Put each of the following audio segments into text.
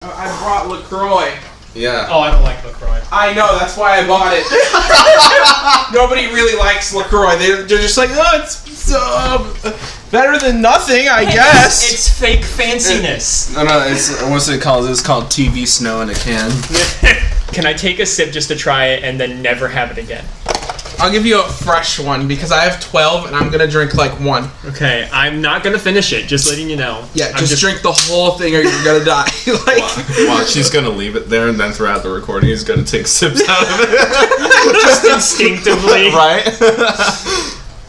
I brought LaCroix. Yeah. Oh, I don't like LaCroix. I know, that's why I bought it. Nobody really likes LaCroix. They're just like, oh, it's better than nothing, I guess. It's fake fanciness. No, it's, what's it called? It's called TV Snow in a Can. Can I take a sip just to try it and then never have it again? I'll give you a fresh one because I have 12 and I'm gonna drink like one. Okay, I'm not gonna finish it, just letting you know. Yeah, just drink the whole thing or you're gonna die. Well, she's gonna leave it there and then throughout the recording he's gonna take sips out of it. Just instinctively. Right?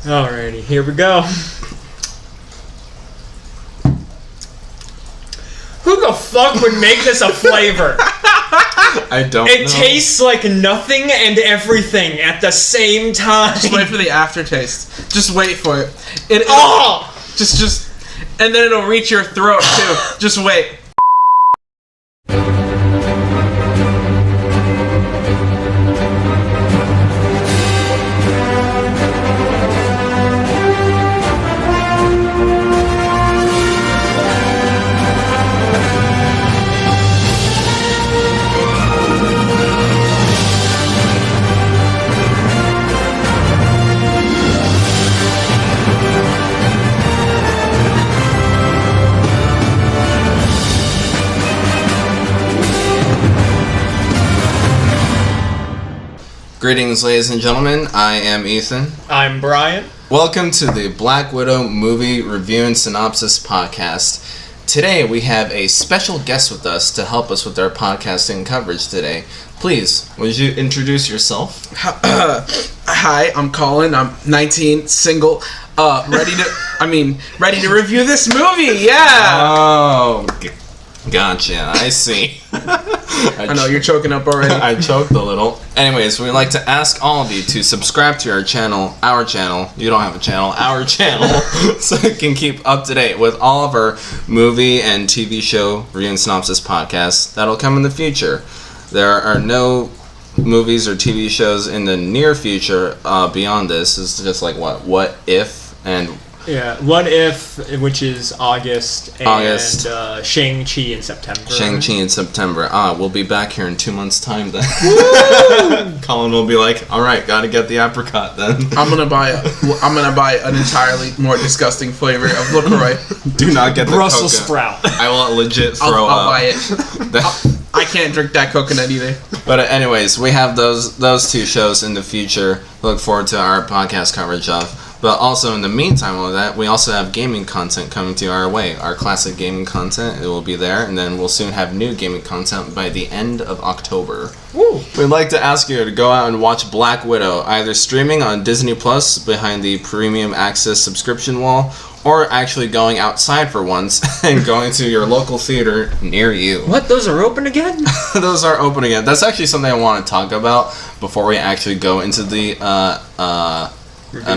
Alrighty, here we go. Who the fuck would make this a flavor? I don't know. It tastes like nothing and everything at the same time. Just wait for the aftertaste. Just wait for it. Just, and then it'll reach your throat too. Just wait. Greetings, ladies and gentlemen. I am Ethan. I'm Bryan. Welcome to the Black Widow Movie Review and Synopsis podcast. Today we have a special guest with us to help us with our podcasting coverage today. Please, would you introduce yourself? Hi, I'm Colin. I'm 19, single, ready to review this movie. Yeah. Oh, gotcha. I see. I know you're choking up already. I choked a little. Anyways, we'd like to ask all of you to subscribe to our channel. You don't have a channel. Our channel. So you can keep up to date with all of our movie and TV show review and synopsis podcasts that'll come in the future. There are no movies or TV shows in the near future beyond this. It's just like what if and... Yeah, What If, which is August, and Shang-Chi in September. Shang-Chi in September. We'll be back here in 2 months' time then. Colin will be like, alright, gotta get the apricot then. I'm gonna buy an entirely more disgusting flavor of LaCroix. Do not get the Brussels coconut. sprout. I will legit throw I'll up. buy it. I can't drink that coconut either. But anyways, we have those two shows in the future. Look forward to our podcast coverage of. But also in the meantime of that, we also have gaming content coming to our way. Our classic gaming content, it will be there, and then we'll soon have new gaming content by the end of October. Woo. We'd like to ask you to go out and watch Black Widow, either streaming on Disney Plus behind the premium access subscription wall, or actually going outside for once and going to your local theater near you. What? Those are open again? Those are open again. That's actually something I want to talk about before we actually go into the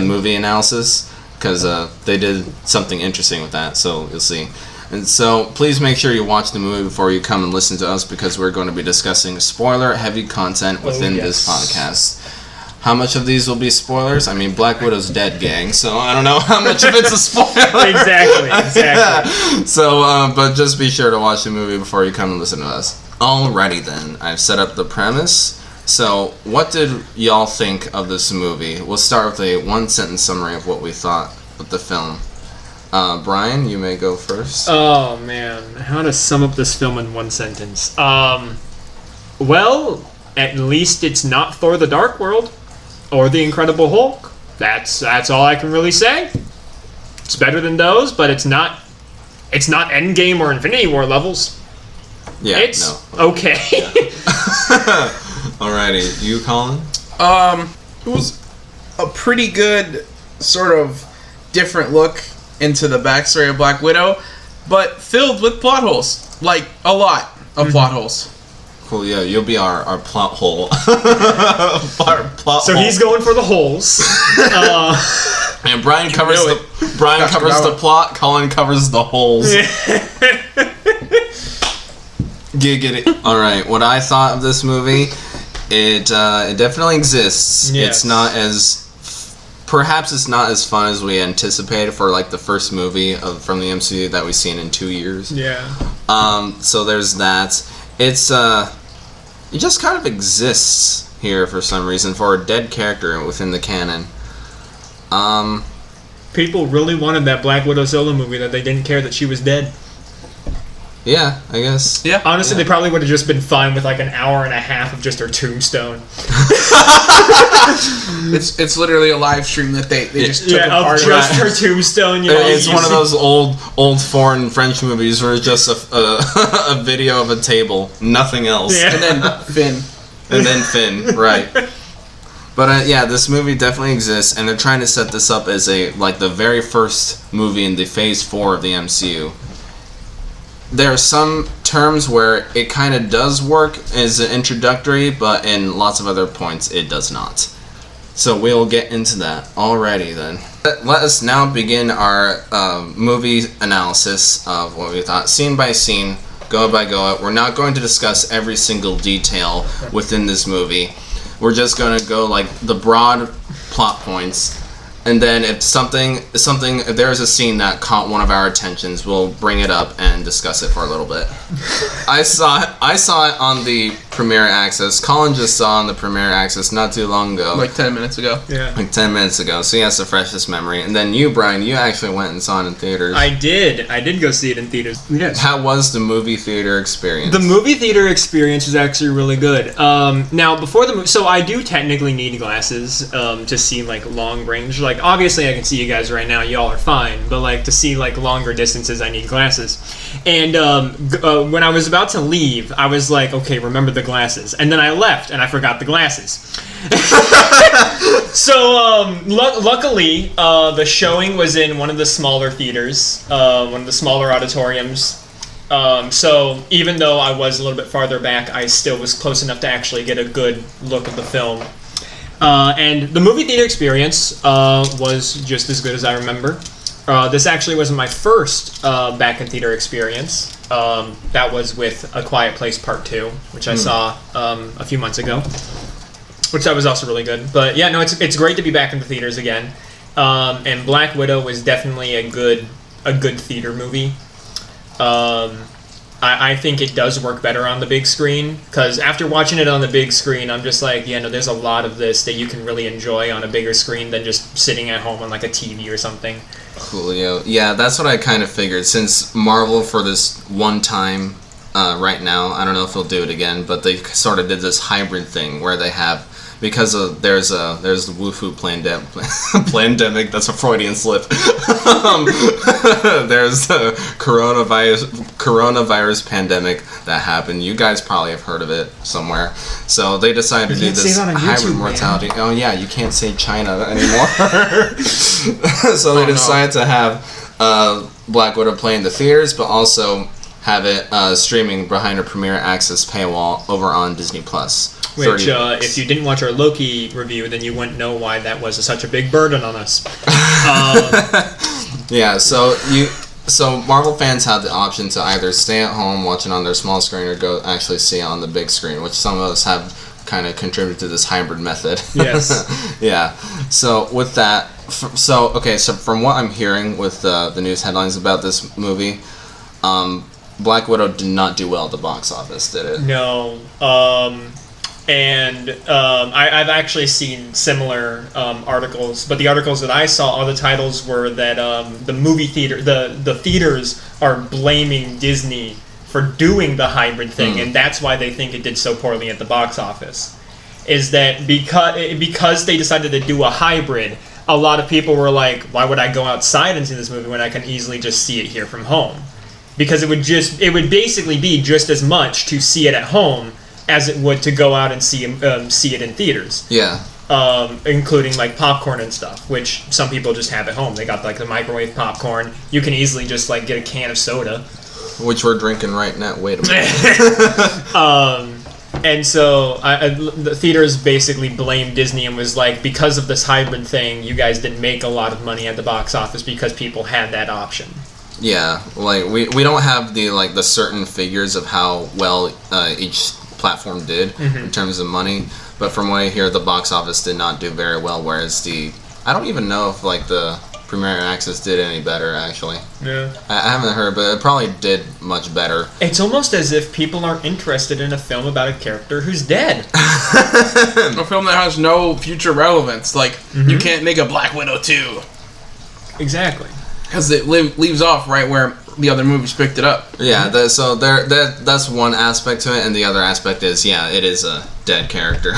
movie analysis, because they did something interesting with that, so you'll see. And so please make sure you watch the movie before you come and listen to us, because we're going to be discussing spoiler-heavy content within this podcast. How much of these will be spoilers? I mean, Black Widow's dead, gang, so I don't know how much of it's a spoiler. Exactly. So, but just be sure to watch the movie before you come and listen to us. Alrighty then, I've set up the premise. So, what did y'all think of this movie? We'll start with a one-sentence summary of what we thought of the film. Bryan, you may go first. Oh, man. How to sum up this film in one sentence? Well, at least it's not Thor the Dark World or The Incredible Hulk. That's all I can really say. It's better than those, but it's not Endgame or Infinity War levels. Yeah, it's okay. Yeah. Alrighty, you, Colin? It was a pretty good sort of different look into the backstory of Black Widow, but filled with plot holes. Like, a lot of plot holes. Cool, yeah, you'll be our plot hole. So he's going for the holes. And Bryan covers the plot, Colin covers the holes. Giggity. Alright, what I thought of this movie, it definitely exists. Yes. It's not as... Perhaps it's not as fun as we anticipated for like the first movie from the MCU that we've seen in 2 years. Yeah. So there's that. It's it just kind of exists here for some reason for a dead character within the canon. People really wanted that Black Widow solo movie that they didn't care that she was dead. Yeah, I guess. Yeah. Honestly, they probably would have just been fine with like an hour and a half of just her tombstone. It's literally a live stream that they just took Of apart. just her tombstone. You know, It's you one of see- those old foreign French movies where it's just a video of a table, nothing else. Yeah. And then Finn. And then Finn, right. But yeah, this movie definitely exists, and they're trying to set this up as the very first movie in the Phase 4 of the MCU. There are some terms where it kind of does work as an introductory, but in lots of other points it does not. So we'll get into that already then. Let us now begin our movie analysis of what we thought, scene by scene, go by go. We're not going to discuss every single detail within this movie. We're just going to go like the broad plot points. And then if there's a scene that caught one of our attentions, we'll bring it up and discuss it for a little bit. I saw it on the Premiere Access. Colin just saw on the Premiere Access not too long ago. Like 10 minutes ago. Yeah. Like 10 minutes ago, so he has the freshest memory. And then you, Bryan, you actually went and saw it in theaters. I did go see it in theaters. Yes. How was the movie theater experience? The movie theater experience was actually really good. Now, before the movie, so I do technically need glasses to see like long range. Like obviously, I can see you guys right now; y'all are fine. But like to see like longer distances, I need glasses. And when I was about to leave, I was like, okay, remember the glasses. And then I left, and I forgot the glasses. So luckily, the showing was in one of the smaller theaters, one of the smaller auditoriums. So even though I was a little bit farther back, I still was close enough to actually get a good look at the film. And the movie theater experience was just as good as I remember. This actually wasn't my first back in theater experience. That was with A Quiet Place Part 2, which I saw a few months ago, which that was also really good. But yeah, no, it's great to be back in the theaters again. And Black Widow was definitely a good theater movie. I think it does work better on the big screen, because after watching it on the big screen, I'm just like, yeah, no, there's a lot of this that you can really enjoy on a bigger screen than just sitting at home on like a TV or something. Coolio. Yeah, that's what I kind of figured. Since Marvel, for this one time right now, I don't know if they'll do it again, but they sort of did this hybrid thing where they have, because of there's the Wu-Fu pandemic. That's a Freudian slip. There's the coronavirus pandemic that happened. You guys probably have heard of it somewhere. So they decided to do this hybrid mortality. Oh yeah, you can't say China anymore. So they decided to have Black Widow play in the theaters, but also have it streaming behind a Premiere Access paywall over on Disney Plus. Which, if you didn't watch our Loki review, then you wouldn't know why that was such a big burden on us. Yeah, so Marvel fans had the option to either stay at home, watch it on their small screen, or go actually see it on the big screen, which some of us have kind of contributed to this hybrid method. Yes. Yeah. So with that, so from what I'm hearing with the news headlines about this movie, Black Widow did not do well at the box office, did it? No. I've actually seen similar articles, but the articles that I saw, all the titles were that the movie theater, the theaters are blaming Disney for doing the hybrid thing, and that's why they think it did so poorly at the box office. Is that because they decided to do a hybrid, a lot of people were like, why would I go outside and see this movie when I can easily just see it here from home? Because it would basically be just as much to see it at home as it would to go out and see it in theaters. Yeah. Including like popcorn and stuff, which some people just have at home. They got like the microwave popcorn. You can easily just like get a can of soda, which we're drinking right now. Wait a minute. And so the theaters basically blamed Disney and was like, because of this hybrid thing, you guys didn't make a lot of money at the box office because people had that option. Yeah, like we don't have the certain figures of how well each platform did in terms of money, but from what I hear, the box office did not do very well. Whereas I don't even know if the Premiere Access did any better, actually. Yeah. I haven't heard, but it probably did much better. It's almost as if people aren't interested in a film about a character who's dead. A film that has no future relevance. Like, you can't make a Black Widow 2. Exactly. Because it leaves off right where the other movies picked it up. Yeah, that's one aspect to it, and the other aspect is, yeah, it is a dead character.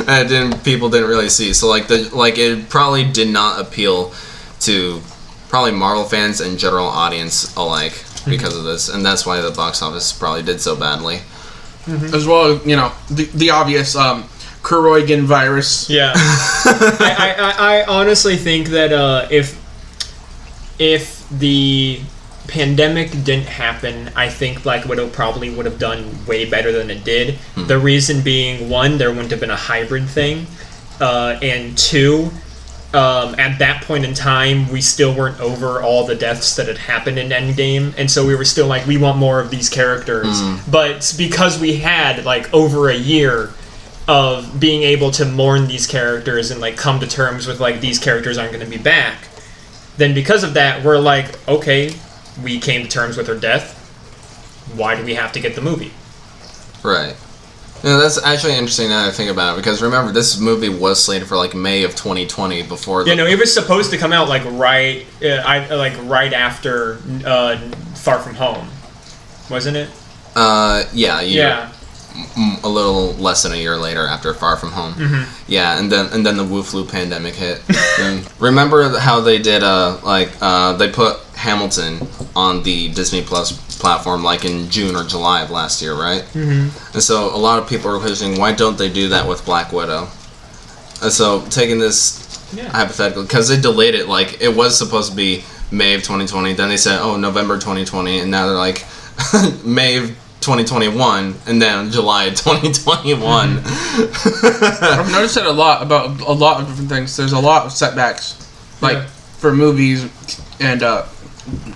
And people didn't really see. So it probably did not appeal to probably Marvel fans and general audience alike because of this, and that's why the box office probably did so badly. As well as, the obvious Koroigan virus. Yeah. I honestly think that if the pandemic didn't happen, I think Black Widow probably would have done way better than it did. The reason being, one, there wouldn't have been a hybrid thing, and two, at that point in time, we still weren't over all the deaths that had happened in Endgame, and so we were still like, we want more of these characters. But because we had like over a year of being able to mourn these characters and like come to terms with like these characters aren't going to be back, then because of that, we're like, okay, we came to terms with her death. Why do we have to get the movie? Right. That's actually interesting now that I think about it, because remember, this movie was slated for like May of 2020 before. It was supposed to come out like right after Far From Home, wasn't it? Yeah. A little less than a year later after Far From Home. Yeah, and then the Wu Flu pandemic hit. And remember how they did they put Hamilton on the Disney Plus platform like in June or July of last year, right? And so a lot of people are questioning, why don't they do that with Black Widow? And so taking this hypothetical, because they delayed it, like it was supposed to be May of 2020, then they said, oh, November 2020, and now they're like May of 2021, and then July 2021. I've noticed that a lot about a lot of different things. There's a lot of setbacks, for movies and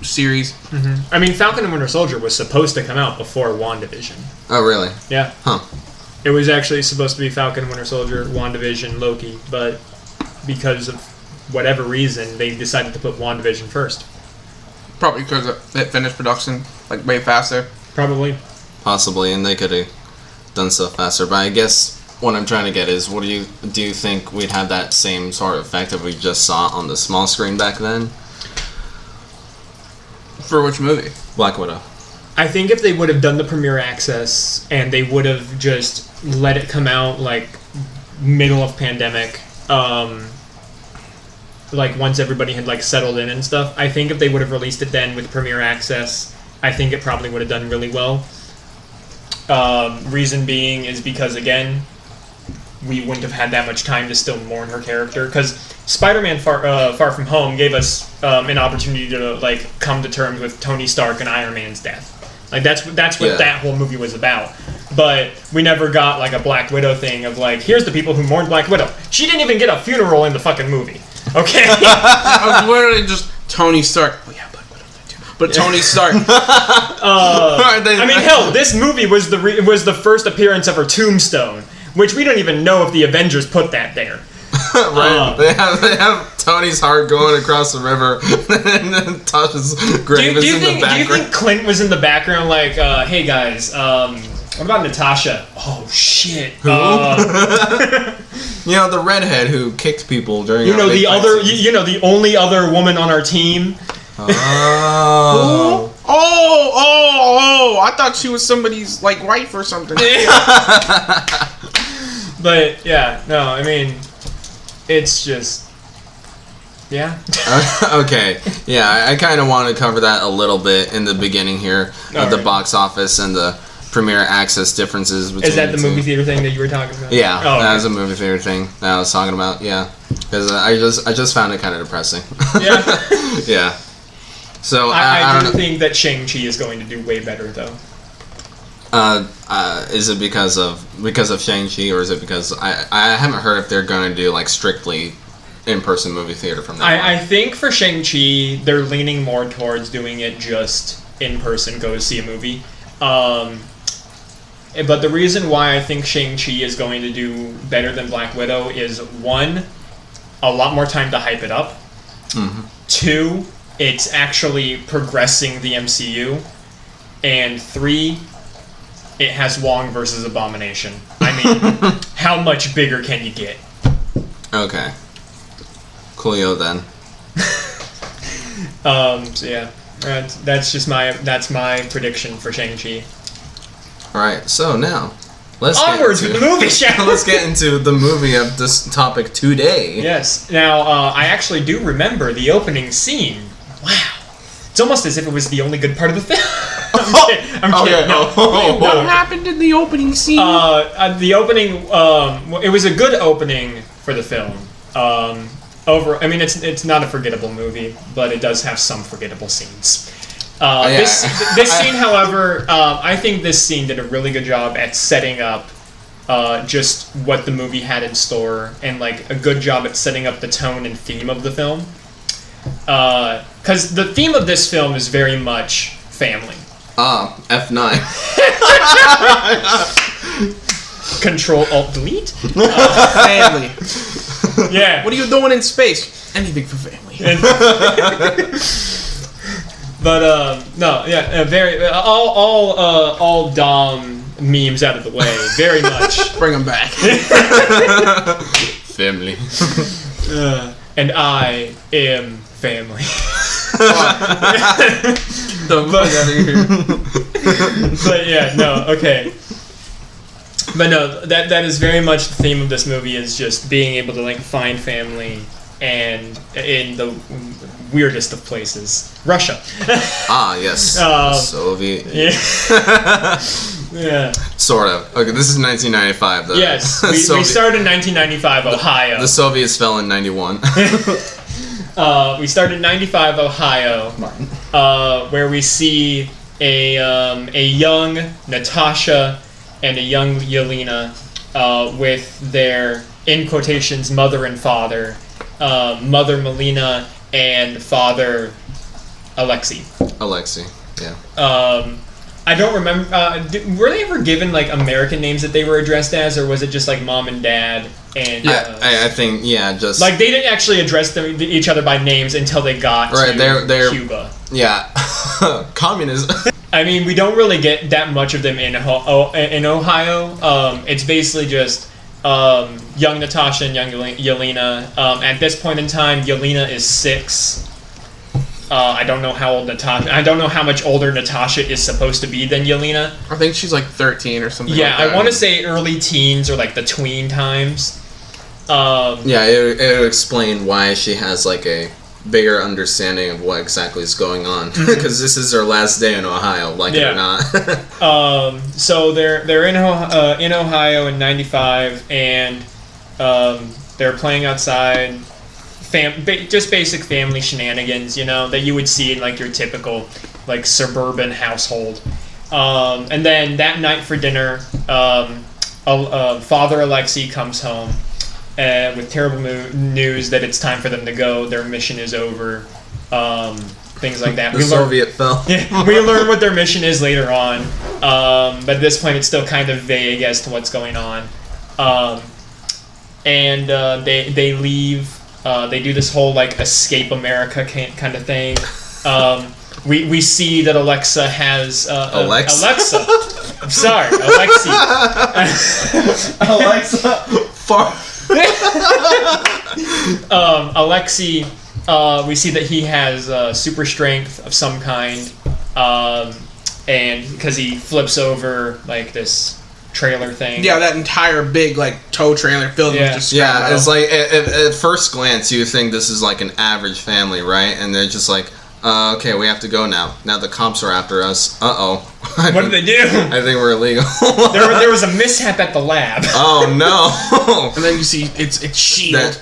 series. I mean, Falcon and Winter Soldier was supposed to come out before WandaVision. Oh, really? Yeah. Huh. It was actually supposed to be Falcon and Winter Soldier, WandaVision, Loki, but because of whatever reason, they decided to put WandaVision first. Probably because it finished production like way faster. Probably. Possibly, and they could have done stuff faster. But I guess what I'm trying to get is, do you think we'd have that same sort of effect if we just saw it on the small screen back then? For which movie? Black Widow. I think if they would have done the premiere access and they would have just let it come out like middle of pandemic, like once everybody had like settled in and stuff, I think if they would have released it then with premiere access, I think it probably would have done really well. Reason being is because, again, we wouldn't have had that much time to still mourn her character. Because Spider-Man Far From Home gave us an opportunity to like come to terms with Tony Stark and Iron Man's death. Like that's what that whole movie was about. But we never got like a Black Widow thing of like, here's the people who mourned Black Widow. She didn't even get a funeral in the fucking movie. Okay. I was literally just Tony Stark. Oh yeah, Black Widow too. But Tony Stark. I mean, hell, this movie was the first appearance of her tombstone, which we don't even know if the Avengers put that there. Right. They have Tony's heart going across the river, and then Tasha's grave is in the background. Do you think Clint was in the background like, hey guys, what about Natasha? Oh shit. The redhead who kicked people during the only other woman on our team. Oh. Oh! I thought she was somebody's like wife or something. But yeah, no, I mean, it's just, yeah. Okay, yeah, I kind of want to cover that a little bit in the beginning here of the box office and the premiere access differences between. Is that the movie theater thing that you were talking about? Yeah, that was a movie theater thing that I was talking about. Yeah, because I just found it kind of depressing. Yeah. Yeah. So I do think that Shang-Chi is going to do way better though. Is it because of Shang-Chi, or is it because I haven't heard if they're going to do like strictly in-person movie theater from now on. I think for Shang-Chi they're leaning more towards doing it just in person, go to see a movie. But the reason why I think Shang-Chi is going to do better than Black Widow is, one, a lot more time to hype it up. 2, it's actually progressing the MCU. And 3, it has Wong versus Abomination. I mean, how much bigger can you get? Okay. Coolio then. So yeah, that's my prediction for Shang-Chi. Alright, so now, let's Onwards with the movie, shall we? let's get into the movie of this topic today. Yes. Now, I actually do remember the opening scene. Wow. It's almost as if it was the only good part of the film. I'm kidding. No. What happened in the opening scene? The opening, it was a good opening for the film. I mean, it's not a forgettable movie, but it does have some forgettable scenes. This scene, however, I think this scene did a really good job at setting up just what the movie had in store, and like a good job at setting up the tone and theme of the film. Because the theme of this film is very much family. F9. Control Alt Delete. Family. Yeah. What are you doing in space? Anything for family. But no, yeah, very all Dom memes out of the way, very much. Bring them back. Family. And I am family. But yeah, no, okay. But no, that is very much the theme of this movie, is just being able to like find family, and in the weirdest of places, Russia. Yes. The Soviet. Yeah. Yeah. Sort of. Okay, this is 1995. Yes, we started in 1995, Ohio. The Soviets fell in 91. We started in 95, Ohio, where we see a young Natasha and a young Yelena with their, in quotations, mother and father, mother Melina and father Alexei. Yeah. I don't remember. Were they ever given like American names that they were addressed as, or was it just like mom and dad? And I think just like they didn't actually address each other by names until they got to they're Cuba. Yeah, communism. I mean, we don't really get that much of them in Ohio. It's basically just young Natasha and young Yelena. At this point in time, Yelena is 6. I don't know how old Natasha. I don't know how much older Natasha is supposed to be than Yelena. I think she's like 13 or something. Yeah, like that. I want to say early teens or like the tween times. Yeah, it would explain why she has like a bigger understanding of what exactly is going on, because this is her last day in Ohio, like it or not. So they're in Ohio in '95, and they're playing outside. Just basic family shenanigans, you know, that you would see in like your typical like suburban household. And then that night for dinner, Father Alexei comes home with terrible news that it's time for them to go. Their mission is over. Things like that. The Soviet fell. Yeah, we learn what their mission is later on. But at this point, it's still kind of vague as to what's going on. And they leave. They do this whole like escape America kind of thing. We see that Alexa has Alexa. I'm sorry, Alexei. Alexa. Far. Alexei. We see that he has super strength of some kind, and because he flips over like this trailer thing. Yeah, that entire big like tow trailer filled with just scrap metal. It's like at first glance you think this is like an average family, right? And they're just like, okay, we have to go now. Now the cops are after us. What did they do? I think we're illegal. there was a mishap at the lab. Oh no! And then you see it's S.H.I.E.L.D.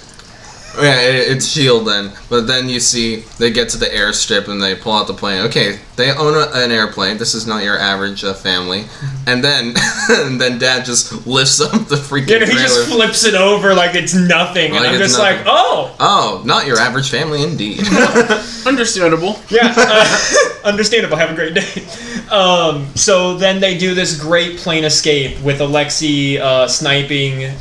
It's S.H.I.E.L.D. then. But then you see they get to the airstrip and they pull out the plane. Okay, they own an airplane. This is not your average family. And then Dad just lifts up the freaking trailer. He just flips it over like it's nothing. And I'm just nothing. like, oh! Oh, not your average family indeed. Understandable. Yeah, understandable. Have a great day. So then they do this great plane escape with Alexei sniping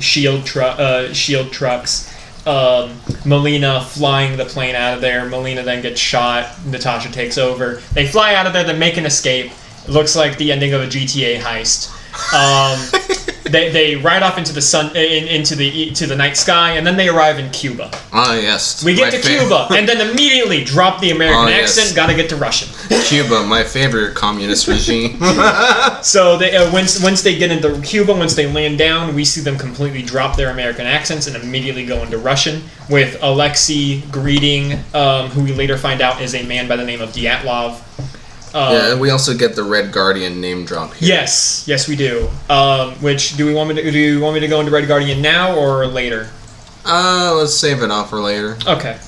shield trucks. Melina flying the plane out of there. Melina then gets shot. Natasha takes over. They fly out of there. They make an escape. It looks like the ending of a GTA heist. They ride off into the sun, into the night sky, and then they arrive in Cuba. Ah, yes. We get to Cuba, and then immediately drop the American accent. Gotta get to Russian. Cuba, my favorite communist regime. So they once they get into Cuba, once they land down, we see them completely drop their American accents and immediately go into Russian. With Alexei greeting, who we later find out is a man by the name of Dyatlov. And we also get the Red Guardian name drop here. Yes, we do. Which do you want me to go into Red Guardian now or later? Let's save it off for later. Okay.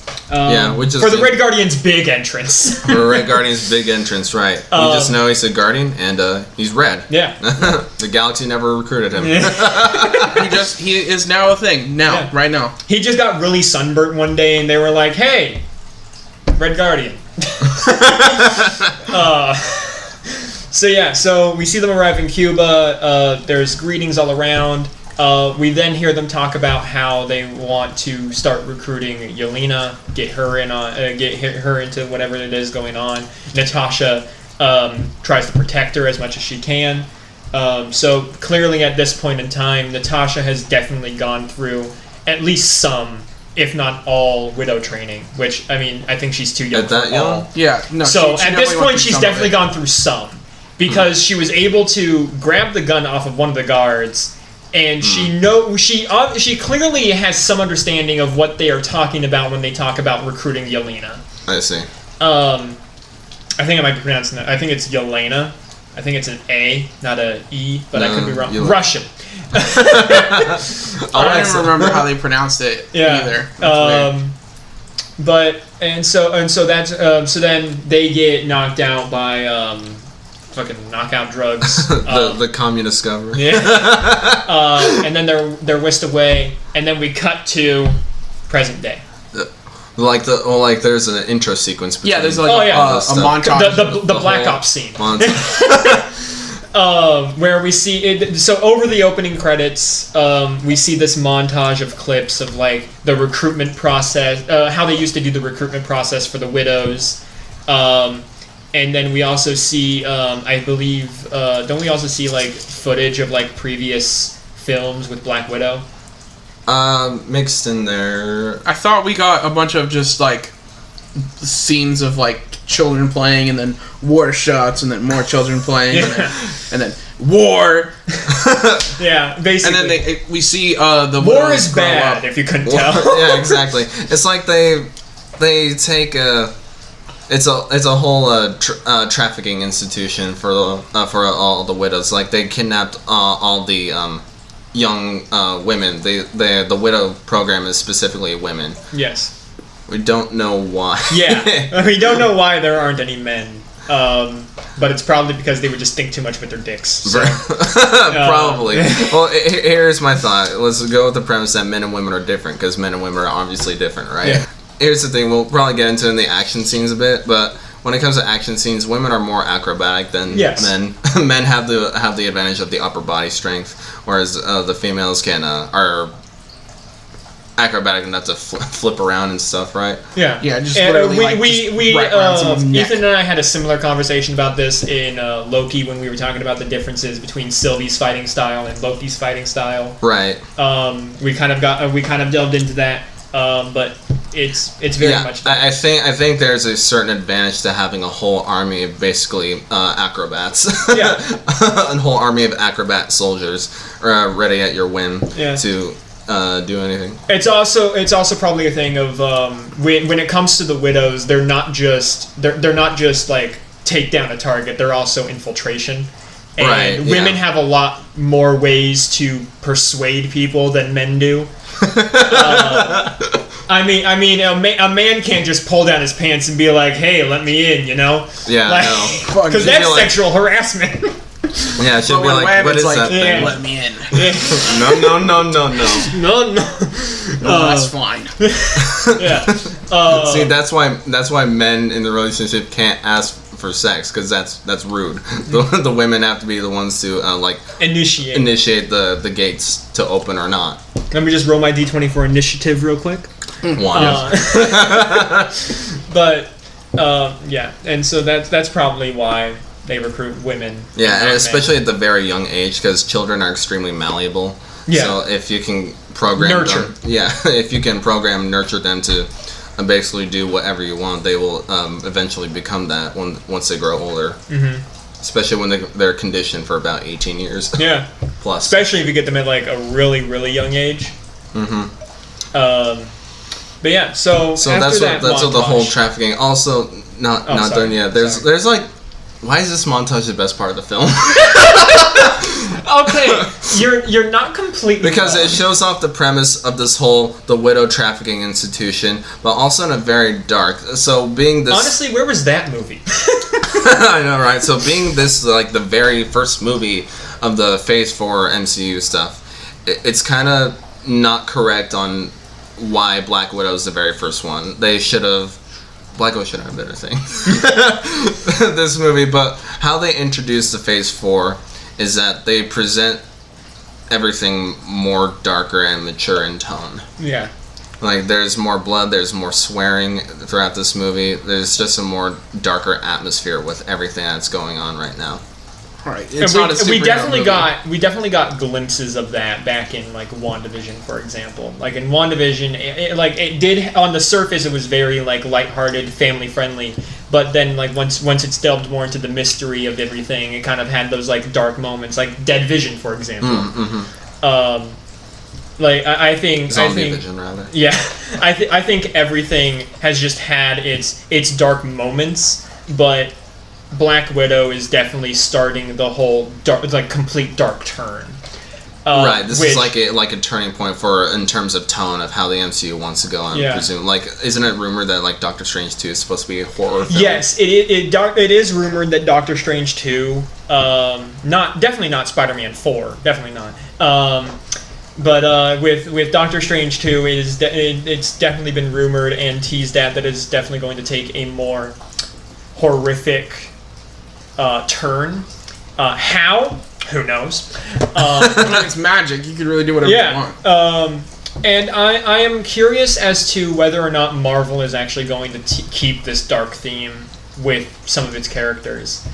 Which is for the Red Guardian's big entrance. For the Red Guardian's big entrance, right? We just know he's a Guardian and he's red. Yeah. The Galaxy never recruited him. He is now a thing. Right now. He just got really sunburnt one day, and they were like, "Hey, Red Guardian." So we see them arrive in Cuba. There's greetings all around. We then hear them talk about how they want to start recruiting Yelena, get her into whatever it is going on. Natasha tries to protect her as much as she can. So clearly at this point in time, Natasha has definitely gone through at least some, if not all, Widow training, which, I mean, I think she's too young for all. Yeah, no. So at this point, she's definitely gone through some, because she was able to grab the gun off of one of the guards, and she clearly has some understanding of what they are talking about when they talk about recruiting Yelena. I see. I think I might be pronouncing that. I think it's Yelena. I think it's an A, not a E, but I could be wrong. Russian. I don't remember how they pronounced it either. So then they get knocked out by fucking knockout drugs. the communist government. Yeah. And then they're whisked away, and then we cut to present day. There's an intro sequence. Yeah, there's like a montage. The Black Ops scene. Where we see it. So over the opening credits, we see this montage of clips of like the recruitment process, how they used to do the recruitment process for the widows, and then we also see, I believe, don't we also see like footage of like previous films with Black Widow? Mixed in there. I thought we got a bunch of just like scenes of like children playing, and then war shots, and then more children playing, and then war. Yeah, basically. And then we see the war is bad, if you couldn't tell. Yeah, exactly. It's like they take it's a whole trafficking institution for all the widows. Like they kidnapped all the young women. The widow program is specifically women. Yes. We don't know why. Yeah, we don't know why there aren't any men. But it's probably because they would just think too much with their dicks. So. Probably. Well, here's my thought. Let's go with the premise that men and women are different, because men and women are obviously different, right? Yeah. Here's the thing. We'll probably get into it in the action scenes a bit, but when it comes to action scenes, women are more acrobatic than men. Men have the advantage of the upper body strength, whereas the females are acrobatic enough to flip around and stuff, right? Yeah. Yeah, just literally Ethan and I had a similar conversation about this in Loki when we were talking about the differences between Sylvie's fighting style and Loki's fighting style. Right. We kind of delved into that, but it's very much. I think there's a certain advantage to having a whole army of basically acrobats. Yeah. A whole army of acrobat soldiers ready at your whim to do anything. It's also probably a thing of when it comes to the widows, they're not just like take down a target. They're also infiltration, and women have a lot more ways to persuade people than men do. I mean, a man can't just pull down his pants and be like, "Hey, let me in," you know? Yeah, because that's sexual harassment. Yeah, it should be like, what is that thing? Let me in. No. No, that's fine. Yeah. See, that's why men in the relationship can't ask for sex, because that's rude. The women have to be the ones to initiate the gates to open or not. Let me just roll my D20 for initiative real quick. One. But yeah, and so that's probably why they recruit women. Yeah, and especially at the very young age, because children are extremely malleable. Yeah. So if you can program them, if you can nurture them to basically do whatever you want, they will eventually become that once they grow older. Mm-hmm. Especially when they're conditioned for about 18 years. Yeah. Plus. Especially if you get them at like a really, really young age. Mm-hmm. But yeah, so that's what the whole trafficking. Also, not done yet. There's like, why is this montage the best part of the film? Okay, you're not completely because wrong. It shows off the premise of this whole the widow trafficking institution, but also in a very dark. So being this, honestly, where was that movie? I know, right? So being this like the very first movie of the Phase 4 MCU stuff, it's kind of not correct on why Black Widow is the very first one. They should have. Black Widow should have a better thing. This movie, but how they introduce the Phase 4 is that they present everything more darker and mature in tone. Yeah. Like, there's more blood, there's more swearing throughout this movie. There's just a more darker atmosphere with everything that's going on right now. Right. We definitely got glimpses of that back in like WandaVision, for example. Like in WandaVision, it did on the surface it was very like lighthearted, family friendly, but then like once it's delved more into the mystery of everything, it kind of had those like dark moments, like Dead Vision, for example. Mm-hmm. Like I think Vision, rather. Yeah, I think everything has just had its dark moments, but Black Widow is definitely starting the whole complete dark turn. Right, this is like a turning point in terms of tone of how the MCU wants to go. I presume. Like, isn't it rumored that like Doctor Strange 2 is supposed to be a horror film? Yes, it is rumored that Doctor Strange 2, definitely not Spider-Man 4, definitely not. But with Doctor Strange 2, it's definitely been rumored and teased at that it's definitely going to take a more horrific turn. How? Who knows? It's magic. You can really do whatever you want. And I am curious as to whether or not Marvel is actually going to keep this dark theme with some of its characters.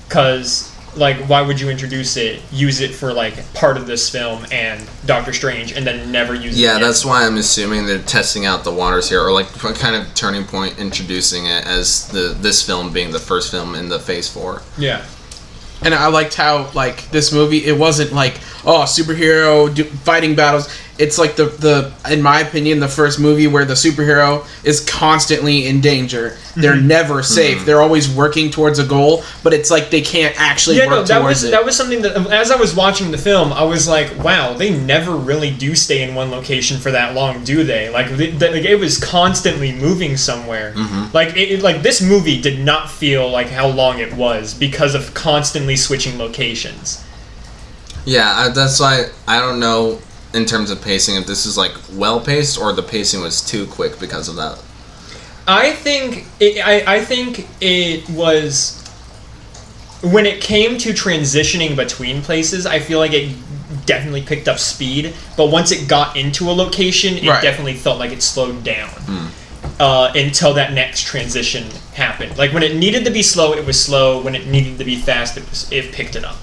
Because, like, why would you use it for, like, part of this film and Doctor Strange, and then never use it again? Yeah, that's why I'm assuming they're testing out the waters here, or, like, kind of turning point, introducing it as this film being the first film in the Phase 4. Yeah. And I liked how, like, this movie, it wasn't like, superhero fighting battles. It's like the in my opinion, the first movie where the superhero is constantly in danger. They're never safe. They're always working towards a goal, but it's like they can't actually work towards it. That was something that, as I was watching the film, I was like, wow, they never really do stay in one location for that long, do they? Like, it was constantly moving somewhere. Like, this movie did not feel like how long it was because of constantly switching locations. Yeah, that's why I don't know in terms of pacing if this is like well paced or the pacing was too quick because of that. I think it was, when it came to transitioning between places, I feel like it definitely picked up speed, but once it got into a location, it definitely felt like it slowed down until that next transition happened. Like, when it needed to be slow, it was slow. When it needed to be fast, it picked it up.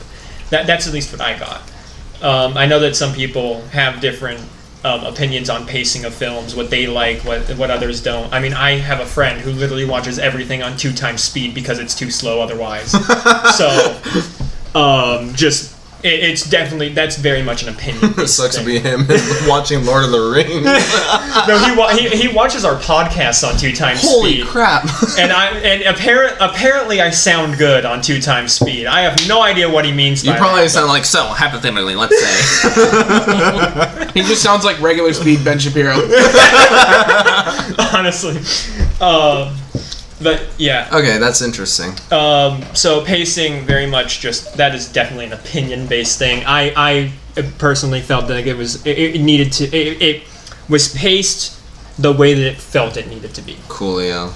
That's at least what I got. I know that some people have different opinions on pacing of films, what they like, what others don't. I mean, I have a friend who literally watches everything on 2 times speed because it's too slow otherwise. So, it's definitely, that's very much an opinion. It sucks to be him watching Lord of the Rings. No, he watches our podcasts on 2 times Holy speed. Holy crap! And apparently I sound good on 2 times speed. I have no idea what he means by that. You probably sound like, so, hypothetically, let's say. He just sounds like regular speed Ben Shapiro. Honestly. But yeah. Okay, that's interesting. So pacing, very much just, that is definitely an opinion-based thing. I personally felt that it was paced the way that it felt it needed to be. Coolio.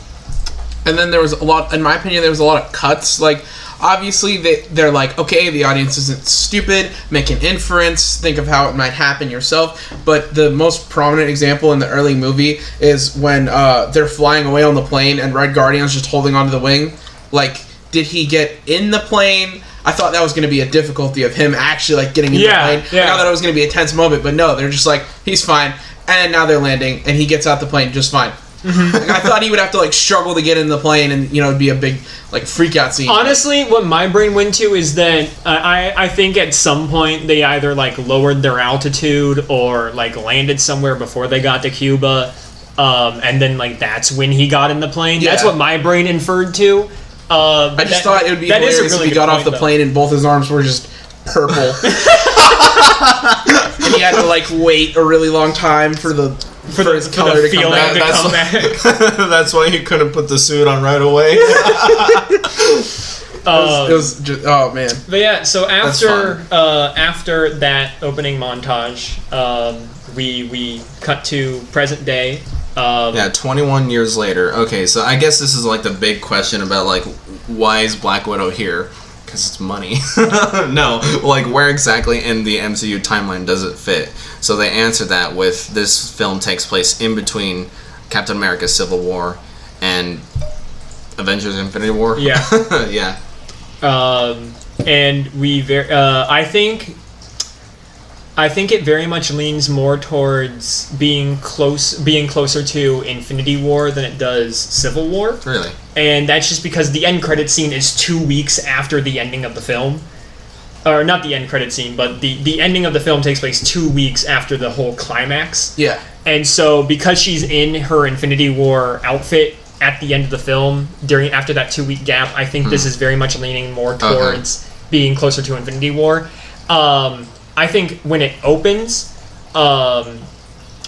And then there was a lot, in my opinion, there was a lot of cuts. Like, obviously they're like, okay, the audience isn't stupid, make an inference, think of how it might happen yourself. But the most prominent example in the early movie is when they're flying away on the plane and Red Guardian's just holding onto the wing. Like, did he get in the plane? I thought that was going to be a difficulty of him actually like getting in the plane. Yeah. I thought it was going to be a tense moment, but no, they're just like, he's fine. And now they're landing, and he gets out the plane just fine. Like, I thought he would have to like struggle to get in the plane, and it'd be a big like freak out scene. Honestly, what my brain went to is that I think at some point they either like lowered their altitude or like landed somewhere before they got to Cuba, and then like that's when he got in the plane. Yeah. That's what my brain inferred to. I just thought it would be hilarious if he got off the plane and both his arms were just purple. And he had to like wait a really long time for his color to come back. That's why he couldn't put the suit on right away. It was just, oh man. But yeah, so after that opening montage, we cut to present day. 21 years later. Okay, so I guess this is like the big question about like why is Black Widow here? Because it's money. No, like where exactly in the MCU timeline does it fit? So they answer that with this film takes place in between Captain America's Civil War and Avengers Infinity War. Yeah. Yeah. And I think it very much leans more towards being closer to Infinity War than it does Civil War. Really? And that's just because the end credit scene is 2 weeks after the ending of the film. Or not the end credit scene, but the ending of the film takes place 2 weeks after the whole climax. Yeah. And so because she's in her Infinity War outfit at the end of the film, after that 2 week gap, I think this is very much leaning more towards being closer to Infinity War. I think when it opens,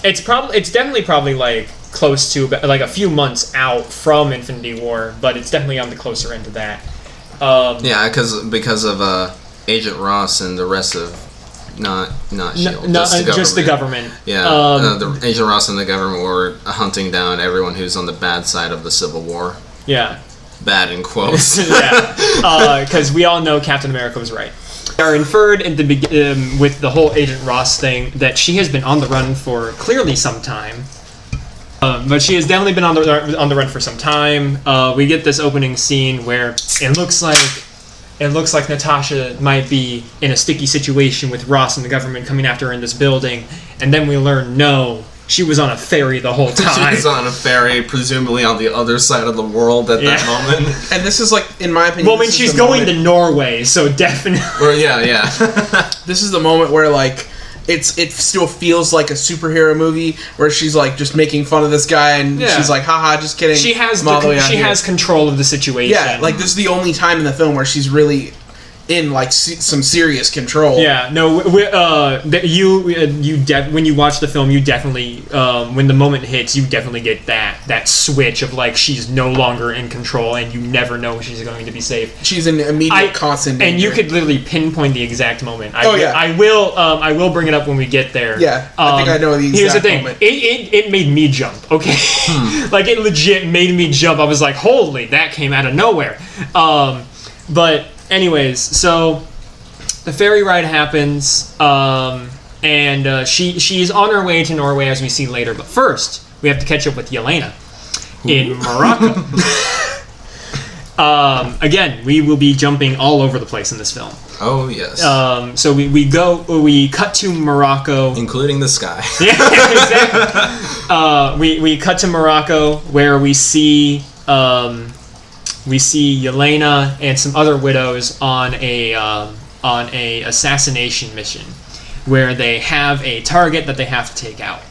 it's definitely probably like close to like a few months out from Infinity War, but it's definitely on the closer end of that. Because of Agent Ross and the rest of not S.H.I.E.L.D. Just the government. Yeah, the Agent Ross and the government were hunting down everyone who's on the bad side of the Civil War. Yeah. Bad in quotes. Yeah, because we all know Captain America was right. Are inferred in with the whole Agent Ross thing that she has been on the run for clearly some time. But she has definitely been on the run for some time. We get this opening scene where it looks like Natasha might be in a sticky situation with Ross and the government coming after her in this building, and then we learn no, she was on a ferry the whole time. She was on a ferry, presumably on the other side of the world at that moment. And this is like, in my opinion, well, I mean, she's going to Norway, so definitely. Well, yeah. This is the moment where like it still feels like a superhero movie where she's like just making fun of this guy and she's like, haha, just kidding. She has has control of the situation. Yeah, like this is the only time in the film where she's really in like some serious control. Yeah, no, when you watch the film, you definitely when the moment hits, you definitely get that switch of like she's no longer in control, and you never know she's going to be safe. She's in immediate constant danger. And you could literally pinpoint the exact moment. I will bring it up when we get there. Yeah, I think I know the exact Here's the thing. moment. It made me jump. Okay, like it legit made me jump. I was like, holy, that came out of nowhere. But anyways, so the ferry ride happens, and she's on her way to Norway, as we see later. But first, we have to catch up with Yelena in Morocco. Again, we will be jumping all over the place in this film. Oh yes. So we cut to Morocco, including the sky. Yeah, exactly. We cut to Morocco, where we see Yelena and some other widows on a assassination mission, where they have a target that they have to take out.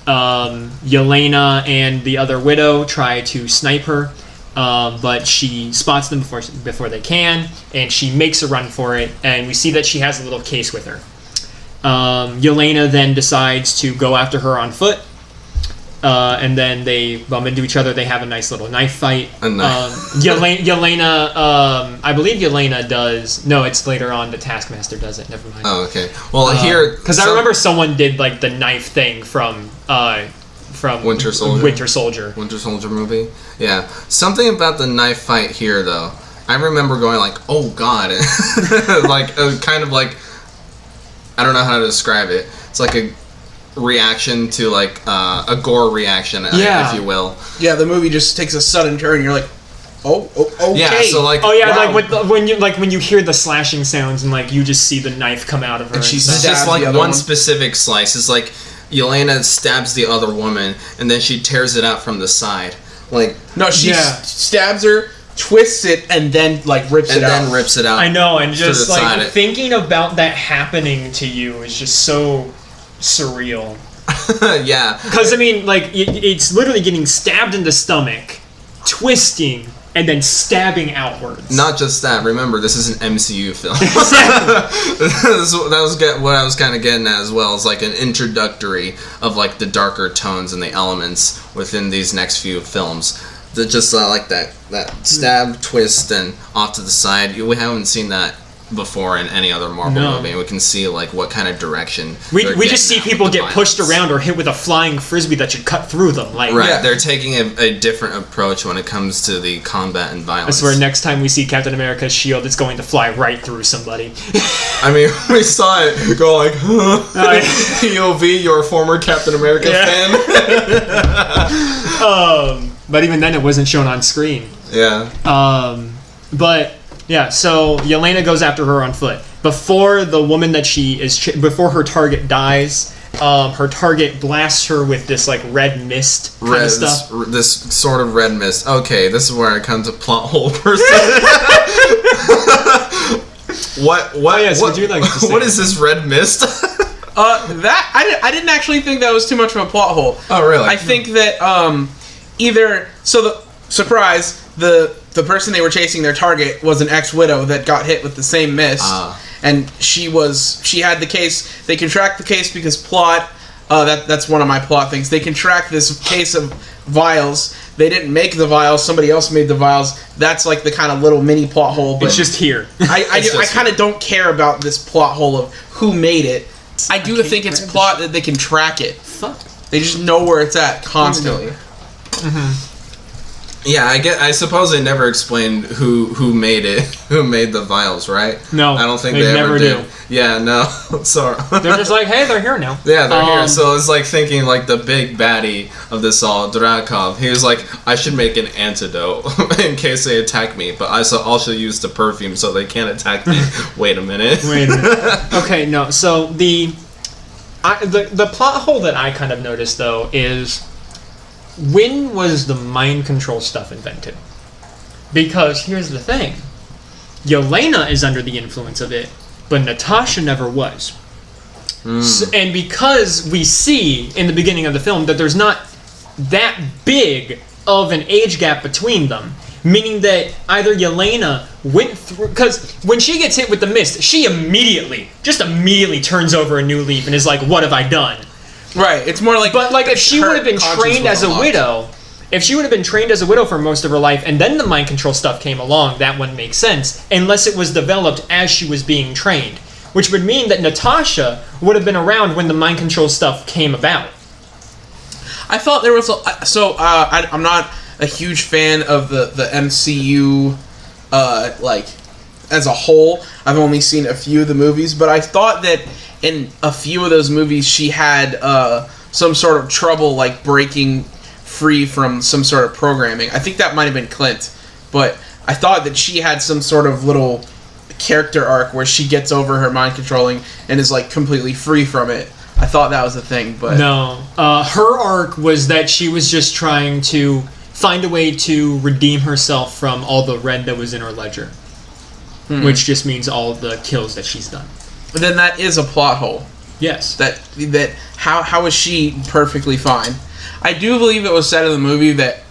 Yelena and the other widow try to snipe her, but she spots them before they can, and she makes a run for it. And we see that she has a little case with her. Yelena then decides to go after her on foot. And then they bump into each other. They have a nice little knife fight. Yelena, I believe Yelena does. No, it's later on. The Taskmaster does it. Never mind. Oh, okay. Well, here, because I remember someone did like the knife thing from Winter Soldier. Winter Soldier movie. Yeah, something about the knife fight here, though. I remember going like, "Oh God," like kind of like, I don't know how to describe it. It's like a reaction to like a gore reaction, if you will. Yeah, the movie just takes a sudden turn. And you're like, okay. Yeah, so like, wow. Like when you hear the slashing sounds and like you just see the knife come out of her. And she's it's just like one specific slice. It's like Yelena stabs the other woman and then she tears it out from the side. Like she stabs her, twists it, and then like rips it out. I know, and just like thinking about that happening to you is just so surreal. Yeah, because I mean, like it's literally getting stabbed in the stomach, twisting, and then stabbing outwards. Not just that. Remember, this is an MCU film. that was what I was kind of getting at as well. It's like an introductory of like the darker tones and the elements within these next few films. That just like that stab, twist, and off to the side. We haven't seen that before in any other Marvel movie. We can see like what kind of direction we just see people get pushed around or hit with a flying frisbee that should cut through them. Like they're taking a different approach when it comes to the combat and violence. I swear, next time we see Captain America's shield, it's going to fly right through somebody. I mean, we saw it go like, POV, you're a former Captain America fan. But even then, it wasn't shown on screen. Yeah. But yeah, so Yelena goes after her on foot. Before the woman that she is, before her target dies, her target blasts her with this like red mist kind of stuff. This sort of red mist. Okay, this is where I come to plot hole person. What would you like to say? What is this red mist? I didn't actually think that was too much of a plot hole. Oh, really? I think that the person they were chasing, their target, was an ex-widow that got hit with the same mist. And she had the case. They can track the case because plot. That's one of my plot things. They can track this case of vials. They didn't make the vials. Somebody else made the vials. That's like the kind of little mini plot hole. But it's just here. I kind of don't care about this plot hole of who made it. I think it's plot that they can track it. Fuck. They just know where it's at constantly. Mm-hmm. Yeah, I suppose they never explained who made it, who made the vials, right? No, I don't think they ever did. Yeah, no. So they're just like, hey, they're here now. Yeah, they're here. So it's like thinking like the big baddie of this all, Drakov. He was like, I should make an antidote in case they attack me, but I also use the perfume so they can't attack me. Wait a minute. Okay, no. So the plot hole that I kind of noticed though is, when was the mind control stuff invented? Because here's the thing. Yelena is under the influence of it, but Natasha never was. So, and because we see in the beginning of the film that there's not that big of an age gap between them, meaning that either Yelena went through... Because when she gets hit with the mist, she immediately turns over a new leaf and is like, what have I done? Right, it's more like... But, like, if she would have been trained as a widow... If she would have been trained as a widow for most of her life, and then the mind control stuff came along, that wouldn't make sense, unless it was developed as she was being trained. Which would mean that Natasha would have been around when the mind control stuff came about. I thought there was... I'm not a huge fan of the MCU, as a whole. I've only seen a few of the movies, but I thought that in a few of those movies she had some sort of trouble like breaking free from some sort of programming. I think that might have been Clint, but I thought that she had some sort of little character arc where she gets over her mind controlling and is like completely free from it. I thought that was a thing, but no. Her arc was that she was just trying to find a way to redeem herself from all the red that was in her ledger, which just means all the kills that she's done. But then that is a plot hole. Yes. That how is she perfectly fine? I do believe it was said in the movie that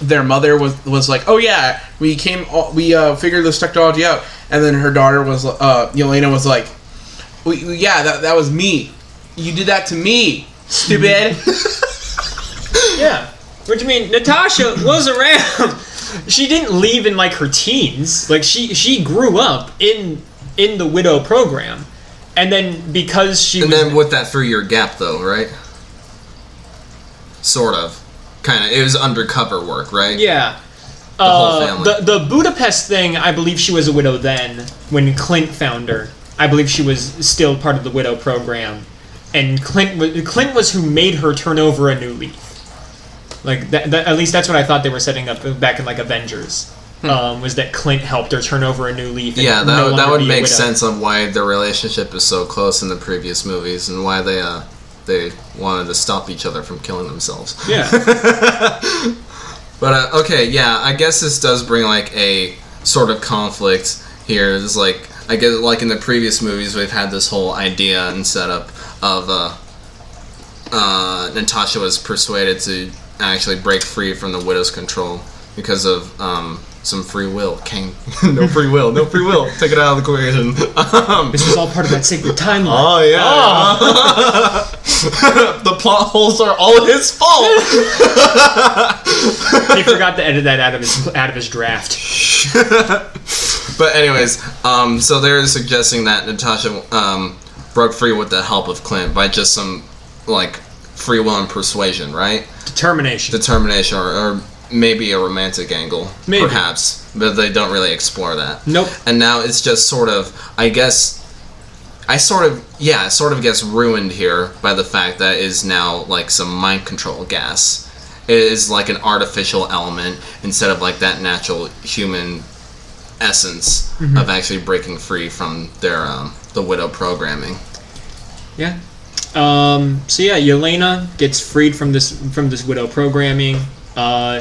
their mother was like, oh yeah, we figured this technology out, and then her daughter was Yelena was like, yeah, that was me. You did that to me, stupid. Yeah. Which means Natasha was around. She didn't leave in like her teens. Like she grew up in the widow program, and then because she and then with that 3-year gap though, right? Sort of, kind of. It was undercover work, right? Yeah. whole family. The Budapest thing, I believe she was a widow then when Clint found her. I believe she was still part of the widow program, and Clint was who made her turn over a new leaf. Like that, at least that's what I thought they were setting up back in like Avengers. Was that Clint helped her turn over a new leaf? And Yeah, no that longer would be a make widow. sense of why their relationship is so close in the previous movies and why they wanted to stop each other from killing themselves. Yeah. But okay, yeah, I guess this does bring like a sort of conflict here. It's like I guess like in the previous movies we've had this whole idea and setup of Natasha was persuaded to actually break free from the widow's control because of some free will. No free will. Take it out of the equation. This was all part of that sacred timeline. Oh yeah. The plot holes are all his fault. He forgot to edit that out of his draft. But anyways, so they're suggesting that Natasha broke free with the help of Clint by just some like free will and persuasion, right? Determination, or maybe a romantic angle, maybe. Perhaps, but they don't really explore that. Nope. And now it's just sort of, it sort of gets ruined here by the fact that it is now like some mind control gas. It is like an artificial element instead of like that natural human essence of actually breaking free from their the widow programming. Yeah. So yeah, Yelena gets freed from this widow programming.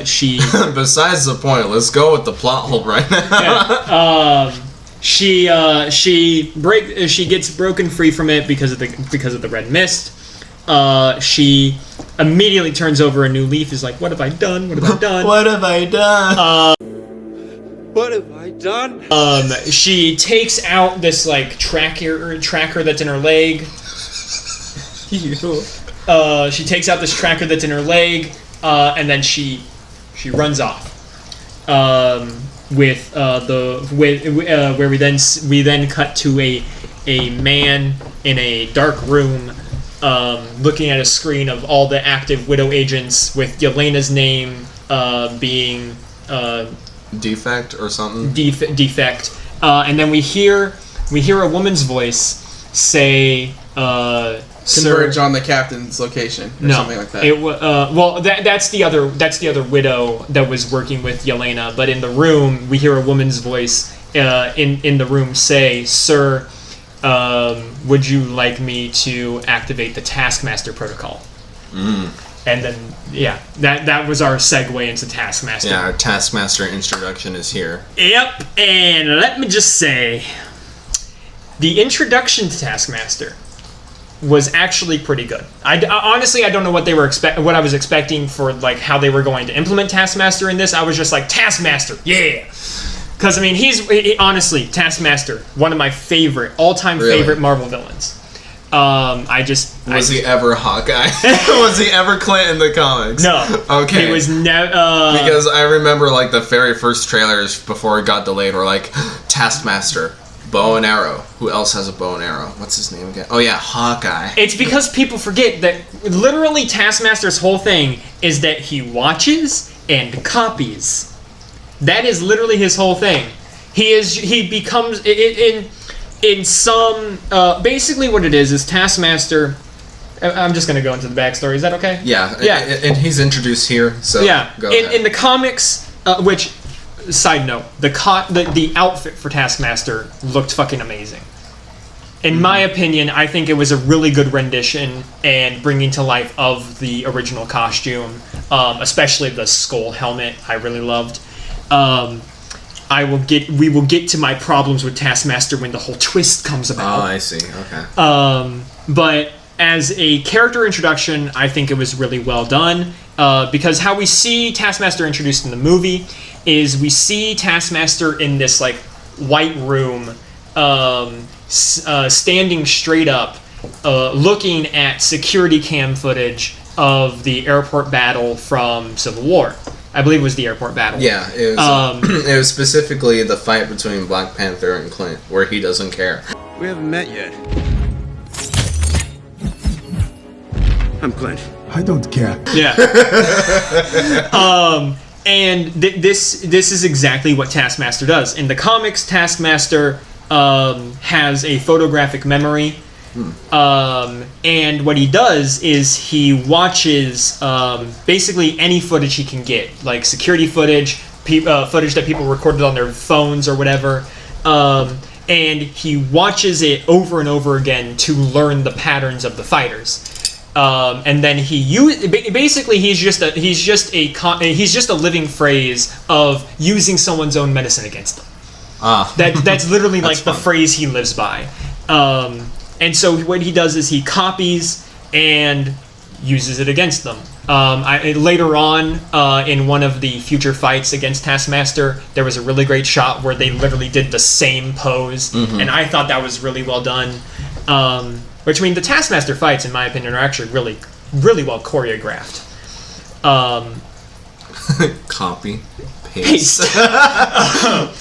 She Besides the point, let's go with the plot hole right now. Yeah. She gets broken free from it because of the red mist. She immediately turns over a new leaf. Is like, what have I done? What have I done? What have I done? What have I done? She takes out this like tracker that's in her leg. She takes out this tracker that's in her leg, and then she runs off. Where we then cut to a man in a dark room, looking at a screen of all the active widow agents with Yelena's name being Defect or something. defect, and then we hear a woman's voice say, Converge "Sir." on the captain's location or something like that. That's the other widow that was working with Yelena. But in the room, we hear a woman's voice in the room say, "Sir, would you like me to activate the Taskmaster protocol?" And then, yeah, that was our segue into Taskmaster. Yeah, our Taskmaster introduction is here. Yep, and let me just say, the introduction to Taskmaster was actually pretty good. Honestly, I don't know what they were what I was expecting for like how they were going to implement Taskmaster in this. I was just like, Taskmaster, yeah. Because I mean, honestly, Taskmaster, one of my all-time favorite Marvel villains. Was he ever Hawkeye? Was he ever Clint in the comics? No. Okay. He was never. Because I remember like the very first trailers before it got delayed were like Taskmaster, bow and arrow. Who else has a bow and arrow? What's his name again? Oh yeah, Hawkeye. It's because people forget that literally Taskmaster's whole thing is that he watches and copies. That is literally his whole thing. He becomes in some basically what it is Taskmaster. I'm just gonna go into the backstory. Is that okay? Yeah. Yeah. And he's introduced here. So yeah. Go ahead. In the comics, which side note, the outfit for Taskmaster looked fucking amazing. In my opinion, I think it was a really good rendition and bringing to life of the original costume, especially the skull helmet. I really loved. We will get to my problems with Taskmaster when the whole twist comes about. Oh, I see. Okay. But as a character introduction, I think it was really well done. Because how we see Taskmaster introduced in the movie is we see Taskmaster in this like white room, standing straight up, looking at security cam footage of the airport battle from Civil War. I believe it was the airport battle. Yeah, it was. It was specifically the fight between Black Panther and Clint, where he doesn't care. We haven't met yet. I'm Clint. I don't care. Yeah. And this is exactly what Taskmaster does. In the comics, Taskmaster has a photographic memory. And what he does is he watches basically any footage he can get, like security footage, footage that people recorded on their phones or whatever. And he watches it over and over again to learn the patterns of the fighters. And then basically he's just a living phrase of using someone's own medicine against them. That's literally like the phrase he lives by. And so what he does is he copies and uses it against them. Later on, in one of the future fights against Taskmaster, there was a really great shot where they literally did the same pose, and I thought that was really well done. Which, I mean, the Taskmaster fights, in my opinion, are actually really, really well choreographed. Copy. Paste.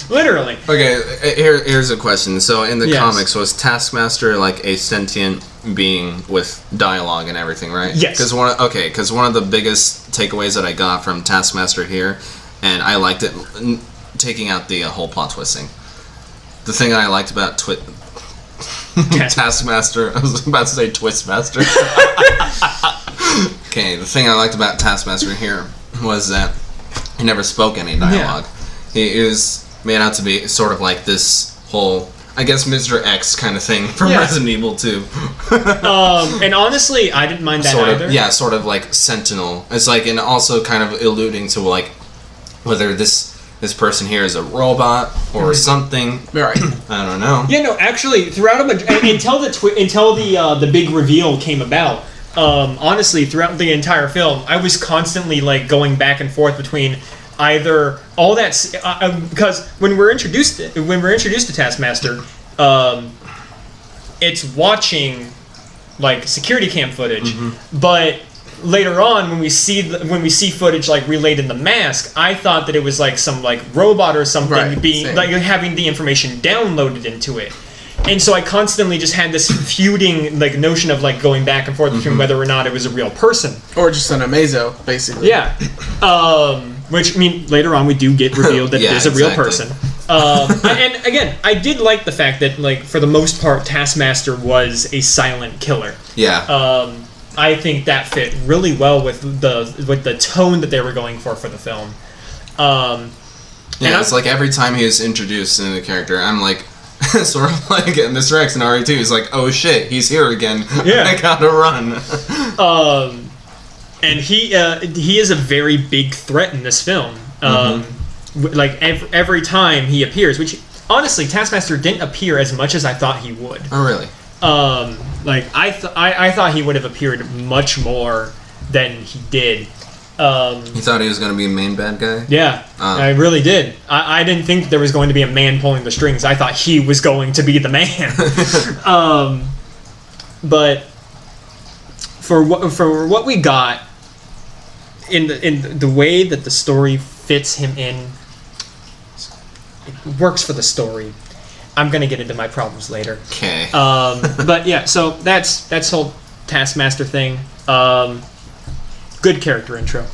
Literally. Okay, here's a question. So in the comics, was Taskmaster like a sentient being with dialogue and everything, right? Yes. Because one of the biggest takeaways that I got from Taskmaster here, and I liked it, taking out the whole plot twisting. The thing that I liked about Taskmaster, I was about to say Twistmaster. Okay, the thing I liked about Taskmaster here was that he never spoke any dialogue. Yeah. He was made out to be sort of like this whole, I guess, Mr. X kind of thing from Resident Evil 2. And honestly, I didn't mind that either. Yeah, sort of like Sentinel. It's like, and also kind of alluding to like whether this person here is a robot or something. Right. I don't know. Yeah, no, actually, throughout until the big reveal came about. Honestly, throughout the entire film, I was constantly like going back and forth between either all that because when we're introduced to Taskmaster, it's watching like security cam footage, but later on when we see footage like relayed in the mask, I thought that it was like some like robot or something like having the information downloaded into it. And so I constantly just had this feuding like notion of like going back and forth between whether or not it was a real person or just an Amazo, basically. Yeah. Which, I mean, later on we do get revealed that it is a real person. And again, I did like the fact that like for the most part Taskmaster was a silent killer. Yeah. I think that fit really well with the tone that they were going for the film. It's like every time he was introduced into the character, I'm like, sort of like Mr. X in RE2. He's like, oh shit, he's here again. Yeah. I gotta run. And he is a very big threat in this film. Like every time he appears, which honestly, Taskmaster didn't appear as much as I thought he would. Oh really? Like I thought he would have appeared much more than he did. You thought he was going to be a main bad guy? Yeah, I really did. I didn't think there was going to be a man pulling the strings. I thought he was going to be the man. But for what we got in the way that the story fits him in, it works for the story. I'm gonna get into my problems later. Okay. But yeah, so that's whole Taskmaster thing. Good character intro.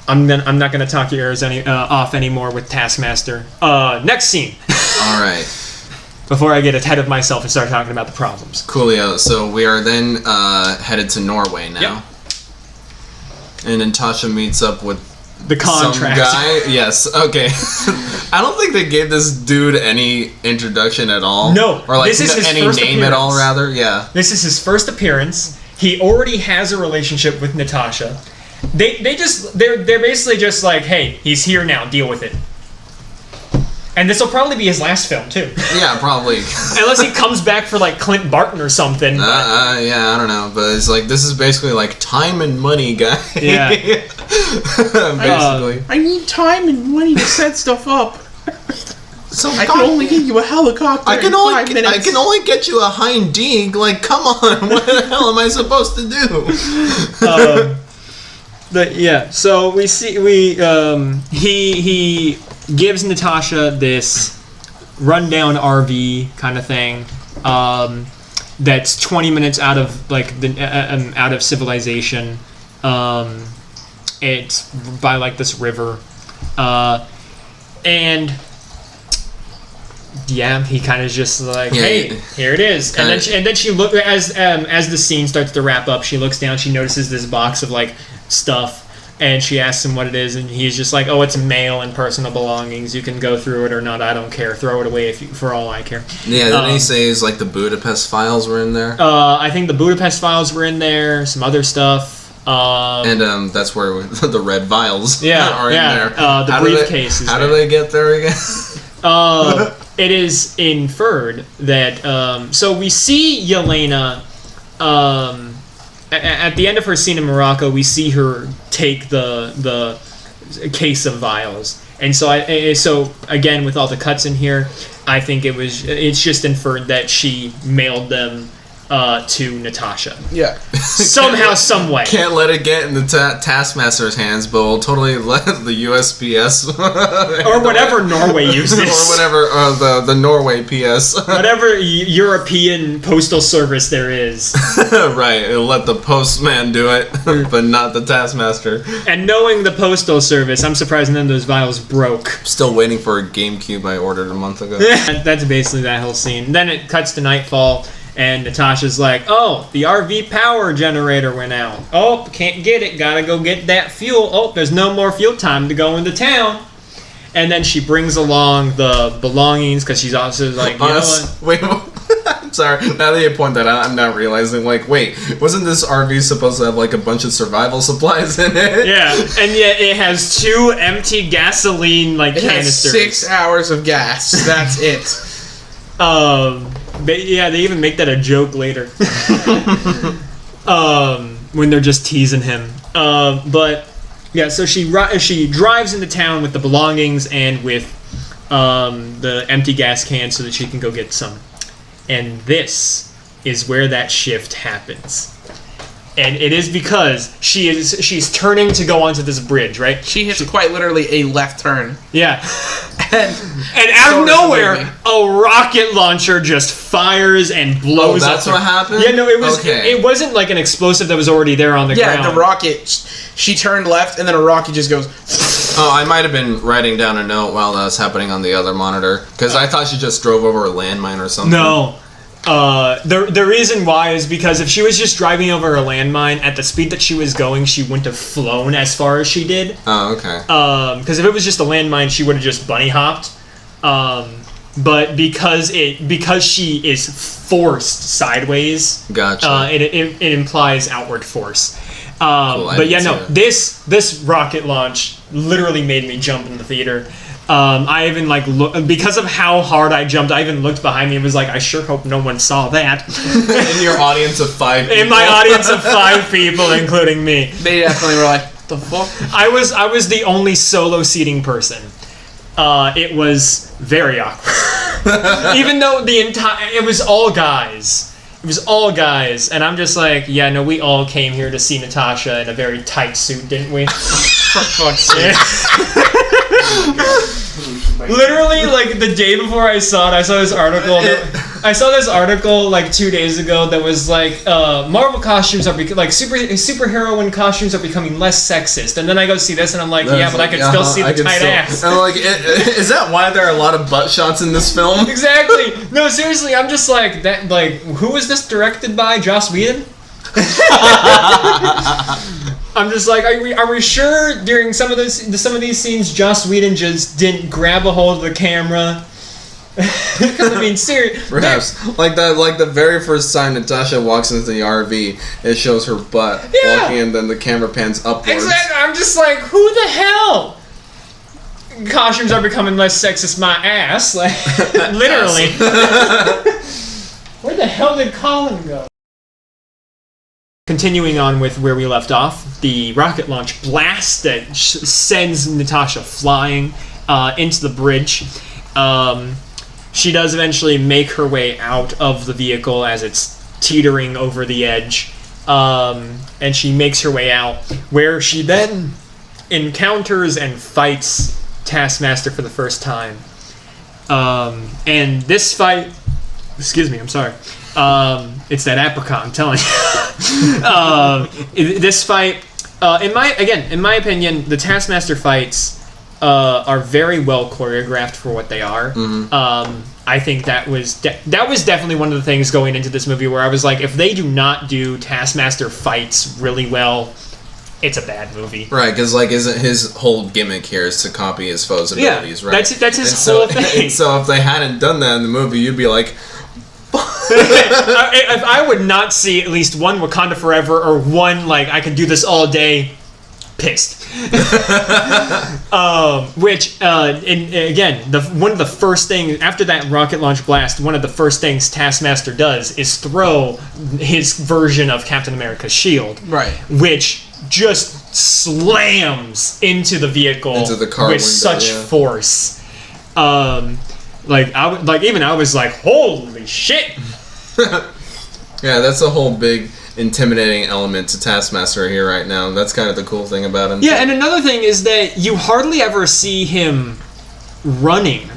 I'm not gonna talk your ears off anymore with Taskmaster. Next scene. All right. Before I get ahead of myself and start talking about the problems. Coolio. So we are then headed to Norway now. Yep. And Natasha meets up with the contract some guy. Yes. Okay. I don't think they gave this dude any introduction at all. No. Or like this is his any first name appearance. at all, rather. Yeah. This is his first appearance. He already has a relationship with Natasha. They're basically just like, hey, he's here now. Deal with it. And this will probably be his last film too. Yeah, probably. Unless he comes back for like Clint Barton or something. Yeah, I don't know, but it's like this is basically like time and money, guy. Yeah. Basically. I need time and money to set stuff up. So I can only give you a helicopter. I can only get you a hind dig. Like, come on, what the hell am I supposed to do? But yeah, so he gives Natasha this rundown RV kind of thing. That's 20 minutes out of like out of civilization. It's by like this river. And yeah, he kind of just like, Yeah, hey, here it is. And then she look as the scene starts to wrap up, she looks down, she notices this box of like stuff, and she asks him what it is, and he's just like, oh, it's mail and personal belongings. You can go through it or not. I don't care. Throw it away for all I care. Yeah, didn't he say like the Budapest files were in there? I think the Budapest files were in there. Some other stuff. And that's where the red vials are in there. The briefcase is How there. do they get there again? It is inferred that so we see Yelena at the end of her scene in Morocco. We see her take the case of vials, and so again with all the cuts in here, I think it's just inferred that she mailed them to Natasha. Yeah. Somehow, some way. Can't let it get in the Taskmaster's hands, but we'll totally let the USPS Or whatever Norway uses. or whatever the Norway PS. Whatever European postal service there is. Right, it'll let the postman do it, but not the Taskmaster. And knowing the postal service, I'm surprised none of those vials broke. Still waiting for a GameCube I ordered a month ago. That's basically that whole scene. Then it cuts to nightfall, and Natasha's like, oh, the RV power generator went out. Oh, can't get it. Gotta go get that fuel. Oh, there's no more fuel, time to go into town. And then she brings along the belongings, because she's also like, you know what? Wait, I'm sorry. Now that you point that out, I'm not realizing, like, wait, wasn't this RV supposed to have, like, a bunch of survival supplies in it? Yeah, and yet it has 2 empty gasoline, like, It has canisters. 6 hours of gas. That's it. Yeah, they even make that a joke later. When they're just teasing him. But yeah, so she drives into town with the belongings and with the empty gas can so that she can go get some. And this is where that shift happens. And it is because she's turning to go onto this bridge, right? She hits quite literally a left turn. Yeah. And out of nowhere, a rocket launcher just fires and blows up. That's what happened? Yeah, no, it was. Okay. It wasn't like an explosive that was already there on the ground. Yeah, the rocket. She turned left, and then a rocket just goes. Oh, I might have been writing down a note while that was happening on the other monitor, because I thought she just drove over a landmine or something. No. The reason why is because if she was just driving over a landmine at the speed that she was going, she wouldn't have flown as far as she did. Oh, okay. Because if it was just a landmine, she would have just bunny hopped. But because she is forced sideways, Gotcha. it implies outward force. Cool, But yeah, no, that. this rocket launch literally made me jump in the theater. I even because of how hard I jumped, I even looked behind me and was like, I sure hope no one saw that. In your audience of 5 people. In my audience of 5 people, including me. They definitely were like, the fuck? I was the only solo seating person. It was very awkward. Even though it was all guys. It was all guys, and I'm just like, yeah, no, we all came here to see Natasha in a very tight suit, didn't we? For fuck's sake. Literally, like the day before I saw it, I saw this article. I saw this article like 2 days ago that was like, Marvel costumes are superheroine costumes are becoming less sexist. And then I go see this, and I'm like, yeah, but I can still see the tight ass. And like, is that why there are a lot of butt shots in this film? Exactly. No, seriously, I'm just like that. Like, who was this directed by? Joss Whedon? I'm just like, are we sure during some of these scenes Joss Whedon just didn't grab a hold of the camera? Because I mean, seriously, Perhaps like the very first time Natasha walks into the RV, it shows her butt walking, and then the camera pans upwards. Exactly. I'm just like, who the hell? Costumes are becoming less sexist. My ass, like literally. Where the hell did Colin go? Continuing on with where we left off, the rocket launch blast that sends Natasha flying into the bridge. She does eventually make her way out of the vehicle as it's teetering over the edge. And she makes her way out, where she then encounters and fights Taskmaster for the first time. And this fight... Excuse me, I'm sorry. It's that apricot, I'm telling you. This fight, in my opinion, the Taskmaster fights are very well choreographed for what they are. I think that was definitely one of the things going into this movie where I was like, if they do not do Taskmaster fights really well, it's a bad movie. Right, because like, isn't his whole gimmick here is to copy his foe's abilities, right? That's his whole thing. And so if they hadn't done that in the movie, you'd be like, if I would not see at least one Wakanda Forever or one, like, I can do this all day, pissed. Which, and again, one of the first things, after that rocket launch blast, one of the first things Taskmaster does is throw his version of Captain America's shield. Right. Which just slams into the vehicle into the car with window, such force. I was like, holy shit! Yeah, that's a whole big intimidating element to Taskmaster here right now. That's kind of the cool thing about him. Yeah, and another thing is that you hardly ever see him running,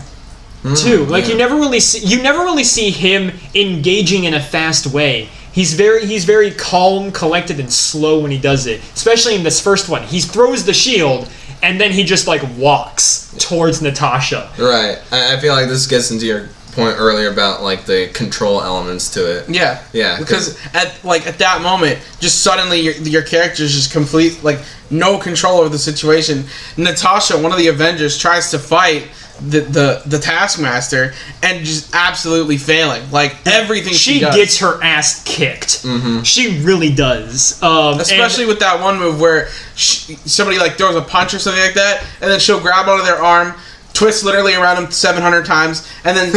too. Like, you never really see him engaging in a fast way. He's very calm, collected, and slow when he does it. Especially in this first one, he throws the shield and then he just like walks towards Natasha. Right. I feel like this gets into your point earlier about like the control elements to it. Yeah. Yeah. Because at that moment, just suddenly your character's just complete, like, no control over the situation. Natasha, one of the Avengers, tries to fight the Taskmaster and just absolutely failing. Like, everything she does. Gets her ass kicked. She really does. Especially with that one move where somebody like throws a punch or something like that, and then she'll grab onto their arm, twist literally around him 700 times, and then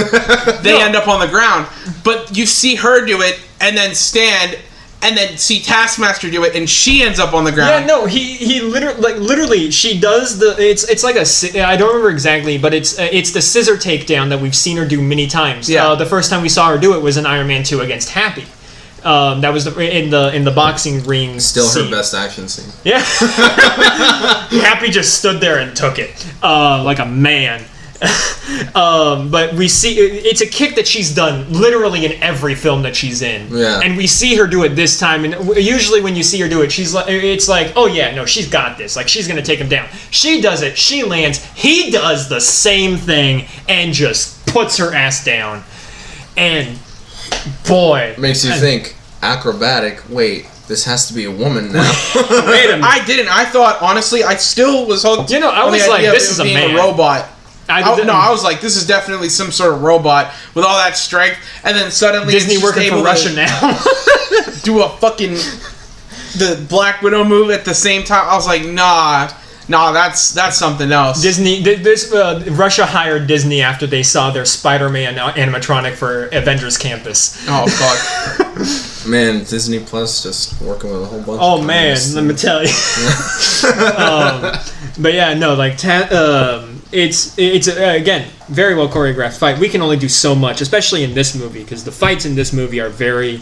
they end up on the ground. But you see her do it, and then stand, and then see Taskmaster do it, and she ends up on the ground. Yeah, no, he literally she does it's like I don't remember exactly, but it's the scissor takedown that we've seen her do many times. Yeah. The first time we saw her do it was in Iron Man 2 against Happy. That was in the boxing ring. Still scene. her best action scene. Yeah. Happy just stood there and took it like a man. But we see it's a kick that she's done literally in every film that she's in. Yeah. And we see her do it this time, and usually when you see her do it, it's like, oh yeah, no, she's got this. Like, she's gonna take him down. She does it. She lands. He does the same thing and just puts her ass down. And boy, makes you think acrobatic. Wait, this has to be a woman now. Wait a minute. I didn't. I thought, honestly, I still was hooked. I was like, this is a man. A robot. I was like, this is definitely some sort of robot with all that strength, and then suddenly Disney it's just working for Russia now. do a fucking the Black Widow move at the same time. I was like, nah, that's something else. Disney, Russia hired Disney after they saw their Spider-Man animatronic for Avengers Campus. Oh fuck. Man, Disney Plus just working with a whole bunch. Oh man, let me tell you. But yeah, no, like it's again very well choreographed fight. We can only do so much, especially in this movie, because the fights in this movie are very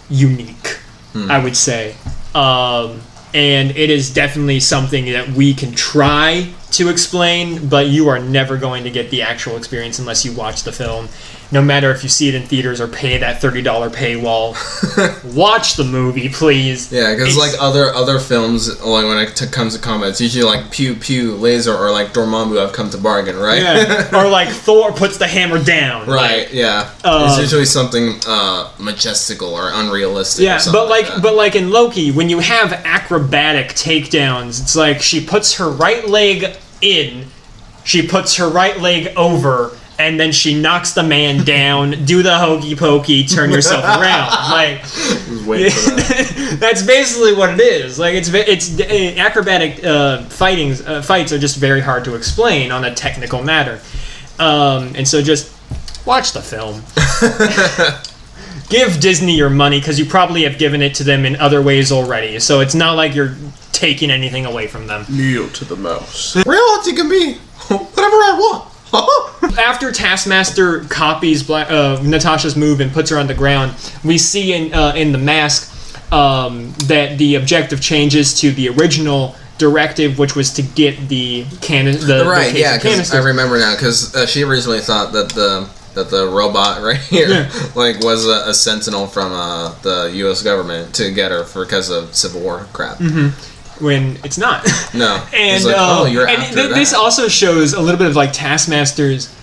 unique, I would say. And it is definitely something that we can try to explain, but you are never going to get the actual experience unless you watch the film. No matter if you see it in theaters or pay that $30 paywall, watch the movie, please. Yeah, because like other films, like when it comes to combat, it's usually like pew pew laser or like Dormammu have come to bargain, right? Yeah, or like Thor puts the hammer down. Right. Yeah. It's usually something majestical or unrealistic. Yeah, or something but like in Loki, when you have acrobatic takedowns, it's like she puts her right leg in, she puts her right leg over, and then she knocks the man down. Do the hokey pokey, turn yourself around. Like, that's basically what it is. Like, it's acrobatic fights are just very hard to explain on a technical matter. And so just watch the film. Give Disney your money, because you probably have given it to them in other ways already. So it's not like you're taking anything away from them. Kneel to the mouse. Reality can be whatever I want. After Taskmaster copies Natasha's move and puts her on the ground, we see in the mask that the objective changes to the original directive, which was to get the cannon. Right, yeah, because I remember now, because she originally thought that the robot right here like was a sentinel from the U.S. government to get her because of Civil War crap. when it's not. No. And He's like, oh, you're after this that. also shows a little bit of like Taskmaster's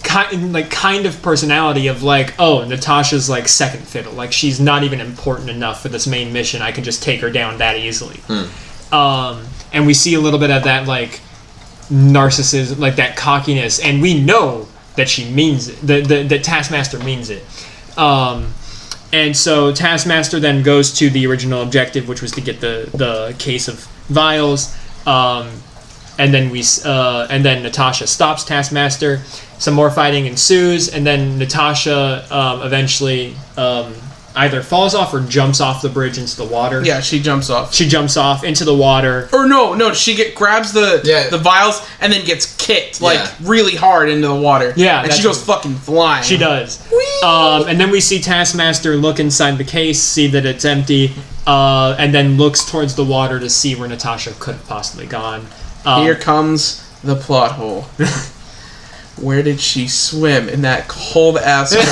kind of personality of like, oh, Natasha's like second fiddle, like she's not even important enough for this main mission. I can just take her down that easily. And we see a little bit of that like narcissism, like that cockiness, and we know that she means it. That Taskmaster means it. And so Taskmaster then goes to the original objective, which was to get the case of vials. And then Natasha stops Taskmaster. Some more fighting ensues, and then Natasha eventually either falls off or jumps off the bridge into the water. Yeah, she jumps off. She jumps off into the water. Or no, she grabs the vials and then gets kicked really hard into the water. Yeah, and she goes fucking flying. She does. And then we see Taskmaster look inside the case, see that it's empty, and then looks towards the water to see where Natasha could have possibly gone. Here comes the plot hole. Where did she swim in that cold ass water?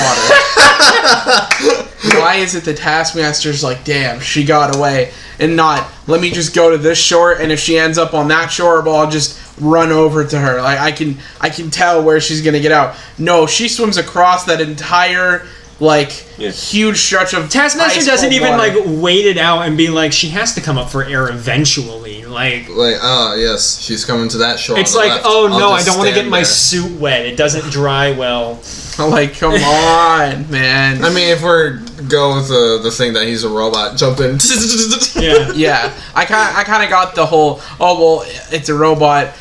Why is it the Taskmaster's like, damn, she got away, and not, let me just go to this shore, and if she ends up on that shore, well, I'll just run over to her. Like I can tell where she's gonna get out. No, she swims across that entire huge stretch of Taskmaster doesn't even water. wait it out and be like, she has to come up for air eventually. Yes, she's coming to that shore. It's on the like, left. oh I'll no, I just don't want to stand get my there. suit wet. It doesn't dry well. Like, come on, man. I mean, if we're go with the thing that he's a robot, jump in. Yeah. Yeah, I kind of got the whole, oh well, it's a robot.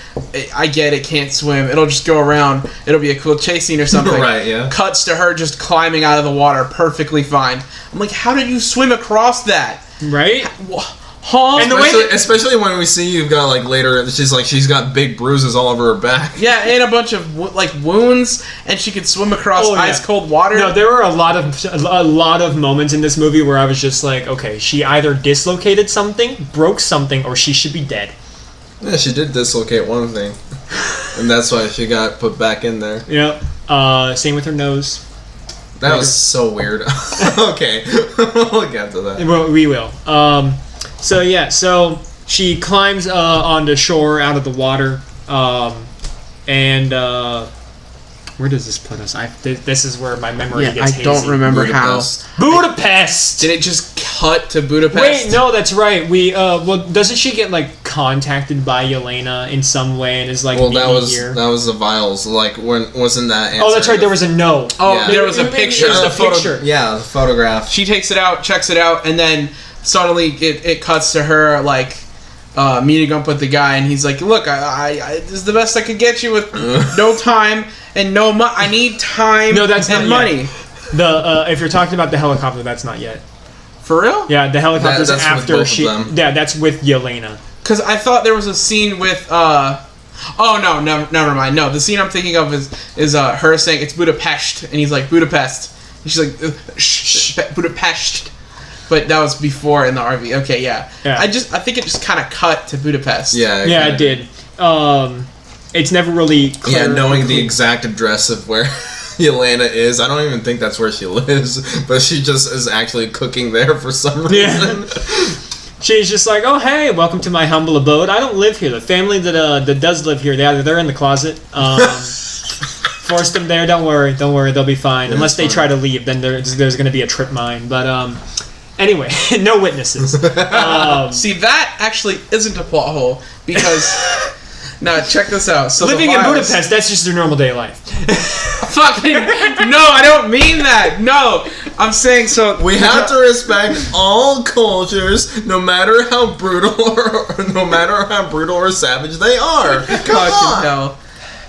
I get it, can't swim. It'll just go around. It'll be a cool chase scene or something. Right, yeah. Cuts to her just climbing out of the water, perfectly fine. I'm like, how did you swim across that? Right? Huh? And the way Especially when we see you've got later, she's got big bruises all over her back. Yeah, and a bunch of wounds, and she could swim across ice cold water. No, there were a lot of moments in this movie where I was just like, okay, she either dislocated something, broke something, or she should be dead. Yeah, she did dislocate one thing, and that's why she got put back in there. Yep. Same with her nose. That was so weird. Okay, we'll get to that. Well, we will. So she climbs onto shore out of the water, and where does this put us? This is where my memory gets hazy. I don't remember Budapest. Budapest. Did it just cut to Budapest? Wait, no, that's right. Doesn't she get contacted by Yelena in some way and is like, well, meet that me was here? that was the vials. When wasn't that? Oh, that's right. There was a note. Oh, Yeah. there was a picture. There's the picture. Yeah, the photograph. She takes it out, checks it out, and then suddenly it cuts to her meeting up with the guy, and he's like, "Look, I this is the best I could get you with no time and no money. I need time No, that's and not money." Yet. If you're talking about the helicopter, that's not yet. For real? Yeah, the helicopter's That's with after both of she. them. Yeah, that's with Yelena. Because I thought there was a scene with oh no, never mind. No, the scene I'm thinking of is her saying it's Budapest, and he's like Budapest, and she's like shh, Budapest. But that was before in the RV. Okay, yeah. I think it just kind of cut to Budapest. Yeah, Yeah, it did. It's never really clear. Yeah, knowing the exact address of where Yelena is, I don't even think that's where she lives, but she just is actually cooking there for some reason. Yeah. She's just like, oh hey, welcome to my humble abode. I don't live here. The family that does live here, they're in the closet. Forced them there. Don't worry, they'll be fine. Yeah, Unless they fine. try to leave, then there's going to be a trip mine. But anyway, no witnesses. See, that actually isn't a plot hole because now check this out. So Living the in virus- Budapest, that's just their normal day of life. Fucking no, I don't mean that. No, I'm saying so. We have to respect all cultures, no matter how brutal or savage they are. Come on. Hell.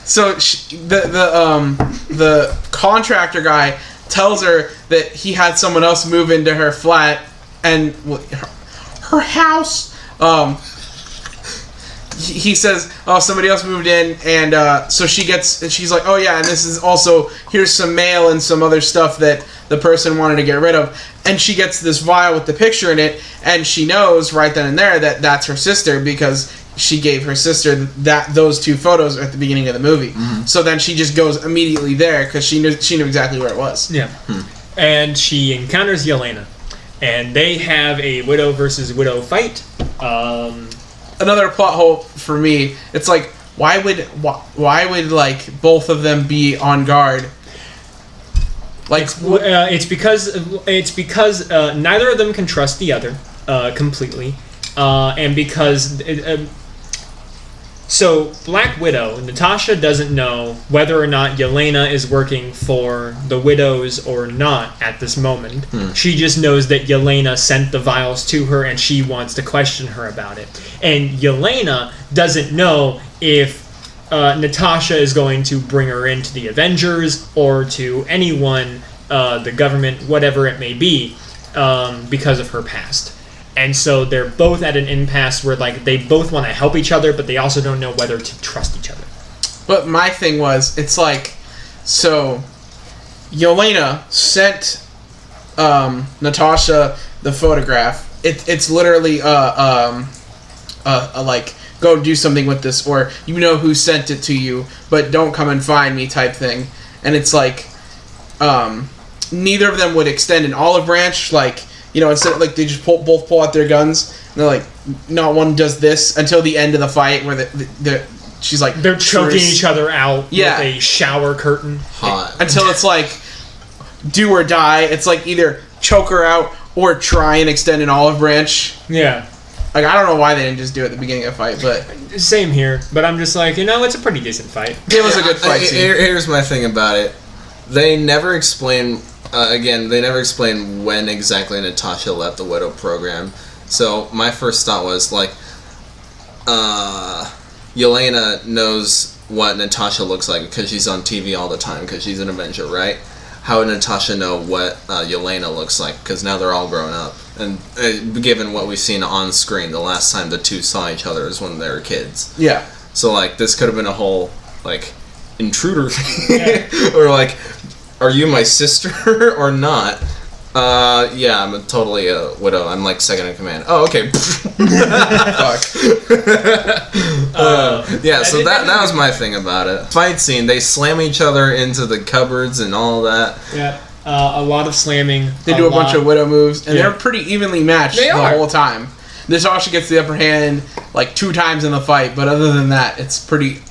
So the contractor guy tells her that he had someone else move into her flat and her house. He says, "Oh, somebody else moved in," and so she's like, "Oh yeah, and this is also here's some mail and some other stuff that the person wanted to get rid of." And she gets this vial with the picture in it, and she knows right then and there that that's her sister because she gave her sister those two photos at the beginning of the movie. Mm-hmm. So then she just goes immediately there because she knew exactly where it was. Yeah. And she encounters Yelena. and they have a widow versus widow fight. Another plot hole for me. It's like, why would like both of them be on guard? Like, it's because neither of them can trust the other completely, and because so Black Widow, Natasha doesn't know whether or not Yelena is working for the Widows or not at this moment. She just knows that Yelena sent the vials to her and she wants to question her about it. And Yelena doesn't know if Natasha is going to bring her into the Avengers or to anyone, the government, whatever it may be, because of her past. And so they're both at an impasse where like they both want to help each other, but they also don't know whether to trust each other. But my thing was, it's like, so Yelena sent Natasha the photograph. It's literally like, go do something with this, or you know who sent it to you, but don't come and find me type thing. And it's like, neither of them would extend an olive branch, like, you know, instead of, like, they just both pull out their guns, and they're like, not one does this until the end of the fight, where she's like, they're choking each other out with a shower curtain. Hot. Until it's like, do or die. It's like either choke her out or try and extend an olive branch. Yeah. Like, I don't know why they didn't just do it at the beginning of the fight, but Same here, but I'm just like, it's a pretty decent fight. it was a good fight scene. Here's my thing about it. They never explain... they never explain when exactly Natasha left the Widow program. So my first thought was, like, Yelena knows what Natasha looks like because she's on TV all the time because she's an Avenger, right? How would Natasha know what Yelena looks like? Because now they're all grown up. And given what we've seen on screen, the last time the two saw each other is when they were kids. Yeah. So, like, this could have been a whole, like, intruder thing. Yeah. Or, like... Are you my sister or not? Yeah, I'm totally a widow. I'm like second in command. Oh, okay. Fuck. Yeah, so that was my thing about it. Fight scene, they slam each other into the cupboards and all that. Yeah, a lot of slamming. They do a bunch of Widow moves, and they're pretty evenly matched the are. whole time. Natasha gets the upper hand like 2 times in the fight, but other than that, it's pretty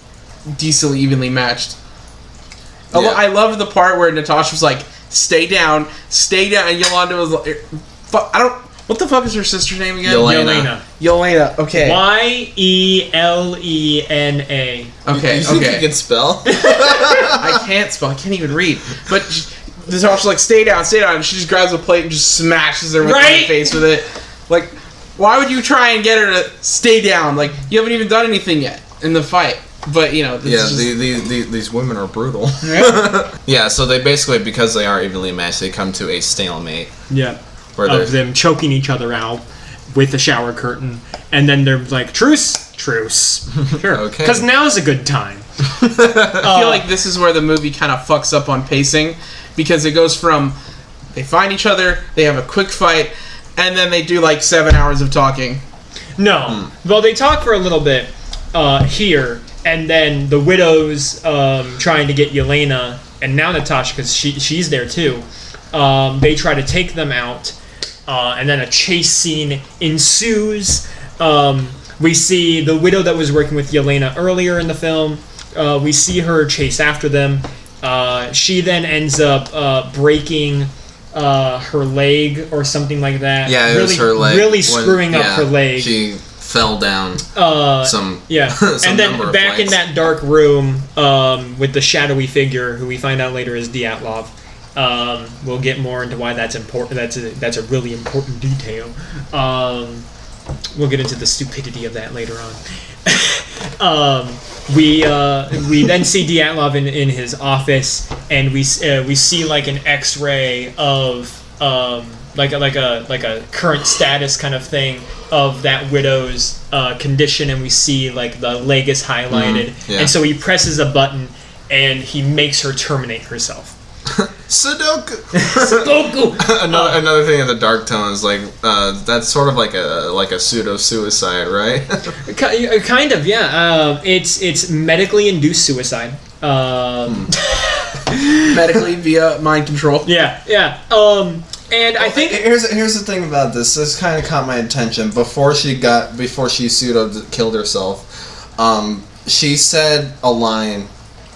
decently evenly matched. Yeah. I love the part where Natasha was like, stay down, and Yolanda was like, what the fuck is her sister's name again? Yelena, okay. Yelena. Okay, You think you can spell? I can't spell, I can't even read. But Natasha's like, stay down, and she just grabs a plate and just smashes her in the face with it. Like, why would you try and get her to stay down? Like, you haven't even done anything yet in the fight. But, these women are brutal. Yeah. Yeah, so they basically, because they are evenly matched, they come to a stalemate. Yeah. Where of them choking each other out with a shower curtain. And then they're like, truce. Sure. Okay. Because now's a good time. I feel like this is where the movie kind of fucks up on pacing. Because it goes from, they find each other, they have a quick fight, and then they do like 7 hours of talking. No. Well, they talk for a little bit here. And then the Widows trying to get Yelena, and now Natasha, because she's there too, they try to take them out, and then a chase scene ensues. We see the Widow that was working with Yelena earlier in the film. We see her chase after them. She then ends up breaking her leg or something like that. Yeah, it was her leg. Really screwing up her leg. She fell down some and then back in that dark room with the shadowy figure who we find out later is Dyatlov. We'll get more into why that's important. That's a really important detail. We'll get into the stupidity of that later on. We then see Dyatlov in his office, and we see like an X-ray of like a current status kind of thing of that Widow's condition, and we see like the leg is highlighted, and so he presses a button and he makes her terminate herself. Sudoku. Sudoku. Another thing in the dark tone is like that's sort of like a pseudo suicide, right? Kind of, yeah. It's medically induced suicide. Medically via mind control. Yeah. And I think here's the thing about this. This kind of caught my attention before she pseudo killed herself. She said a line.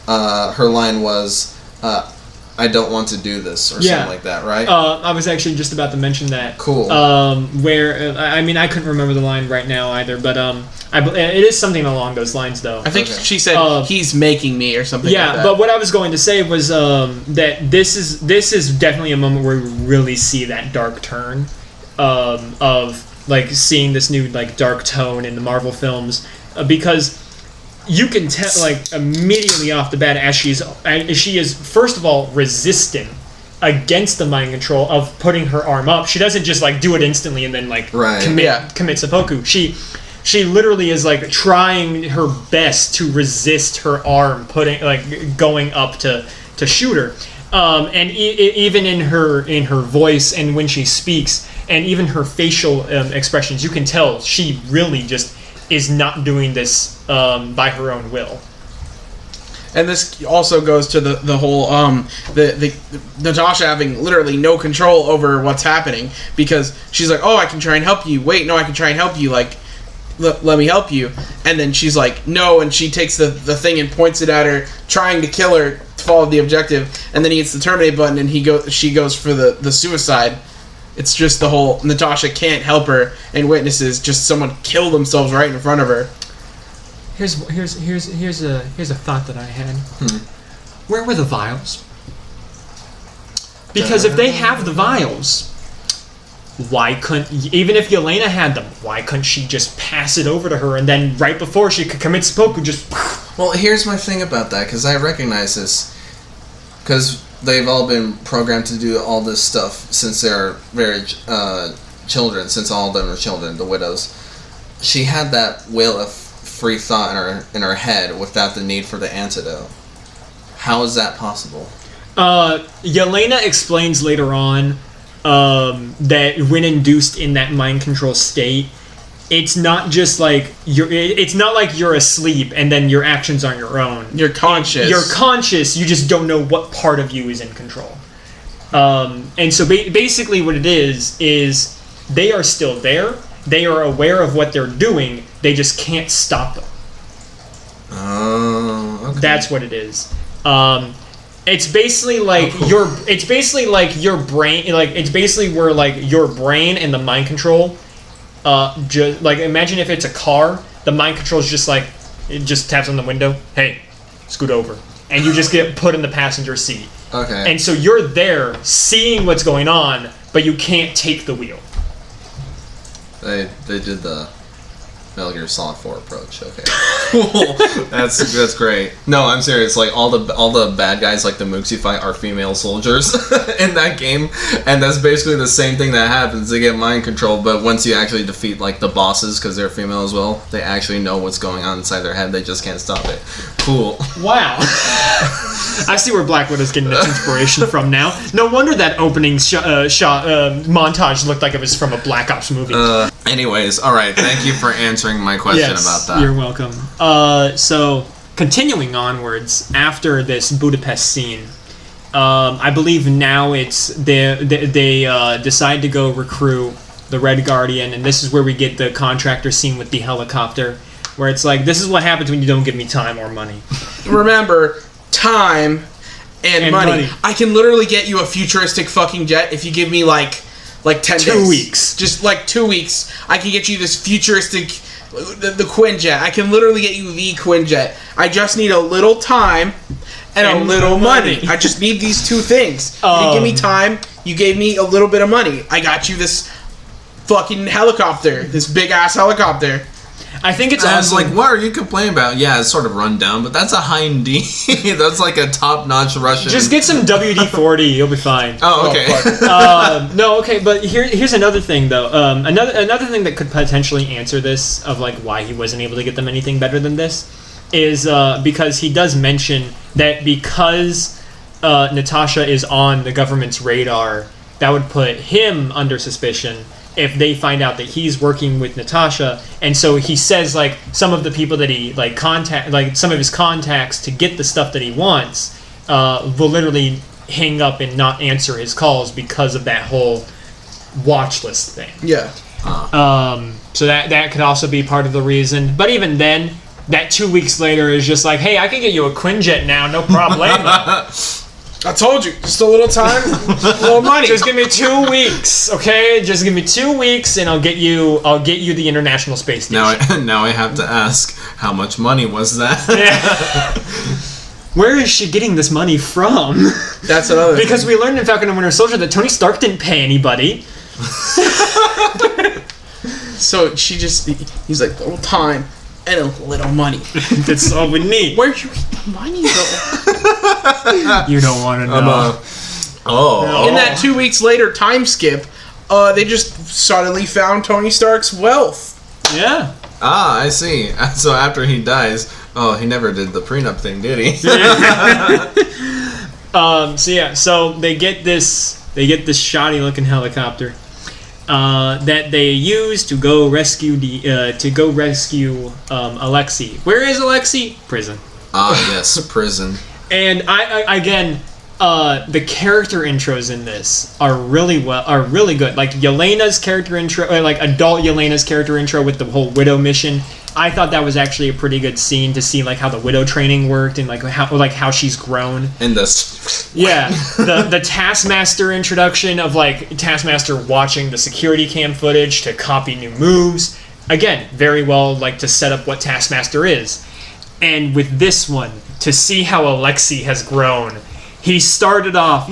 Her line was, "I don't want to do this," or something like that, right? I was actually just about to mention that. Cool. Where I mean, I couldn't remember the line right now either, but it is something along those lines, though. I think she said he's making me or something. Yeah, like that. but what I was going to say was that this is definitely a moment where we really see that dark turn of like seeing this new like dark tone in the Marvel films because you can tell like immediately off the bat as she is first of all resisting against the mind control of putting her arm up. She doesn't just like do it instantly and then like commit seppuku. She literally is like trying her best to resist her arm going up to shoot her. And even in her voice and when she speaks and even her facial expressions, you can tell she really just is not doing this by her own will. And this also goes to the whole the Natasha having literally no control over what's happening because she's like, oh, I can try and help you. Wait, no, I can try and help you. Like, let me help you. And then she's like, no, and she takes the thing and points it at her, trying to kill her to follow the objective. And then he hits the terminate button, and she goes for the suicide. It's just the whole Natasha can't help her and witnesses just someone kill themselves right in front of her. Here's a thought that I had. Where were the vials? Because if they have the vials, why couldn't, even if Yelena had them, why couldn't she just pass it over to her and then right before she could commit seppuku just... Well, here's my thing about that, because I recognize this. Because they've all been programmed to do all this stuff since they're very children, since all of them are children, the widows. She had that will of free thought in her head without the need for the antidote. How is that possible? Yelena explains later on that when induced in that mind control state, it's not just like it's not like you're asleep and then your actions aren't your own. You're conscious. You're conscious. You just don't know what part of you is in control. And so basically, what it is they are still there. They are aware of what they're doing. They just can't stop them. Oh, okay. That's what it is. It's basically like It's basically like your brain. Like it's basically where like your brain and the mind control. Just like imagine if it's a car, the mind control is just like it just taps on the window. Hey, scoot over, and you just get put in the passenger seat. Okay. And so you're there seeing what's going on, but you can't take the wheel. They did the Metal Gear Solid 4 approach. Okay. Cool. That's great. No, I'm serious. Like all the bad guys, like the mooks you fight, are female soldiers in that game, and that's basically the same thing that happens. They get mind control, but once you actually defeat like the bosses, because they're female as well, they actually know what's going on inside their head. They just can't stop it. Cool. Wow. I see where Black Widow's getting its inspiration from now. No wonder that opening montage looked like it was from a Black Ops movie. Anyways, all right. Thank you for answering my question about that. You're welcome. So continuing onwards after this Budapest scene, I believe now it's they decide to go recruit the Red Guardian, and this is where we get the contractor scene with the helicopter, where it's like, this is what happens when you don't give me time or money. Remember, time and money. I can literally get you a futuristic fucking jet if you give me like 10 days. 2 weeks. Just like 2 weeks. I can get you this futuristic, the Quinjet. I can literally get you the Quinjet. I just need a little time and a little money. I just need these two things. You didn't give me time. You gave me a little bit of money. I got you this fucking helicopter. This big ass helicopter. I think it's I was awesome. like, what are you complaining about? Yeah, it's sort of run down, but that's a high D. That's like a top-notch Russian. Just get some WD-40, you'll be fine. Oh, okay. No, okay, but here's another thing, though. Another thing that could potentially answer this, of like why he wasn't able to get them anything better than this, is because he does mention that because Natasha is on the government's radar, that would put him under suspicion if they find out that he's working with Natasha. And so he says like some of the people that he some of his contacts to get the stuff that he wants will literally hang up and not answer his calls because of that whole watch list thing. Yeah. So that could also be part of the reason. But even then, that 2 weeks later is just like, hey, I can get you a Quinjet now, no problem. I told you, just a little time, a little money. Just give me 2 weeks, okay? Just give me 2 weeks, and I'll get you the International Space Station. Now I have to ask, how much money was that? Yeah. Where is she getting this money from? That's another thing. Because we learned in Falcon and Winter Soldier that Tony Stark didn't pay anybody. So he's like, little time and a little money. That's all we need. Where'd you get the money though? You don't want to know. In that 2 weeks later time skip, they just suddenly found Tony Stark's wealth. Yeah. I see. So after he dies, he never did the prenup thing, did he? So they get this shoddy looking helicopter that they use to go rescue Alexei. Where is Alexei? Prison. Yes, prison. And I again, the character intros in this are really good. Like Yelena's character intro, like adult Yelena's character intro with the whole Widow mission. I thought that was actually a pretty good scene to see like how the Widow training worked and like how she's grown. In this. Yeah, the Taskmaster introduction of like Taskmaster watching the security cam footage to copy new moves. Again, very well like to set up what Taskmaster is. And with this one, to see how Alexei has grown. He started off,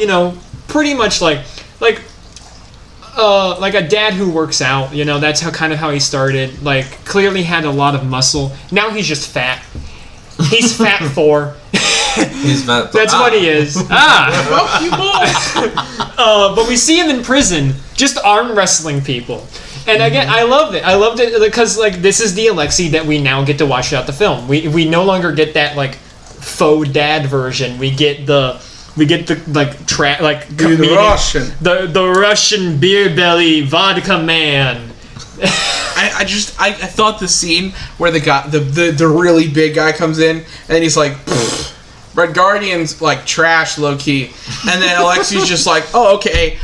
pretty much like a dad who works out. That's how he started. Like, clearly had a lot of muscle. Now he's just fat. He's fat Thor. He's fat. That's what he is. Fuck you both. But we see him in prison, just arm wrestling people. And again, I loved it. I loved it because this is the Alexei that we now get to watch throughout the film. We no longer get that faux dad version. We get the Russian. The Russian beer belly vodka man. I thought the scene where the guy, the really big guy comes in and he's like, Red Guardian's like trash low key, and then Alexei's just like, oh okay,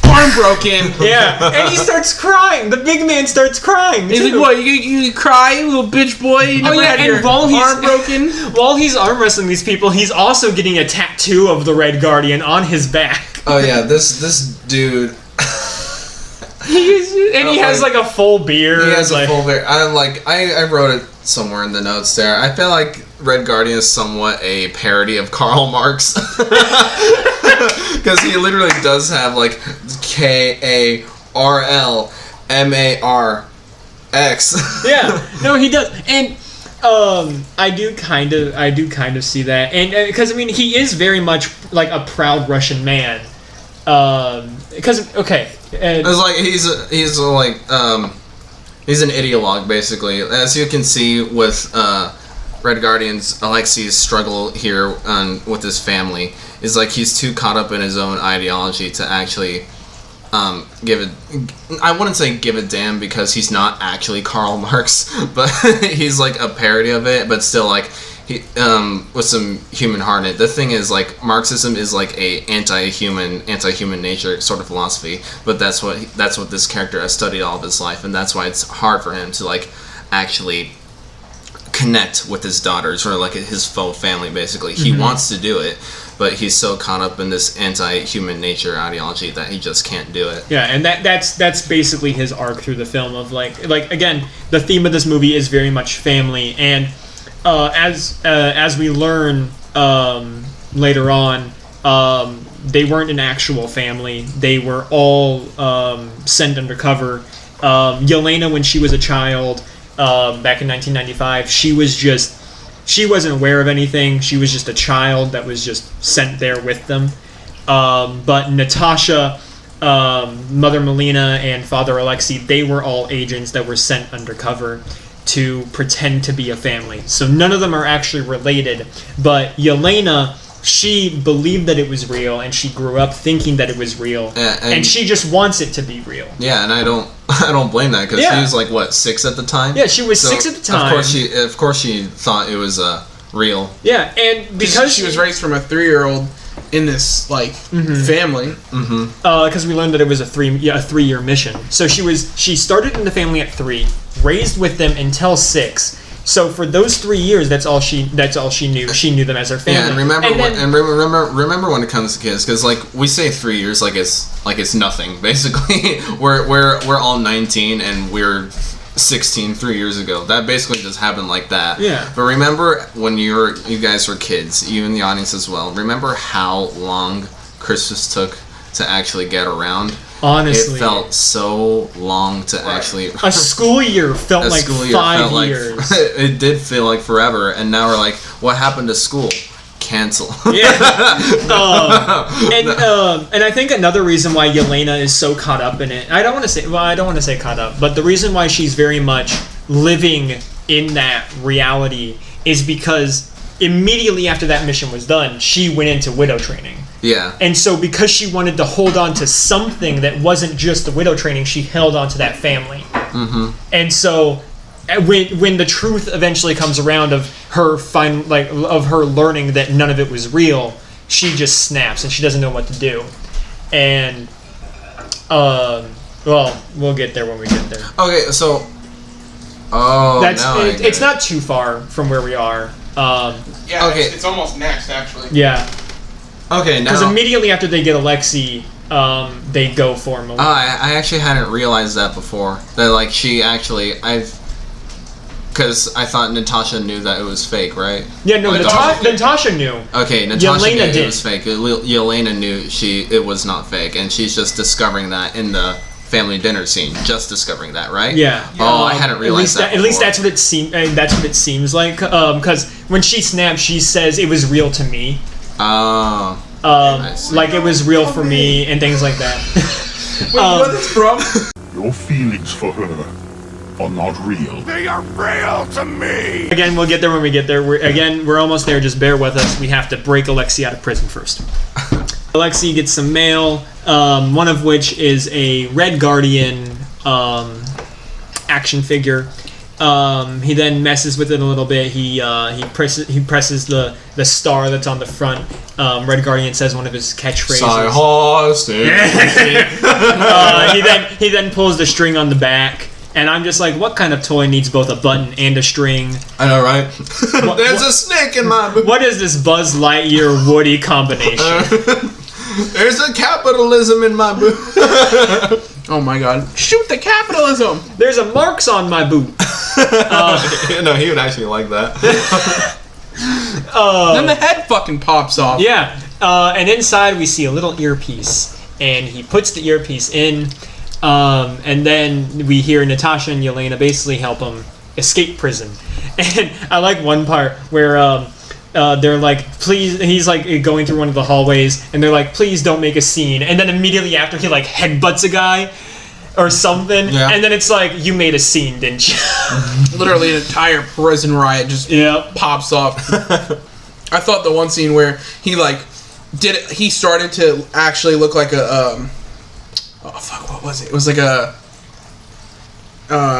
arm broken. Yeah, and he starts crying. The big man starts crying. He's like, what? You cry, you little bitch boy? You never had your arm broken? While he's arm wrestling these people, he's also getting a tattoo of the Red Guardian on his back. Oh yeah, this dude. He has like a full beard. He has a full beard. I wrote it somewhere in the notes there. I feel like Red Guardian is somewhat a parody of Karl Marx. Because he literally does have like KARLMARX. Yeah, no, he does, and I do kind of see that, and because he is very much like a proud Russian man. Because it's like he's an ideologue basically, as you can see with Red Guardian's Alexei's struggle here with his family. Is like he's too caught up in his own ideology to actually give it. I wouldn't say give a damn because he's not actually Karl Marx, but he's like a parody of it. But still, like he with some human heart in it. The thing is, like Marxism is like a anti-human nature sort of philosophy. But that's what this character has studied all of his life, and that's why it's hard for him to like actually connect with his daughters or like his faux family. Basically, he wants to do it. But he's so caught up in this anti-human nature ideology that he just can't do it. Yeah, and that's basically his arc through the film of like again, the theme of this movie is very much family, and as we learn later on, they weren't an actual family. They were all sent undercover. Yelena, when she was a child, back in 1995, she wasn't aware of anything. She was just a child that was just sent there with them. But Natasha, Mother Melina, and Father Alexei, they were all agents that were sent undercover to pretend to be a family. So none of them are actually related. But Yelena, she believed that it was real, and she grew up thinking that it was real, and she just wants it to be real. Yeah, and I don't blame that because she was like 6 at the time. Yeah, she was 6 at the time. Of course, she thought it was real. Yeah, and because she was raised from a 3-year-old in this like family. Because we learned that it was a 3-year mission. So she started in the family at 3, raised with them until 6. So for those 3 years, that's all she knew. She knew them as her family. Yeah, and remember when it comes to kids, because like we say 3 years like it's nothing. Basically, we're all 19 and we're 16 3 years ago. That basically just happened like that. Yeah. But remember when you guys were kids, you in the audience as well. Remember how long Christmas took to actually get around? Honestly, it felt so long to actually. A school year felt like 5 years. It did feel like forever, and now we're like, what happened to school? Cancel. Yeah. And I think another reason why Yelena is so caught up in it, I don't want to say caught up, but the reason why she's very much living in that reality is because immediately after that mission was done, she went into widow training. Yeah. And so because she wanted to hold on to something that wasn't just the widow training, she held on to that family. Mm-hmm. And so when the truth eventually comes around of her of her learning that none of it was real, she just snaps and she doesn't know what to do. And well, we'll get there when we get there. Okay, so it's not too far from where we are. Yeah, okay. it's almost next actually. Yeah. Okay, now... Because immediately after they get Alexei, they go for Malina. I actually hadn't realized that before. That, like, she actually... Because I thought Natasha knew that it was fake, right? Yeah, no, Natasha knew. Okay, Natasha knew did. It was fake. Yelena knew it was not fake, and she's just discovering that in the family dinner scene. Just discovering that, right? Yeah. Oh, I hadn't realized that. At least that's what it seems. That's what it seems like. Because when she snaps, she says it was real to me. Oh. Like it was real for me and things like that. Wait, what is from? Your feelings for her are not real. They are real to me! Again, we'll get there when we get there. We're almost there. Just bear with us. We have to break Alexei out of prison first. Alexei gets some mail, one of which is a Red Guardian action figure. He then messes with it a little bit. He presses the star that's on the front. Red Guardian says one of his catchphrases. He then pulls the string on the back, and I'm just like, what kind of toy needs both a button and a string? I know, right? There's a snake in my boot. What is this Buzz Lightyear Woody combination? There's a capitalism in my boot. Oh my god. Shoot the capitalism! There's a marks on my boot. No, he would actually like that. Then the head fucking pops off. Yeah. And inside we see a little earpiece. And he puts the earpiece in. And then we hear Natasha and Yelena basically help him escape prison. And I like one part where they're like, please, he's like going through one of the hallways, and they're like, please don't make a scene. And then immediately after, he like headbutts a guy or something, and then it's like, you made a scene, didn't you? Literally an entire prison riot just pops off. I thought the one scene where he like he started to actually look like a oh fuck, what was it? It was like a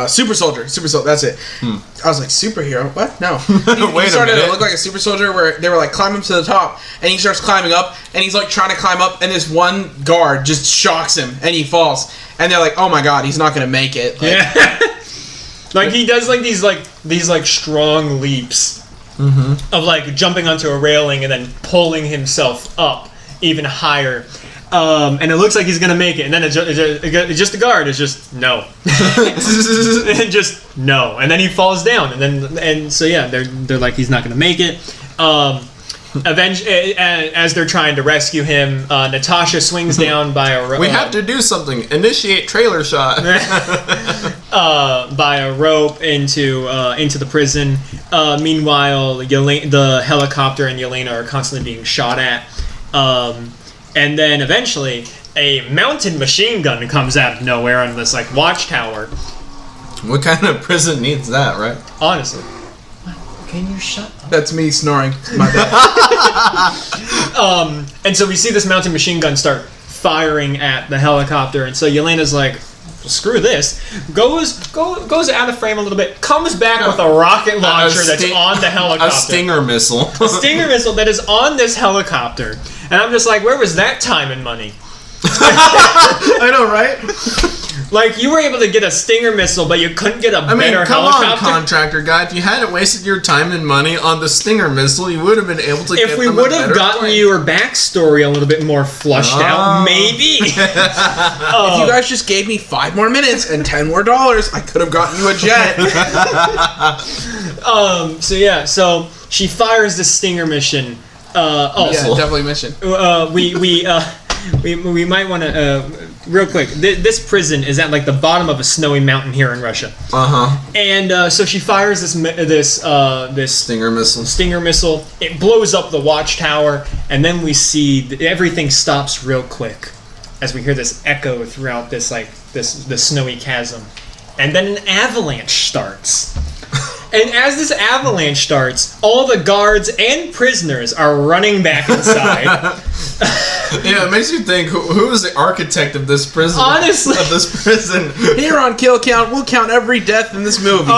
super soldier. That's it. I was like, superhero? What? No. He started to look like a super soldier where they were like, climb up to the top, and he starts climbing up, and he's like trying to climb up, and this one guard just shocks him, and he falls, and they're like, oh my god, he's not gonna make it. Like, yeah. Like he does like these strong leaps of like jumping onto a railing and then pulling himself up even higher. And it looks like he's gonna make it, and then it's just the guard. It's just no, just no, and then he falls down, and so yeah, they're like, he's not gonna make it. Eventually, as they're trying to rescue him, Natasha swings down by a rope. We have to do something. Initiate trailer shot. By a rope into the prison. Meanwhile, the helicopter and Yelena are constantly being shot at. And then eventually, a mounted machine gun comes out of nowhere on this like watchtower. What kind of prison needs that, right? Honestly, can you shut up? That's me snoring. My bad. And so we see this mounted machine gun start firing at the helicopter, and so Yelena's like, screw this. Goes out of frame a little bit. Comes back with a rocket launcher that's on the helicopter. A Stinger missile. A Stinger missile that is on this helicopter. And I'm just like, where was that time and money? I know, right? Like, you were able to get a Stinger missile, but you couldn't get a better come helicopter? on, contractor guy. If you hadn't wasted your time and money on the Stinger missile, you would have been able to get If we them a would have better gotten plane. your backstory a little bit more flushed out, maybe. If you guys just gave me 5 more minutes and $10 more, I could have gotten you a jet. So she fires the Stinger mission. Yeah, definitely mission. We might want to real quick. This prison is at like the bottom of a snowy mountain here in Russia. And so she fires this Stinger missile. Stinger missile. It blows up the watchtower, and then we see everything stops real quick as we hear this echo throughout the snowy chasm, and then an avalanche starts. And as this avalanche starts, all the guards and prisoners are running back inside. Yeah, it makes you think, who is the architect of this prison? Honestly. Of this prison. Here on Kill Count, we'll count every death in this movie.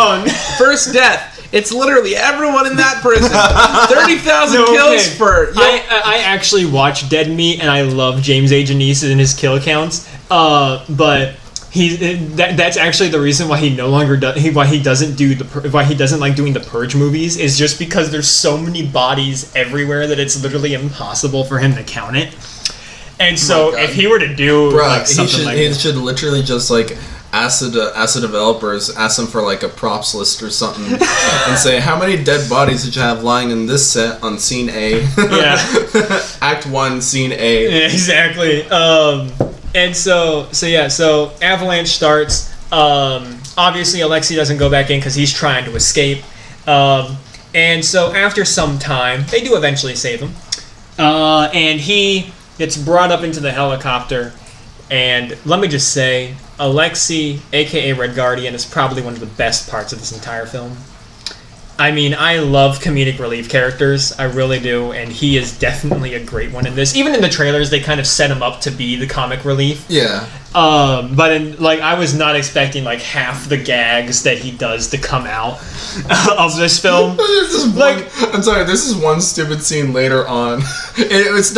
First death. It's literally everyone in that prison. 30,000 kills for... I actually watch Dead Meat, and I love James A. Janisse and his kill counts. But... that's actually the reason why he no longer why he doesn't like doing the Purge movies, is just because there's so many bodies everywhere that it's literally impossible for him to count it. And so if he were to do something like he should literally just like ask the developers, ask them for like a props list or something, and say, how many dead bodies did you have lying in this set on scene A? Yeah. Act 1, scene A. Yeah, exactly. And so Avalanche starts. Obviously, Alexei doesn't go back in because he's trying to escape. And so after some time, they do eventually save him. And he gets brought up into the helicopter. And let me just say, Alexei, a.k.a. Red Guardian, is probably one of the best parts of this entire film. I mean, I love comedic relief characters. I really do. And he is definitely a great one in this. Even in the trailers, they kind of set him up to be the comic relief. Yeah. But I was not expecting like half the gags that he does to come out of this film. I'm sorry. This is one stupid scene later on. It's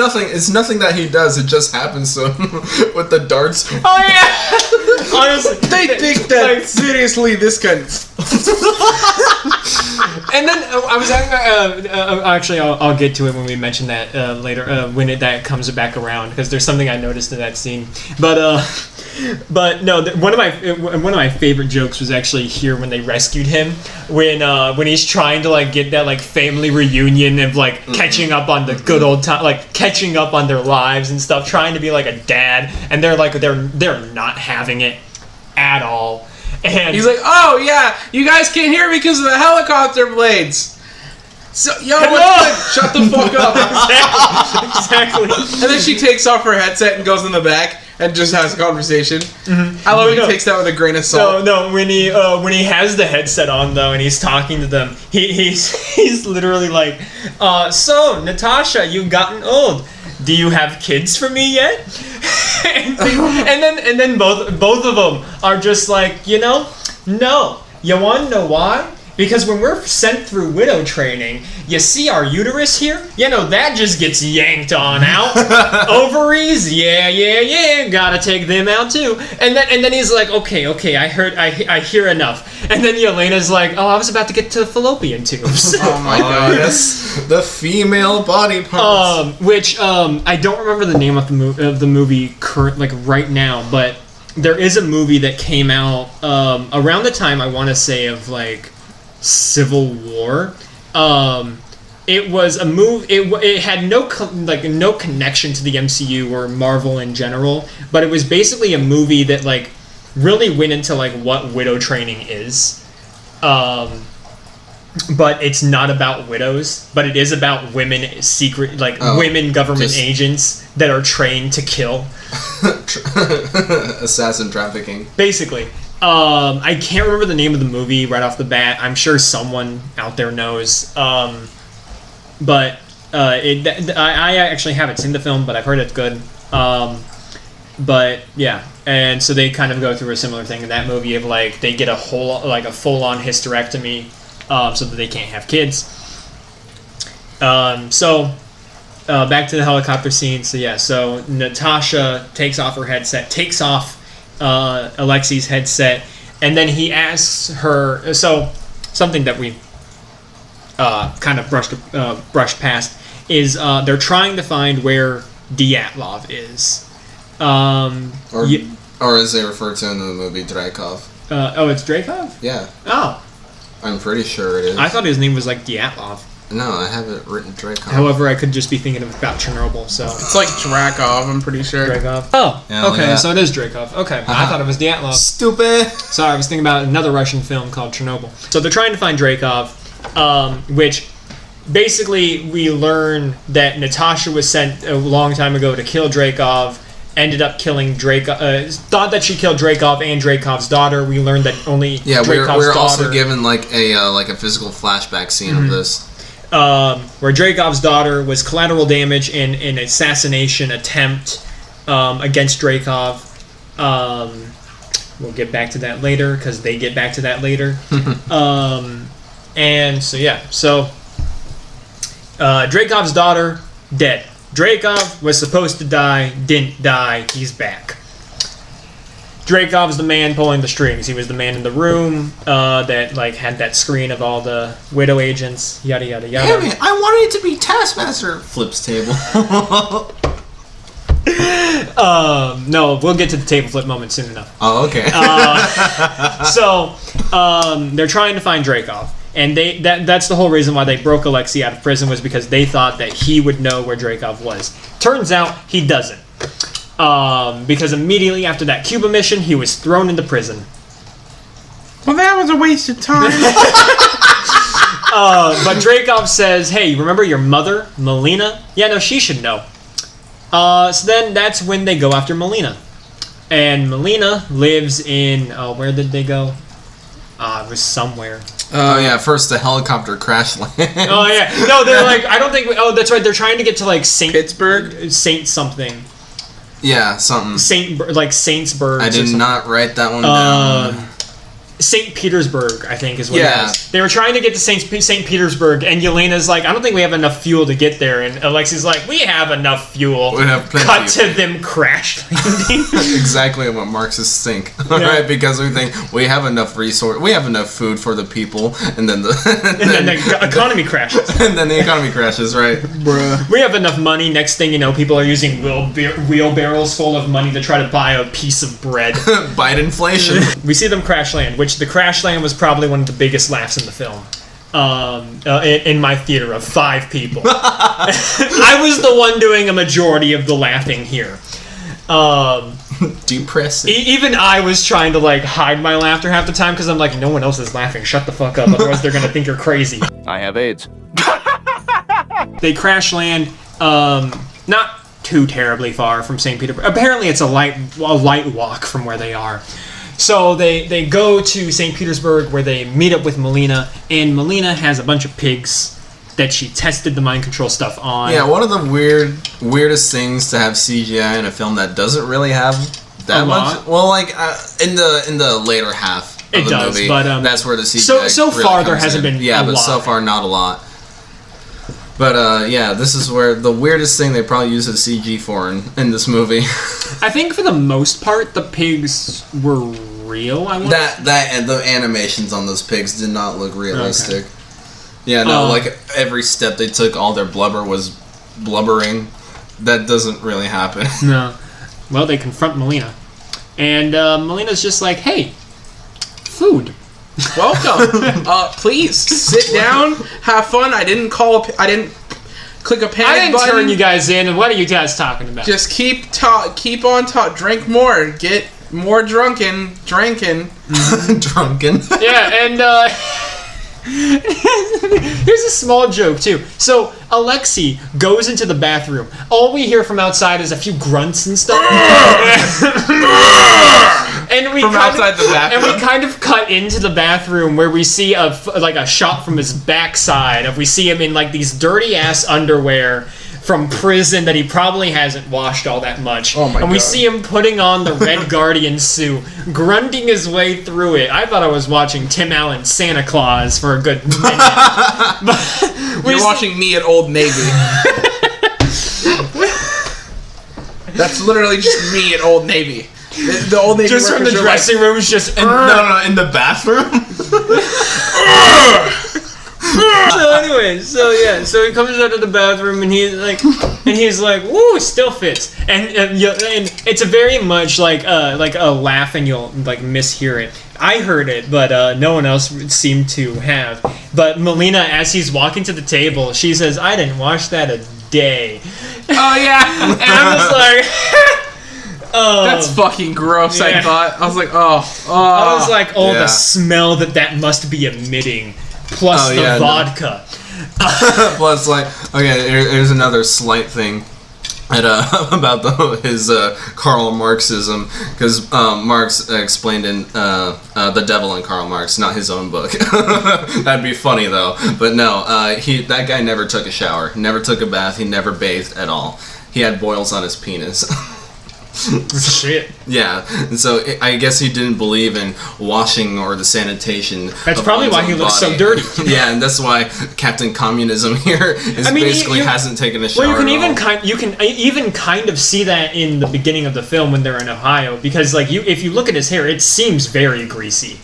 nothing that he does. It just happens to him with the darts. Oh yeah. Honestly, They think that seriously, this kind of... And then I was actually I'll get to it when we mention that later when that comes back around, because there's something I noticed in that scene. But no, one of my favorite jokes was actually here when they rescued him, when he's trying to like get that like family reunion of like catching up on the good old time, like catching up on their lives and stuff, trying to be like a dad, and they're not having it at all. And He's like, oh yeah, you guys can't hear me because of the helicopter blades. So, yo, what's good? Shut the fuck up. exactly. And then she takes off her headset and goes in the back and just has a conversation. I love he takes that with a grain of salt. No, when he has the headset on though and he's talking to them, he's literally like, so Natasha, you've gotten old. Do you have kids for me yet? and then both of them are just like, no. You want to know why? Because when we're sent through widow training, you see our uterus here? That just gets yanked on out. Ovaries, yeah, gotta take them out too. And then he's like, okay, I hear enough. And then Yelena's like, oh, I was about to get to the fallopian tubes. Oh my god. Yes, the female body parts. Which I don't remember the name of the movie right now, but there is a movie that came out around the time, I want to say, of like Civil War. It was a movie. It had no connection to the MCU or Marvel in general, but it was basically a movie that like really went into like what widow training is. But it's not about widows, but it is about women women government agents that are trained to kill. Assassin trafficking. Basically. I can't remember the name of the movie right off the bat. I'm sure someone out there knows. But I actually haven't seen the film, but I've heard it's good. But yeah, and so they kind of go through a similar thing in that movie of like they get a full-on hysterectomy, so that they can't have kids. So back to the helicopter scene. So Natasha takes off her headset, takes off Alexi's headset, and then he asks her. So something that we kind of brushed past is they're trying to find where Dyatlov is. Or as they refer to in the movie, Dreykov. It's Dreykov? Yeah. Oh. I'm pretty sure it is. I thought his name was like Dyatlov. No, I have it written Dreykov. However, I could just be thinking about Chernobyl, so... It's like Drakov, I'm pretty sure. Dreykov. Oh, Yeah, okay, so it is Dreykov. Okay, I thought it was Dyatlov. Stupid! Sorry, I was thinking about another Russian film called Chernobyl. So they're trying to find Dreykov, which... Basically, we learn that Natasha was sent a long time ago to kill Dreykov, ended up killing Dreykov, thought that she killed Dreykov and Dreykov's daughter. We learned that only Dreykov's we're daughter... also given like a physical flashback scene of this. Where Dreykov's daughter was collateral damage in an assassination attempt against Dreykov. We'll get back to that later, because they get back to that later. And so, yeah, so... Dreykov's daughter, dead. Dreykov was supposed to die, didn't die, he's back. Dreykov's the man pulling the strings. He was the man in the room that like had that screen of all the Widow agents, yada yada yada. Damn it, I wanted it to be Taskmaster. Flips table. No, we'll get to the table flip moment soon enough. Oh, okay. They're trying to find Dreykov. And that's the whole reason why they broke Alexei out of prison, was because they thought that he would know where Dreykov was. Turns out he doesn't. Because immediately after that Cuba mission, he was thrown into prison. Well, that was a waste of time. But Dreykov says, hey, remember your mother, Melina? Yeah, no, she should know. So then that's when they go after Melina. And Melina lives in... where did they go? It was somewhere. Oh yeah, first the helicopter crash land. Oh yeah, no, they're like, I don't think. Oh, that's right. They're trying to get to like Pittsburgh, Saint something. Yeah, something. Saintsburg. I did not write that one down. St. Petersburg, I think, is what Yeah. it is. They were trying to get to St. Petersburg, and Yelena's like, I don't think we have enough fuel to get there. And Alexi's like, we have enough fuel. We have plenty. Cut to them crash landing. Exactly what Marxists think. All right, because we think we have enough resource, we have enough food for the people, and then the economy crashes. And then the economy crashes, right? Bruh. We have enough money. Next thing you know, people are using wheelbarrows full of money to try to buy a piece of bread. Bite inflation. We see them crash land, which the crash land was probably one of the biggest laughs in the film. In my theater of 5 people. I was the one doing a majority of the laughing here. Depressing. Even I was trying to like hide my laughter half the time because I'm like, no one else is laughing. Shut the fuck up, otherwise they're gonna think you're crazy. I have AIDS. They crash land, not too terribly far from St. Petersburg. Apparently, it's a light walk from where they are. So they go to St. Petersburg where they meet up with Melina, and Melina has a bunch of pigs that she tested the mind control stuff on. Yeah, one of the weirdest things to have CGI in a film that doesn't really have that A much. lot? Well, like in the later half of It the does, movie, but, that's where the CGI so really far there comes hasn't in. been Yeah, a but lot. so far not a lot. But yeah, this is where the weirdest thing they probably use is CG for in this movie. I think for the most part, the pigs were real. I want that and the animations on those pigs did not look realistic. Okay. Yeah, no, like every step they took, all their blubber was blubbering. That doesn't really happen. No. Well, they confront Melina, and Melina's just like, "Hey, food." Welcome. Please sit down, have fun. I didn't click a panic I didn't button. turn you guys in. And what are you guys talking about? Just keep on drink more, get more drinking. Drunken. Yeah, and here's a small joke too. So Alexei goes into the bathroom. All we hear from outside is a few grunts and stuff. And we outside the bathroom. And we kind of cut into the bathroom where we see a shot from his backside. We see him in like these dirty ass underwear from prison that he probably hasn't washed all that much. Oh my And we God. see him putting on the Red Guardian suit, grunting his way through it. I thought I was watching Tim Allen's Santa Claus for a good minute. You're watching me at Old Navy. That's literally just me at Old Navy. The Old Navy Just from the workers are dressing rooms, just No, in the bathroom. So anyway, so he comes out of the bathroom and he's like, "Woo, it still fits." And it's a very much like a laugh, and you'll like mishear it. I heard it, but no one else seemed to have. But Melina, as he's walking to the table, she says, "I didn't wash that a day." Oh yeah, And I'm just like, that's fucking gross. Yeah. I thought. I was like, oh. I was like, Yeah. the smell that must be emitting, plus the vodka. Plus, like, okay, here's another slight thing about his Karl Marxism, because Marx explained in The Devil and Karl Marx, not his own book. That'd be funny though. But no, that guy never took a shower, never took a bath, he never bathed at all. He had boils on his penis. Shit. Yeah, and so I guess he didn't believe in washing or the sanitation. That's of probably one's why he own looks body. so dirty. Yeah, and that's why Captain Communism here is basically hasn't taken a shower. Well, you at can even kind of see that in the beginning of the film when they're in Ohio, because like if you look at his hair, it seems very greasy.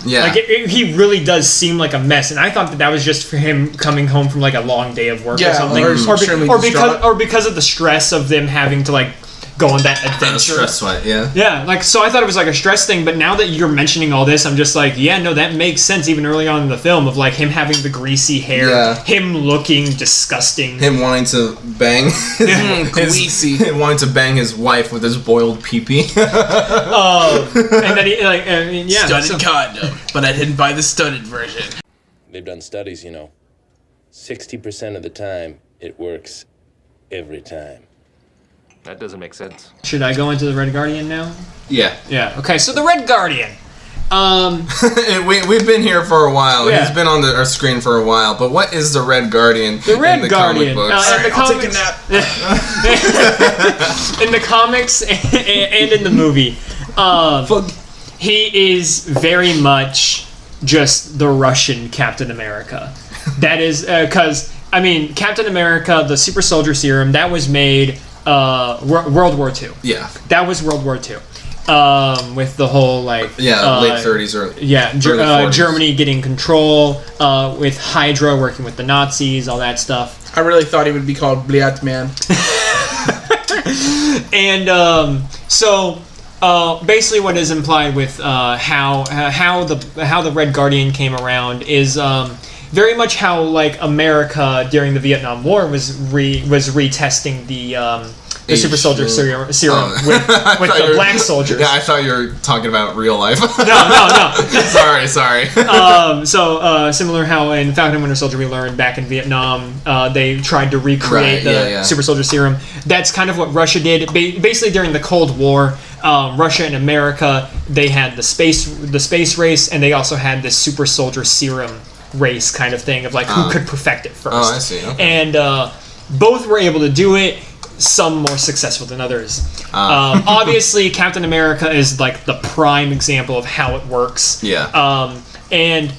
Yeah, Like he really does seem like a mess, and I thought that was just for him coming home from like a long day of work or something, or because of the stress of them having to like go on that adventure. Stress sweat, yeah. Yeah, like so I thought it was like a stress thing, but now that you're mentioning all this, I'm just like, yeah, no, that makes sense. Even early on in the film, of like him having the greasy hair, him looking disgusting, him wanting to bang, wanting to bang his wife with his boiled pee-pee. and then he like, studded condom, but I didn't buy the studded version. They've done studies, 60% of the time, it works every time. That doesn't make sense. Should I go into the Red Guardian now? Yeah. Okay, so the Red Guardian. We've been here for a while. Yeah. He's been on our screen for a while. But what is the Red Guardian? The Red in the Guardian. Comic books? In the I'll comics, take a nap. in the comics and in the movie, he is very much just the Russian Captain America. That is because Captain America, the Super Soldier Serum, that was made World War II. Yeah. That was World War II. With the whole late 30s or early 40s. Germany getting control, with Hydra working with the Nazis, all that stuff. I really thought he would be called Bliat Man. And so basically, what is implied with how the Red Guardian came around is very much how like America during the Vietnam War was retesting the Super Soldier serum with the black soldiers. Yeah, I thought you were talking about real life. No. Sorry. So similar how in Falcon and Winter Soldier we learned back in Vietnam, they tried to recreate the Super Soldier Serum. That's kind of what Russia did. Basically during the Cold War, Russia and America, they had the space race, and they also had this Super Soldier Serum race kind of thing of like who could perfect it first. Oh, I see. Okay. And both were able to do it. Some more successful than others. Obviously, Captain America is like the prime example of how it works. Yeah. And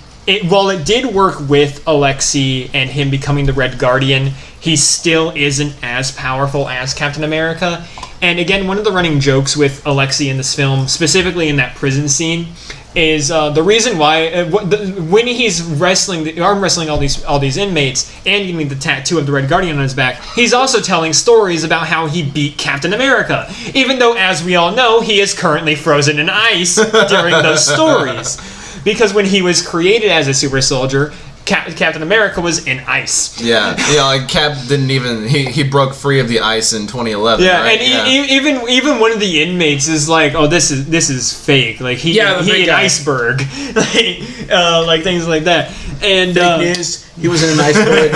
while it did work with Alexei and him becoming the Red Guardian, he still isn't as powerful as Captain America. And again, one of the running jokes with Alexei in this film, specifically in that prison scene, is the reason why when he's arm wrestling all these inmates and getting the tattoo of the Red Guardian on his back, he's also telling stories about how he beat Captain America, even though, as we all know, he is currently frozen in ice during those stories, because when he was created as a super soldier, Captain America was in ice. Yeah, like Cap didn't even he broke free of the ice in 2011. Yeah, right? and even one of the inmates is like, "Oh, this is fake." Like he an iceberg, like things like that. And fake news. He was in an iceberg.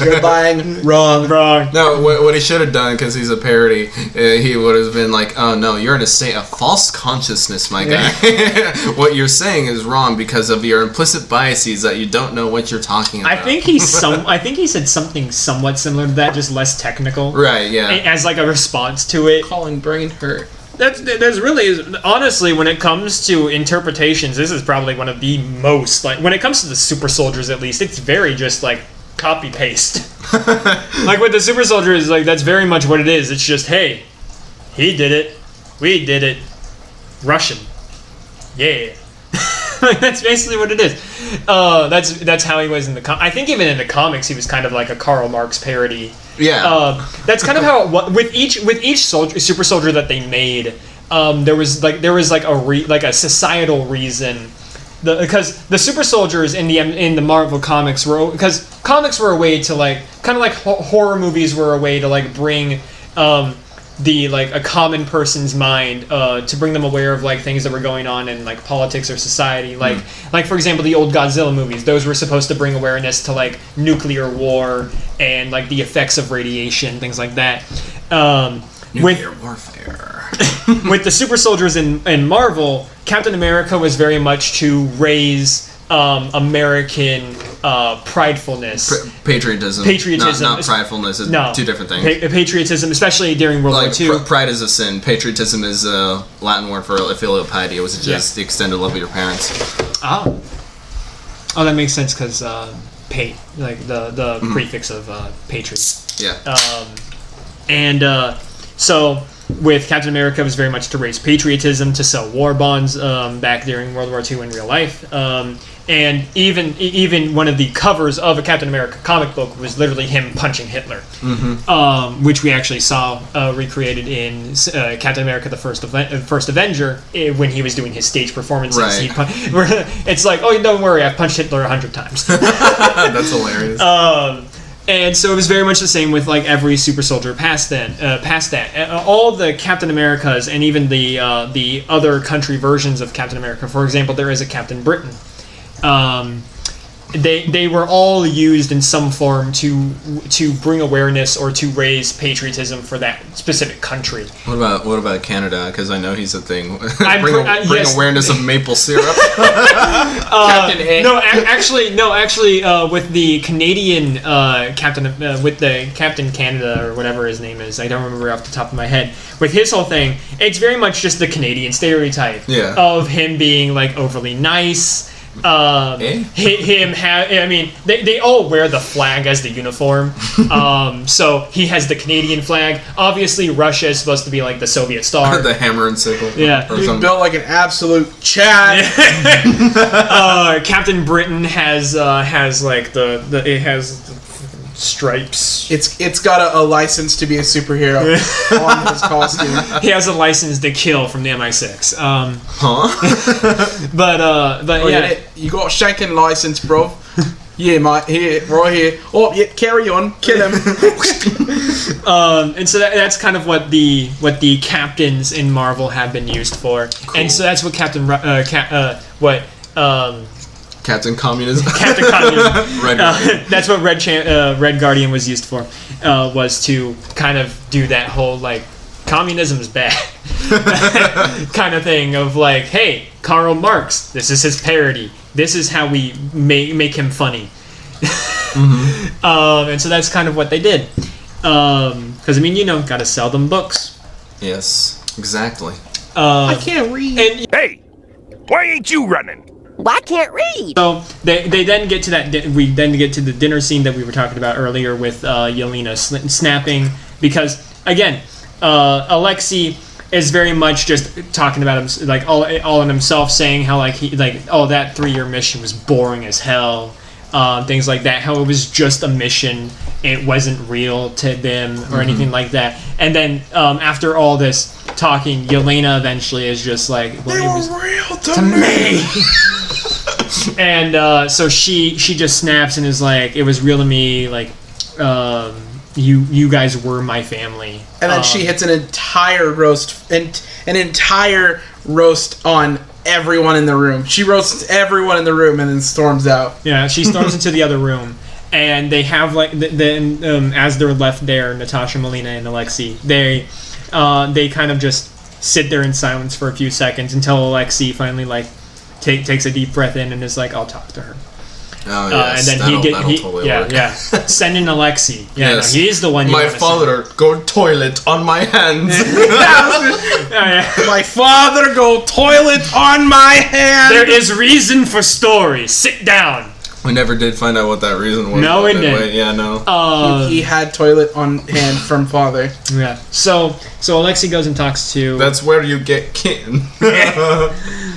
You're lying. Wrong. No, what he should have done, because he's a parody, he would have been like, "Oh no, you're in a state of false consciousness, my guy. What you're saying is wrong because of your implicit biases that you don't know what you're talking about." I think he said something somewhat similar to that, just less technical. Right. Yeah. As like a response to it. Colin, brain hurt. There's really, honestly, when it comes to interpretations, this is probably one of the most, like, when it comes to the super soldiers at least, it's very just like copy paste. Like with the super soldiers, like that's very much what it is. It's just, hey, he did it. We did it. Russian. Yeah. Like, that's basically what it is. That's how he was in the I think even in the comics he was kind of like a Karl Marx parody. Yeah. That's kind of how it was with each super soldier that they made. There was like a societal reason. Because the super soldiers in the Marvel comics were, because comics were a way to like kind of like horror movies were a way to like bring a common person's mind to bring them aware of like things that were going on in like politics or society, like for example the old Godzilla movies. Those were supposed to bring awareness to like nuclear war and like the effects of radiation, things like that. Nuclear warfare. With the super soldiers in Marvel, Captain America was very much to raise American pridefulness. Patriotism. Not pridefulness. It's two different things. Patriotism, especially during World War II. Pride is a sin. Patriotism is a Latin word for filial piety. It was just the extended love of your parents. Oh, that makes sense because the prefix of patriot. Yeah. So with Captain America, it was very much to raise patriotism, to sell war bonds back during World War II in real life. And even one of the covers of a Captain America comic book was literally him punching Hitler, which we actually saw recreated in Captain America: The First Avenger when he was doing his stage performances. Right. It's like, oh, don't worry, I've punched Hitler 100 times. That's hilarious. And so it was very much the same with like every super soldier past that. All the Captain Americas and even the other country versions of Captain America. For example, there is a Captain Britain. They were all used in some form to bring awareness or to raise patriotism for that specific country. What about Canada? Because I know he's a thing. Bring yes. awareness of maple syrup. Captain A. No, actually, with the Canadian Captain, with the Captain Canada or whatever his name is, I don't remember off the top of my head. With his whole thing, it's very much just the Canadian stereotype of him being like overly nice. They all wear the flag as the uniform. So he has the Canadian flag. Obviously, Russia is supposed to be like the Soviet star. The hammer and sickle. Yeah. He's built like an absolute Chad. Captain Britain has like it has stripes. It's got a license to be a superhero on his costume. He has a license to kill from the MI6. But yeah, you got a shanking license, bro. Yeah, mate. Here, right here. Oh, yeah. Carry on. Kill him. And so that's kind of what the captains in Marvel have been used for. Cool. And so that's what Captain Communism. Captain Communism. Red Guardian. That's what Red Guardian was used for. Was to kind of do that whole like communism is bad kind of thing of like, hey, Karl Marx, this is his parody. This is how we make him funny. And so that's kind of what they did. Because gotta sell them books. Yes, exactly. I can't read. Hey, why ain't you running? Well, I can't read. So they then get to that. We then get to the dinner scene that we were talking about earlier with Yelena snapping, because again, Alexei is very much just talking about him, like all in himself, saying how like that 3-year mission was boring as hell, things like that. How it was just a mission, it wasn't real to them or anything like that. And then after all this talking, Yelena eventually is just like, well, They it was were real to me. And so she just snaps and is like, it was real to me, like you guys were my family. And then she hits an entire roast on everyone in the room. She roasts everyone in the room and then storms out. Yeah, she storms into the other room, and they have like then as they're left there, Natasha, Melina, and Alexei, they kind of just sit there in silence for a few seconds until Alexei finally like takes a deep breath in and is like, I'll talk to her. Oh yes, and then that'll totally work. Send in Alexei. Yeah, yes. no, he's the one. My father go toilet on my hands. My father go toilet on my hand. There is reason for story. Sit down. We never did find out what that reason was. No, we didn't. Wait, yeah, no. He had toilet on hand from father. Yeah. So Alexei goes and talks to. That's where you get kitten.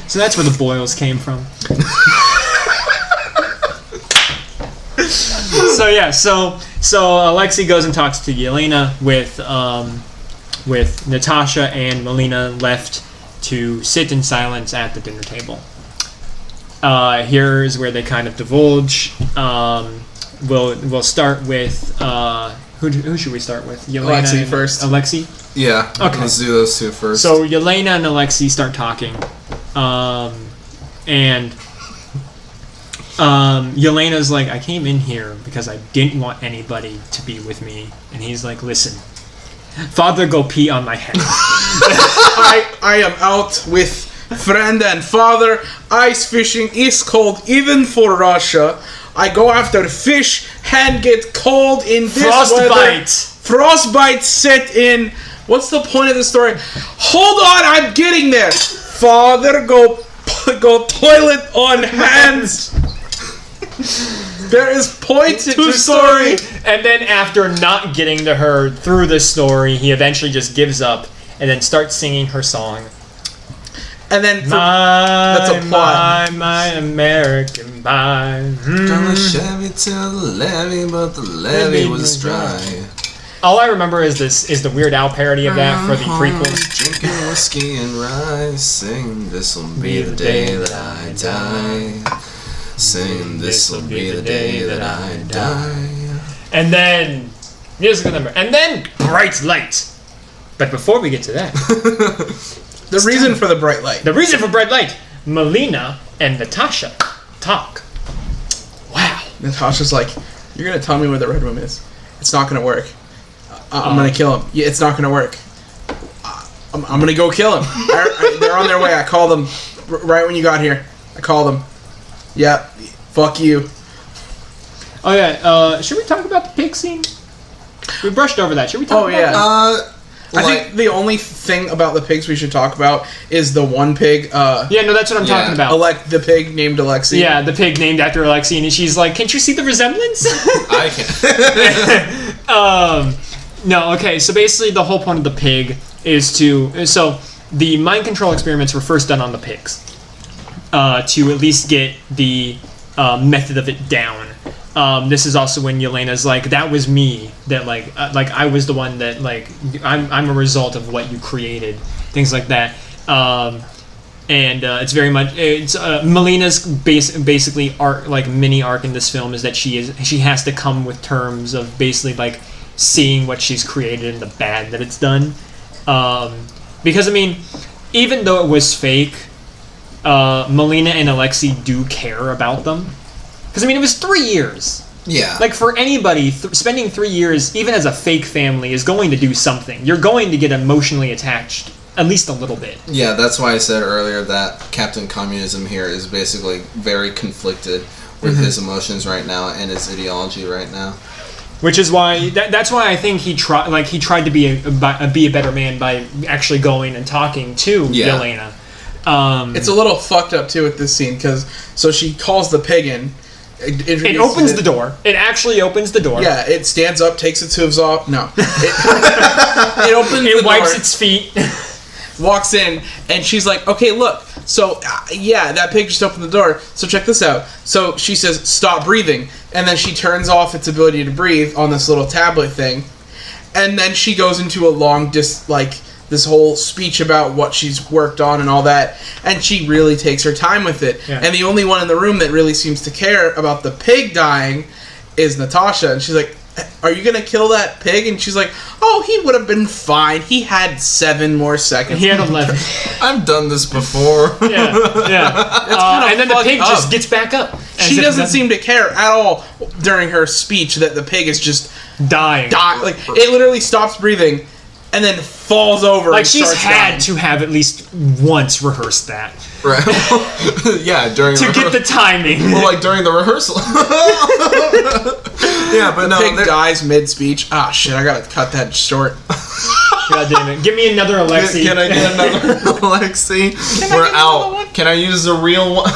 So that's where the boils came from. So Alexei goes and talks to Yelena with Natasha and Melina left to sit in silence at the dinner table. Here's where they kind of divulge. We'll start with who should we start with? Yelena Alexei first. Alexei. Yeah. Okay. Let's do those two first. So Yelena and Alexei start talking, and Yelena's like, I came in here because I didn't want anybody to be with me, and he's like, listen, father, go pee on my head. I am out with friend and father. Ice fishing is cold even for Russia. I go after fish, hand get cold in this weather. Frostbite set in. What's the point of the story? Hold on, I'm getting there. Father, go toilet on hands. There is point to story. And then after not getting to her through the story, he eventually just gives up and then starts singing her song. And then that's a plot. My American pie. From the Chevy to the levee, but the levee was dry. All I remember is the Weird Al parody of that for the prequel. Drinking whiskey and rice, singing this'll be the day that I die. Singing this'll be the day that I die. And then musical number. And then bright light. But before we get to that, The reason for the bright light. the reason for bright light, Melina and Natasha talk. Wow. Natasha's like, you're going to tell me where the red room is. It's not going to work. I'm going to kill him. Yeah, it's not going to work. I'm going to go kill him. They're on their way. I called them right when you got here. I called them. Yeah, fuck you. Oh yeah, should we talk about the pig scene? We brushed over that. Should we talk about that? I think the only thing about the pigs we should talk about is the one pig. Yeah, no, that's what I'm talking about. The pig named Alexei. Yeah, the pig named after Alexei, and she's like, "Can't you see the resemblance?" I can. No, okay. So basically, the whole point of the pig is so the mind control experiments were first done on the pigs to at least get the method of it down. This is also when Yelena's like, that was me, that like I was the one that like I'm a result of what you created, things like that. And it's very much Melina's basically arc, like mini arc in this film is that she has to come with terms of basically like seeing what she's created and the bad that it's done. Because I mean, even though it was fake, Melina and Alexei do care about them. Because, I mean, it was 3 years. Yeah. Like, for anybody, spending 3 years, even as a fake family, is going to do something. You're going to get emotionally attached, at least a little bit. Yeah, that's why I said earlier that Captain Communism here is basically very conflicted with his emotions right now and his ideology right now. Which is why, that's why I think he tried to be a better man by actually going and talking to Yelena. It's a little fucked up, too, with this scene, because, so she calls the pig in. It opens the door. It actually opens the door. Yeah, it stands up, takes its hooves off. No. It opens the door. It wipes its feet. Walks in, and she's like, okay, look. So, yeah, that pig just opened the door. So check this out. So she says, stop breathing. And then she turns off its ability to breathe on this little tablet thing. And then she goes into a long, this whole speech about what she's worked on and all that, and she really takes her time with it. Yeah. And the only one in the room that really seems to care about the pig dying is Natasha, and she's like, are you gonna kill that pig? And she's like, oh, he would have been fine. He had 7 more seconds. He had 11. I've done this before. Yeah. And then the pig just gets back up. She doesn't seem to care at all during her speech that the pig is just dying. Like, it literally stops breathing and then falls over. Like, she's had to have at least once rehearsed that. Right. Yeah, during to get the timing. Well, like during the rehearsal. Yeah, but the pig dies mid-speech. Ah, shit, I gotta cut that short. God damn it. Give me another Alexi. Can I get another Alexi? We're out. Can I use the real one?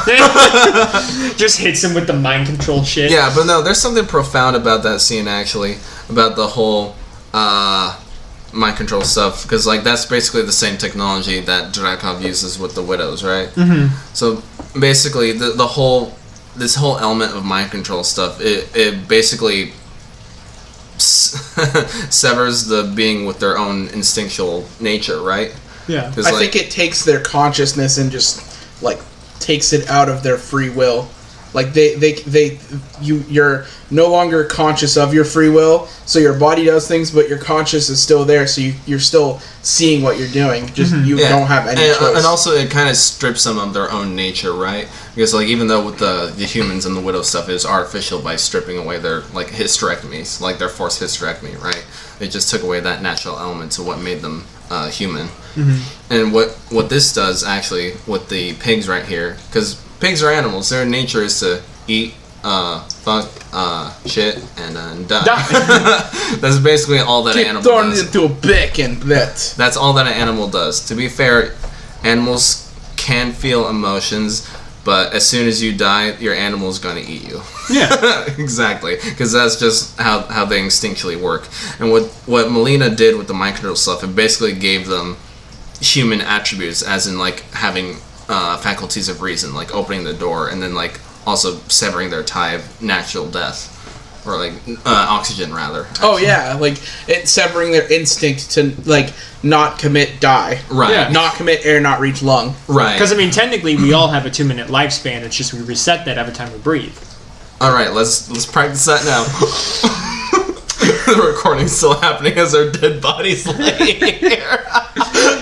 Just hits him with the mind control shit. Yeah, but no, there's something profound about that scene, actually. About the whole mind control stuff. Because, like, that's basically the same technology that Dreykov uses with the Widows, right? Mm-hmm. So, basically, this whole element of mind control stuff, it basically severs the being with their own instinctual nature, right? Yeah. I think it takes their consciousness and just like takes it out of their free will. Like you're no longer conscious of your free will, so your body does things, but your conscious is still there, so you're still seeing what you're doing. Just you don't have any choice. And also, it kind of strips them of their own nature, right? Because like even though with the humans and the widow stuff is artificial by stripping away their like hysterectomies, like their forced hysterectomy, right? It just took away that natural element to what made them human. Mm-hmm. And what this does actually with the pigs right here, because pigs are animals. Their nature is to eat, fuck, shit, and then die. That's basically all that an animal does. Get thrown into a bick and that. That's all that an animal does. To be fair, animals can feel emotions, but as soon as you die, your animal's gonna eat you. Yeah. Exactly. Because that's just how they instinctually work. And what Melina did with the mind control stuff, it basically gave them human attributes, as in like having faculties of reason, like opening the door, and then like also severing their tie of natural death, or like oxygen rather. Actually. Oh yeah, like it's severing their instinct to like not commit, die. Right. Yeah. Not commit, air not reach lung. Right. Because I mean, technically, we all have a 2-minute lifespan. It's just we reset that every time we breathe. All right, let's practice that now. The recording's still happening as our dead bodies lay here.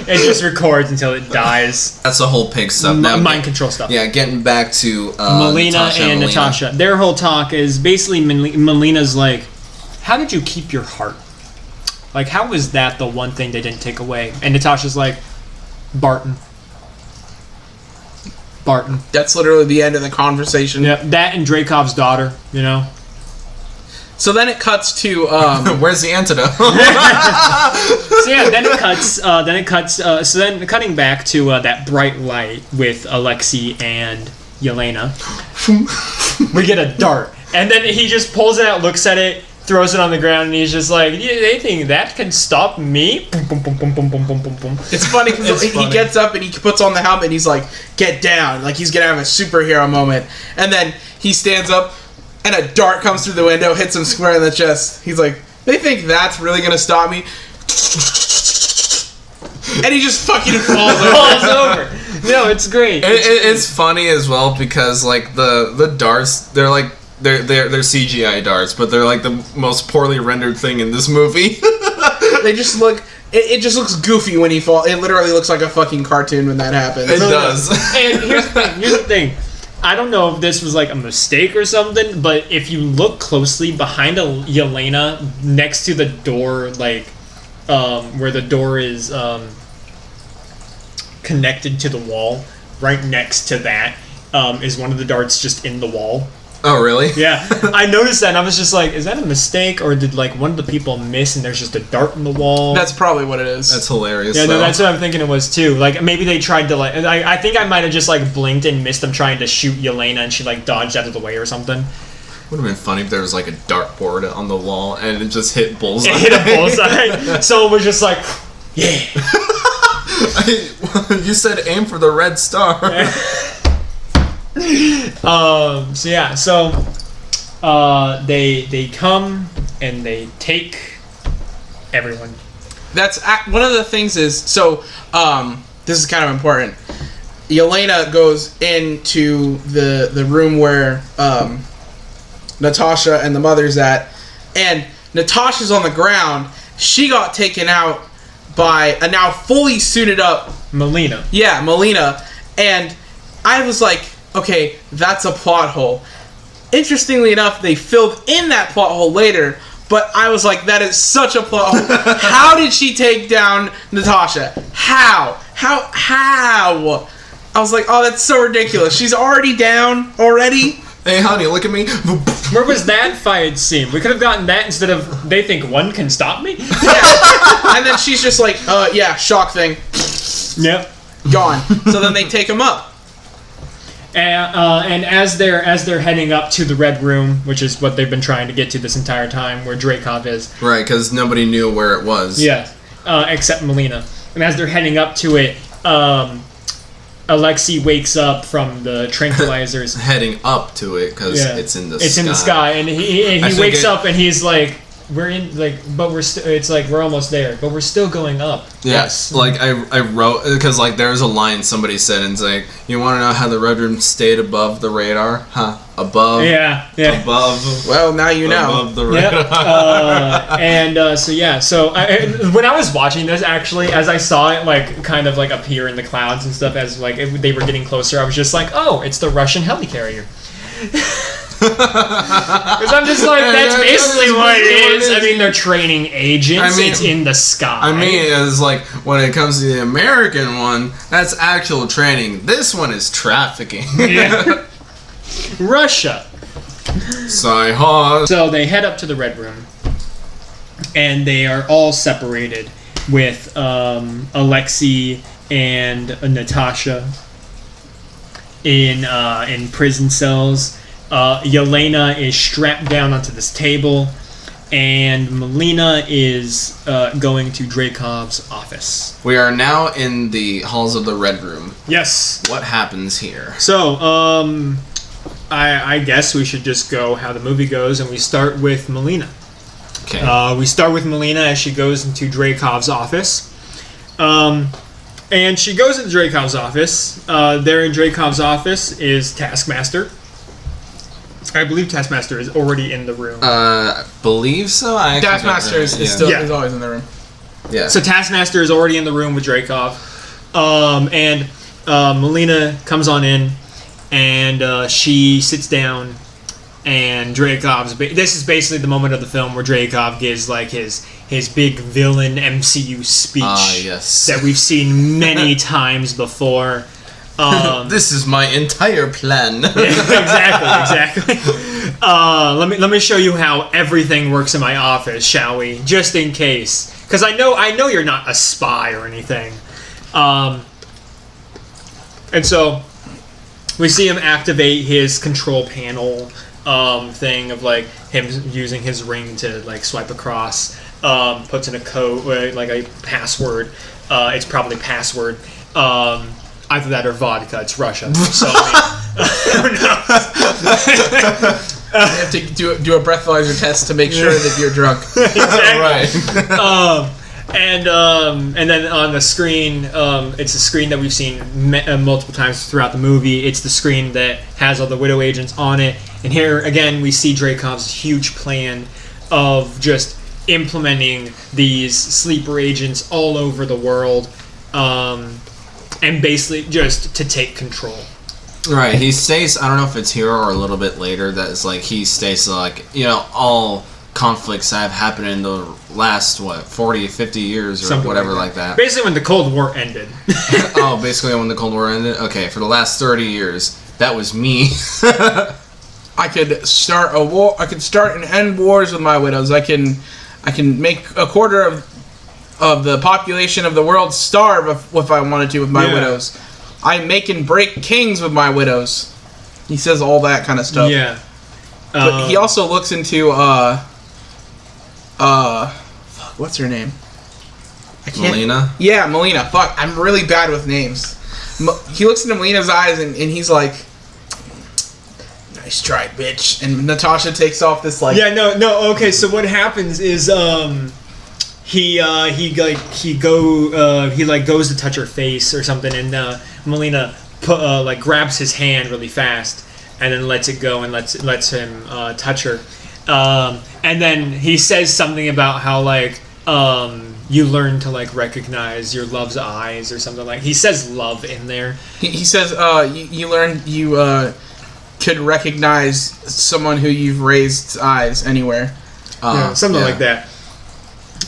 It just records until it dies. That's the whole pig stuff. Now, Mind control stuff. Yeah, getting back to Melina and Natasha. Their whole talk is basically Melina's like, how did you keep your heart? Like, how was that the one thing they didn't take away? And Natasha's like, Barton. That's literally the end of the conversation. Yeah, that and Dreykov's daughter, you know? So then it cuts to where's the antidote? So yeah, then it cuts. So then cutting back to that bright light with Alexei and Yelena, we get a dart, and then he just pulls it out, looks at it, throws it on the ground, and he's just like, "They think that can stop me?" Boom, boom, boom, boom, boom, boom, boom, boom, boom. It's funny because he gets up and he puts on the helmet and he's like, "Get down!" Like he's gonna have a superhero moment, and then he stands up. And a dart comes through the window, hits him square in the chest. He's like, they think that's really going to stop me? And he just fucking falls over. No, it's great. It's funny as well because, like, the darts, they're CGI darts, but they're, like, the most poorly rendered thing in this movie. They just look... It just looks goofy when he falls. It literally looks like a fucking cartoon when that happens. It does. And here's the thing. I don't know if this was like a mistake or something, but if you look closely behind Yelena, next to the door, like where the door is connected to the wall, right next to that is one of the darts just in the wall. Oh, really? Yeah. I noticed that and I was just like, is that a mistake or did like one of the people miss and there's just a dart in the wall? That's probably what it is. That's hilarious. Yeah, no, that's what I'm thinking it was too. Like maybe they tried to like, I think I might have just like blinked and missed them trying to shoot Yelena and she like dodged out of the way or something. Would have been funny if there was like a dartboard on the wall and it just hit bullseye. It hit a bullseye. So it was just like, yeah. You said aim for the red star. They come and they take everyone. That's one of the things is this is kind of important. Yelena goes into the room where Natasha and the mother's at, and Natasha's on the ground. She got taken out by a now fully suited up Melina. Yeah, Melina, and I was like, okay, that's a plot hole. Interestingly enough, they filled in that plot hole later, but I was like, that is such a plot hole. How did she take down Natasha? How? I was like, oh, that's so ridiculous. She's already down already? Hey, honey, look at me. Where was that fight scene? We could have gotten that instead of they think one can stop me. And then she's just like, yeah, shock thing, Yep. gone. So then they take him up. And as they're heading up to the Red Room, which is what they've been trying to get to this entire time, where Dreykov is. Right, because nobody knew where it was. Yeah, except Melina. And as they're heading up to it, Alexei wakes up from the tranquilizers. Heading up to it because it's in the sky. It's in the sky, and he wakes up and he's like, "We're in but we're it's like we're almost there, but we're still going up." Yes, like I wrote because like there's a line somebody said and it's like, you want to know how the Red Room stayed above the radar? Huh? Above. Yeah. Above. Well, now you know. Above the radar. So when I was watching this, actually, as I saw it like kind of like appear in the clouds and stuff as like they were getting closer, I was just like, oh, it's the Russian helicarrier. Because I'm just like, that's basically what it is. I mean, they're training agents. It's in the sky. I mean, it's like when it comes to the American one, that's actual training. This one is trafficking. Yeah. Russia. So they head up to the Red Room, and they are all separated with Alexei and Natasha in prison cells. Yelena is strapped down onto this table, and Melina is going to Dreykov's office. We are now in the halls of the Red Room. Yes. What happens here? So, I guess we should just go how the movie goes, and we start with Melina. Okay. We start with Melina as she goes into Dreykov's office. And she goes into Dreykov's office. There in Dreykov's office is Taskmaster. I believe Taskmaster is already in the room. Believe so. Taskmaster is always in the room. Yeah. So Taskmaster is already in the room with Dreykov. And Melina comes on in, and she sits down, and Dreykov's... This is basically the moment of the film where Dreykov gives like his big villain MCU speech yes. that we've seen many times before. This is my entire plan. Exactly. Let me show you how everything works in my office, shall we? Just in case, because I know you're not a spy or anything. And so we see him activate his control panel thing of like him using his ring to like swipe across. Puts in a code like a password. It's probably password. Either that or vodka. It's Russia. So, who knows? You have to do a breathalyzer test to make sure that you're drunk. Exactly. Right. And then on the screen, it's a screen that we've seen multiple times throughout the movie. It's the screen that has all the Widow agents on it. And here, again, we see Dreykov's huge plan of just implementing these sleeper agents all over the world. And basically just to take control. Right, he states, I don't know if it's here or a little bit later, that it's like, he states like, all conflicts that have happened in the last, 40, 50 years or Something whatever like that. Basically when the Cold War ended. Oh, basically when the Cold War ended? Okay, for the last 30 years, that was me. I could start a war. I could start and end wars with my widows. I can make a quarter of the population of the world starve if I wanted to with my widows. I make and break kings with my widows. He says all that kind of stuff. Yeah. But he also looks into what's her name? I can't. Melina? Yeah, Melina. Fuck, I'm really bad with names. He looks into Melina's eyes and he's like, "Nice try, bitch." And Natasha takes off this like. Yeah. No. Okay. So what happens is he goes to touch her face or something, and Melina grabs his hand really fast and then lets it go and lets him touch her, and then he says something about how you learn to recognize your love's eyes or something like. He says love in there. He says you learn you could recognize someone who you've raised eyes anywhere. Something like that.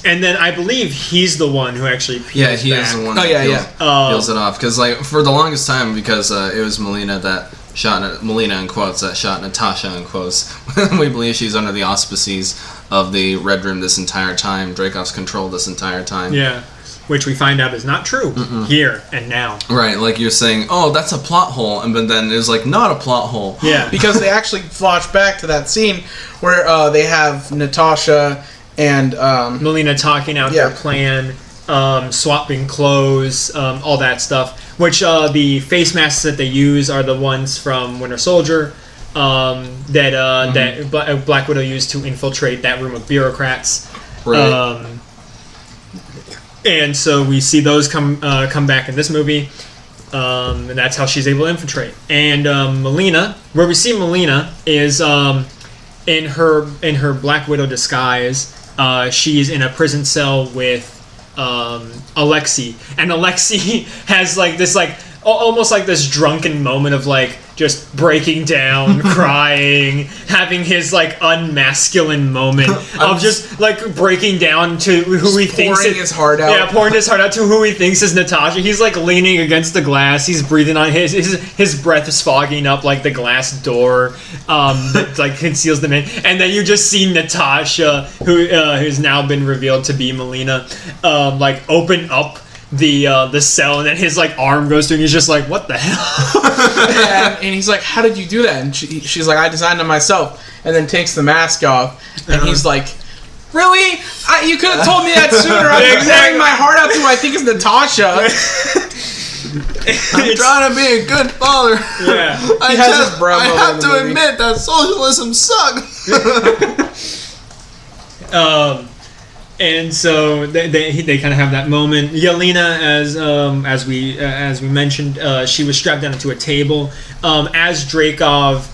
And then I believe he's the one who actually peels he back. is the one that peels it off. Because for the longest time, because it was Melina that shot Melina in quotes, that shot Natasha in quotes. We believe she's under the auspices of the Red Room this entire time, Dreykov's control this entire time. Yeah. Which we find out is not true here and now. Right, like you're saying, oh, that's a plot hole, and but then it's like not a plot hole. Yeah. Because they actually flash back to that scene where they have Natasha and Melina talking out their plan, swapping clothes, all that stuff. Which the face masks that they use are the ones from Winter Soldier that Black Widow used to infiltrate that room of bureaucrats. Right. And so we see those come back in this movie, and that's how she's able to infiltrate. And Melina, where we see Melina is in her Black Widow disguise. She's in a prison cell with Alexei, and Alexei has like this almost like this drunken moment of like just breaking down, crying, having his like unmasculine moment of just like breaking down to who he thinks pouring his heart out. Yeah, pouring his heart out to who he thinks is Natasha. He's like leaning against the glass. He's breathing on his breath is fogging up like the glass door that like conceals them in. And then you just see Natasha, who's now been revealed to be Melina, like open up the cell, and then his like arm goes through, and he's just like, what the hell? and he's like, how did you do that? And she's like, I designed it myself. And then takes the mask off, and he's like, really? You could have told me that sooner. I'm pouring my heart out to who I think is Natasha. I'm trying to be a good father. Yeah. I have to admit that socialism sucks. And so they kind of have that moment. Yelena, as we mentioned, she was strapped down to a table. As Dreykov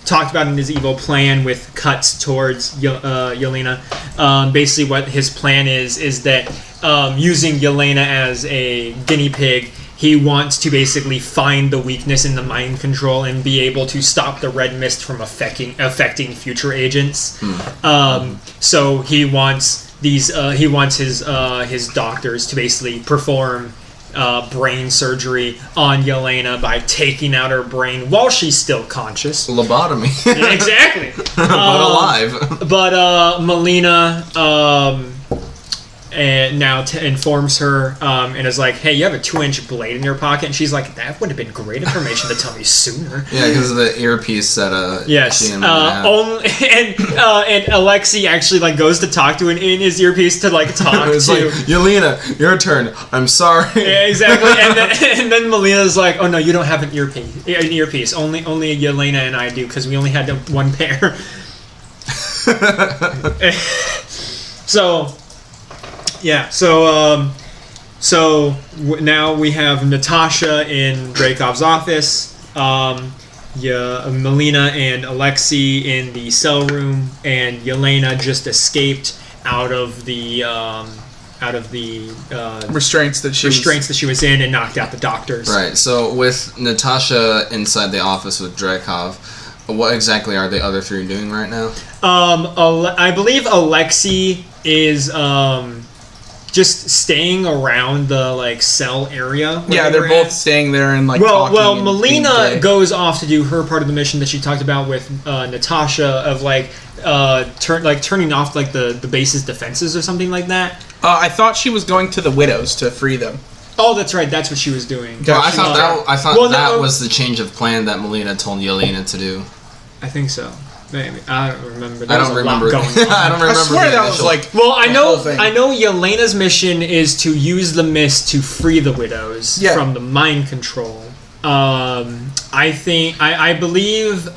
talked about in his evil plan with cuts towards Yelena, basically what his plan is that using Yelena as a guinea pig, he wants to basically find the weakness in the mind control and be able to stop the red mist from affecting future agents. So he wants his doctors to basically perform brain surgery on Yelena by taking out her brain while she's still conscious. Lobotomy. Exactly. But alive. But Melina and now informs her and is like, hey, you have a 2-inch blade in your pocket. And she's like, that would have been great information to tell me sooner. Yeah, because of the earpiece that yes. she and had. And Alexei actually like goes to talk to in his earpiece to like talk It's to like, Yelena, your turn. I'm sorry. Yeah, exactly. And then Melina's like, oh no, you don't have an earpiece. Only Yelena and I do, because we only had one pair. So yeah, so now we have Natasha in Dreykov's office, Melina and Alexei in the cell room, and Yelena just escaped out of the restraints that she was in and knocked out the doctors. Right. So with Natasha inside the office with Dreykov, what exactly are the other three doing right now? I believe Alexei is just staying around the like cell area. Yeah, they're both staying there and like. Well, Melina goes off to do her part of the mission that she talked about with Natasha of like turning off like the base's defenses or something like that. I thought she was going to the widows to free them. Oh, that's right. That's what she was doing. Well, I thought that was the change of plan that Melina told Yelena to do. I think so. Maybe. I don't remember. I don't remember. Going on. I don't remember. I swear that was like. Well, I know Yelena's mission is to use the mist to free the widows from the mind control. I believe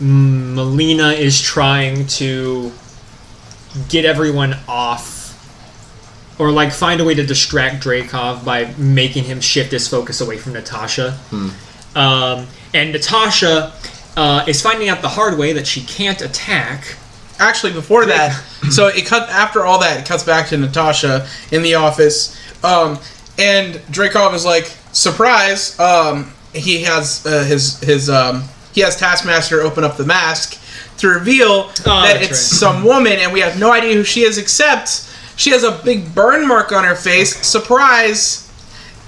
Melina is trying to get everyone off, or like find a way to distract Dreykov by making him shift his focus away from Natasha. And Natasha is finding out the hard way that she can't attack. Actually, before that, so after all that, it cuts back to Natasha in the office, and Dreykov is like, surprise! He has he has Taskmaster open up the mask to reveal that it's some woman, and we have no idea who she is, except she has a big burn mark on her face. Surprise!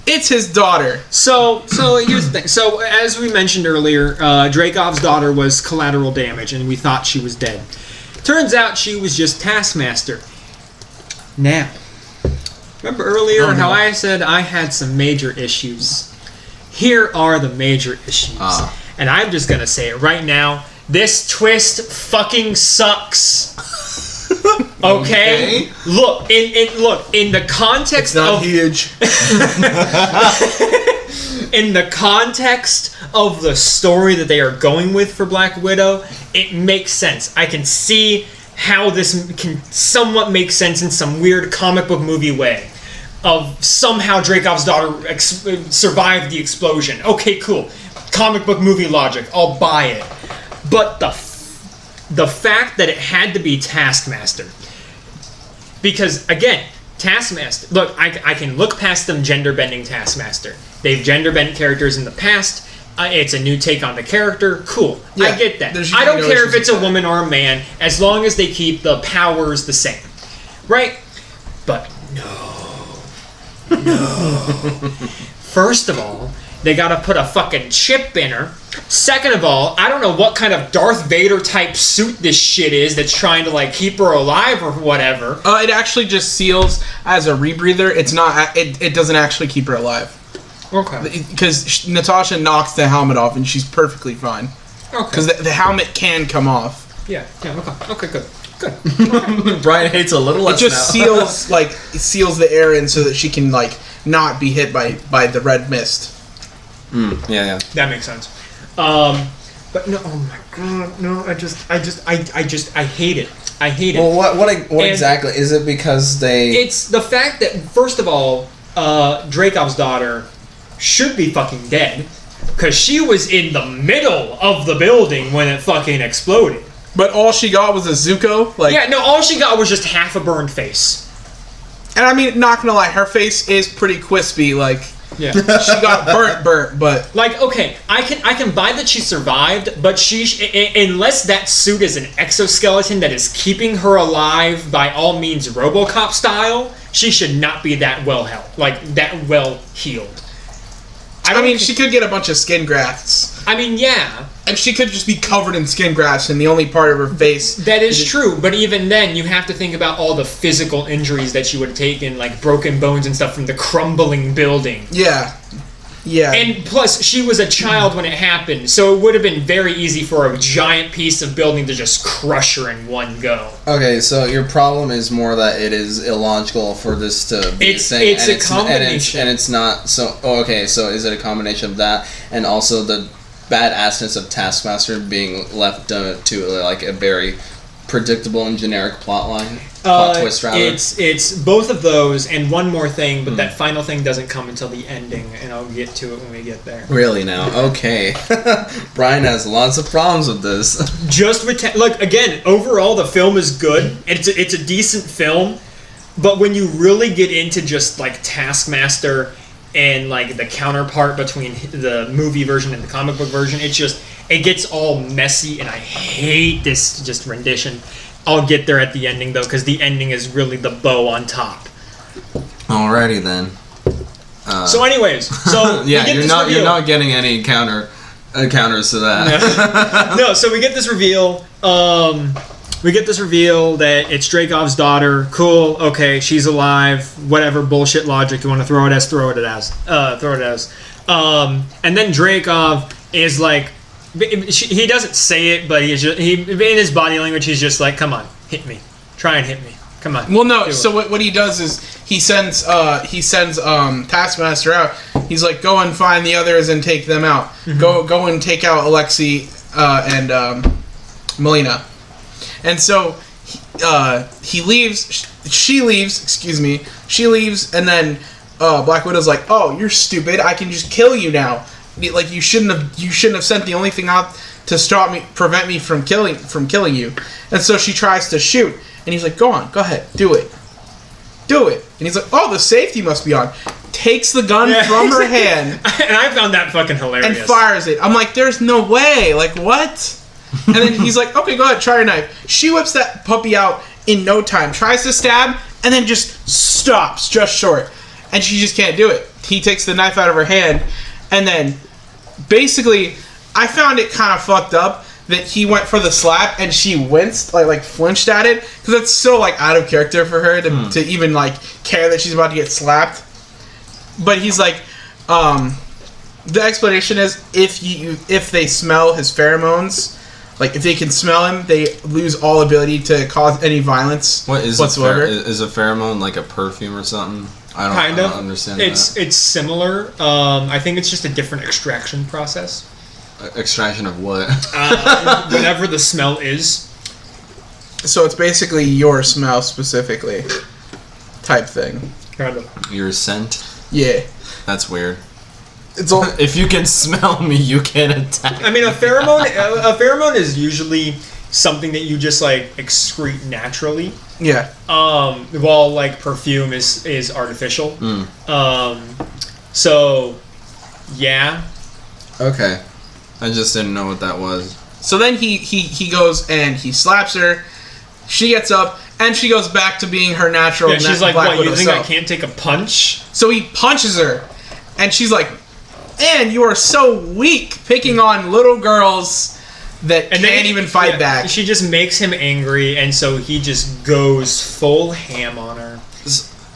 It's his daughter. So here's the thing. So as we mentioned earlier, Dreykov's daughter was collateral damage, and we thought she was dead. Turns out she was just Taskmaster. Now, remember earlier how I said I had some major issues? Here are the major issues. And I'm just gonna say it right now. This twist fucking sucks. Okay? Look, in the context of huge. in the context of the story that they are going with for Black Widow, it makes sense. I can see how this can somewhat make sense in some weird comic book movie way. Of somehow Dreykov's daughter survived the explosion. Okay, cool. Comic book movie logic. I'll buy it. But the fact that it had to be Taskmaster. Because, again, Taskmaster... Look, I can look past them gender-bending Taskmaster. They've gender-bent characters in the past. It's a new take on the character. Cool. Yeah, I get that. I don't care if it's a woman or a man, as long as they keep the powers the same. Right? But no. First of all, they gotta put a fucking chip in her. Second of all, I don't know what kind of Darth Vader type suit this shit is that's trying to like keep her alive or whatever. It actually just seals as a rebreather. It's not. It doesn't actually keep her alive. Okay. Because Natasha knocks the helmet off and she's perfectly fine. Okay. Because the helmet can come off. Yeah. Okay. Good. Brian hates a little less. It just seals the air in so that she can like not be hit by the red mist. Yeah. That makes sense. But no, oh my god, no! I hate it. I hate it. Well, what exactly is it? Because it's the fact that first of all, Dreykov's daughter should be fucking dead because she was in the middle of the building when it fucking exploded. But all she got was a Zuko. All she got was just half a burned face. And I mean, not gonna lie, her face is pretty crispy. Yeah. She got burnt, but okay, I can buy that she survived, but unless that suit is an exoskeleton that is keeping her alive by all means RoboCop style, she should not be that well healed. I mean, she could get a bunch of skin grafts. I mean, yeah. And she could just be covered in skin grafts, and the only part of her face... That is true, but even then, you have to think about all the physical injuries that she would have taken, like broken bones and stuff from the crumbling building. Yeah. And plus, she was a child when it happened, so it would have been very easy for a giant piece of building to just crush her in one go. Okay, so your problem is more that it is illogical for this to be a thing. It's a combination. And it's not... So, okay, so is it a combination of that and also the badassness of Taskmaster being left to like a very predictable and generic plot twist rather? It's both of those and one more thing, but that final thing doesn't come until the ending, and I'll get to it when we get there. Really now? Okay. Brian has lots of problems with this. Just with again, overall the film is good. It's a decent film, but when you really get into just like Taskmaster and like the counterpart between the movie version and the comic book version, it gets all messy, and I hate this just rendition. I'll get there at the ending though, because the ending is really the bow on top. Alrighty then. So anyways, yeah, you're not getting any counters to that. No, so we get this reveal. We get this reveal that it's Dreykov's daughter. Cool, okay, she's alive. Whatever bullshit logic you want to throw it as. And then Dreykov is like, he doesn't say it, but in his body language, he's just like, come on, hit me. Try and hit me. Come on. Well, no. So what he does is he sends Taskmaster out. He's like, go and find the others and take them out. Mm-hmm. Go and take out Alexei and Melina. And so he leaves. She leaves. Excuse me. She leaves, and then Black Widow's like, "Oh, you're stupid. I can just kill you now. Like you shouldn't have sent the only thing out to prevent me from killing you." And so she tries to shoot, and he's like, "Go on, go ahead, do it." And he's like, "Oh, the safety must be on." Takes the gun from her hand, and I found that fucking hilarious. And fires it. I'm like, "There's no way. Like what?" And then he's like, "Okay, go ahead, try your knife." She whips that puppy out in no time, tries to stab, and then just stops just short. and she just can't do it. He takes the knife out of her hand, and then basically, I found it kind of fucked up that he went for the slap and she winced, like flinched at it, because it's so like out of character for her to even like care that she's about to get slapped. But he's like, the explanation is if they smell his pheromones, like if they can smell him, they lose all ability to cause any violence whatsoever. Is a pheromone like a perfume or something? I don't understand that. It's similar. I think it's just a different extraction process. Extraction of what? Whatever the smell is. So it's basically your smell specifically type thing. Kind of. Your scent? Yeah. That's weird. It's all. If you can smell me, you can attack. I mean, a pheromone is usually something that you just like excrete naturally. Yeah. While like perfume is artificial. So, yeah. Okay. I just didn't know what that was. So then he goes and he slaps her. She gets up and she goes back to being her natural. Yeah, she's like, Black "What? Widow You think self." I can't take a punch?" So he punches her, and she's like, "And you are so weak, picking on little girls that can't even fight back." She just makes him angry, and so he just goes full ham on her.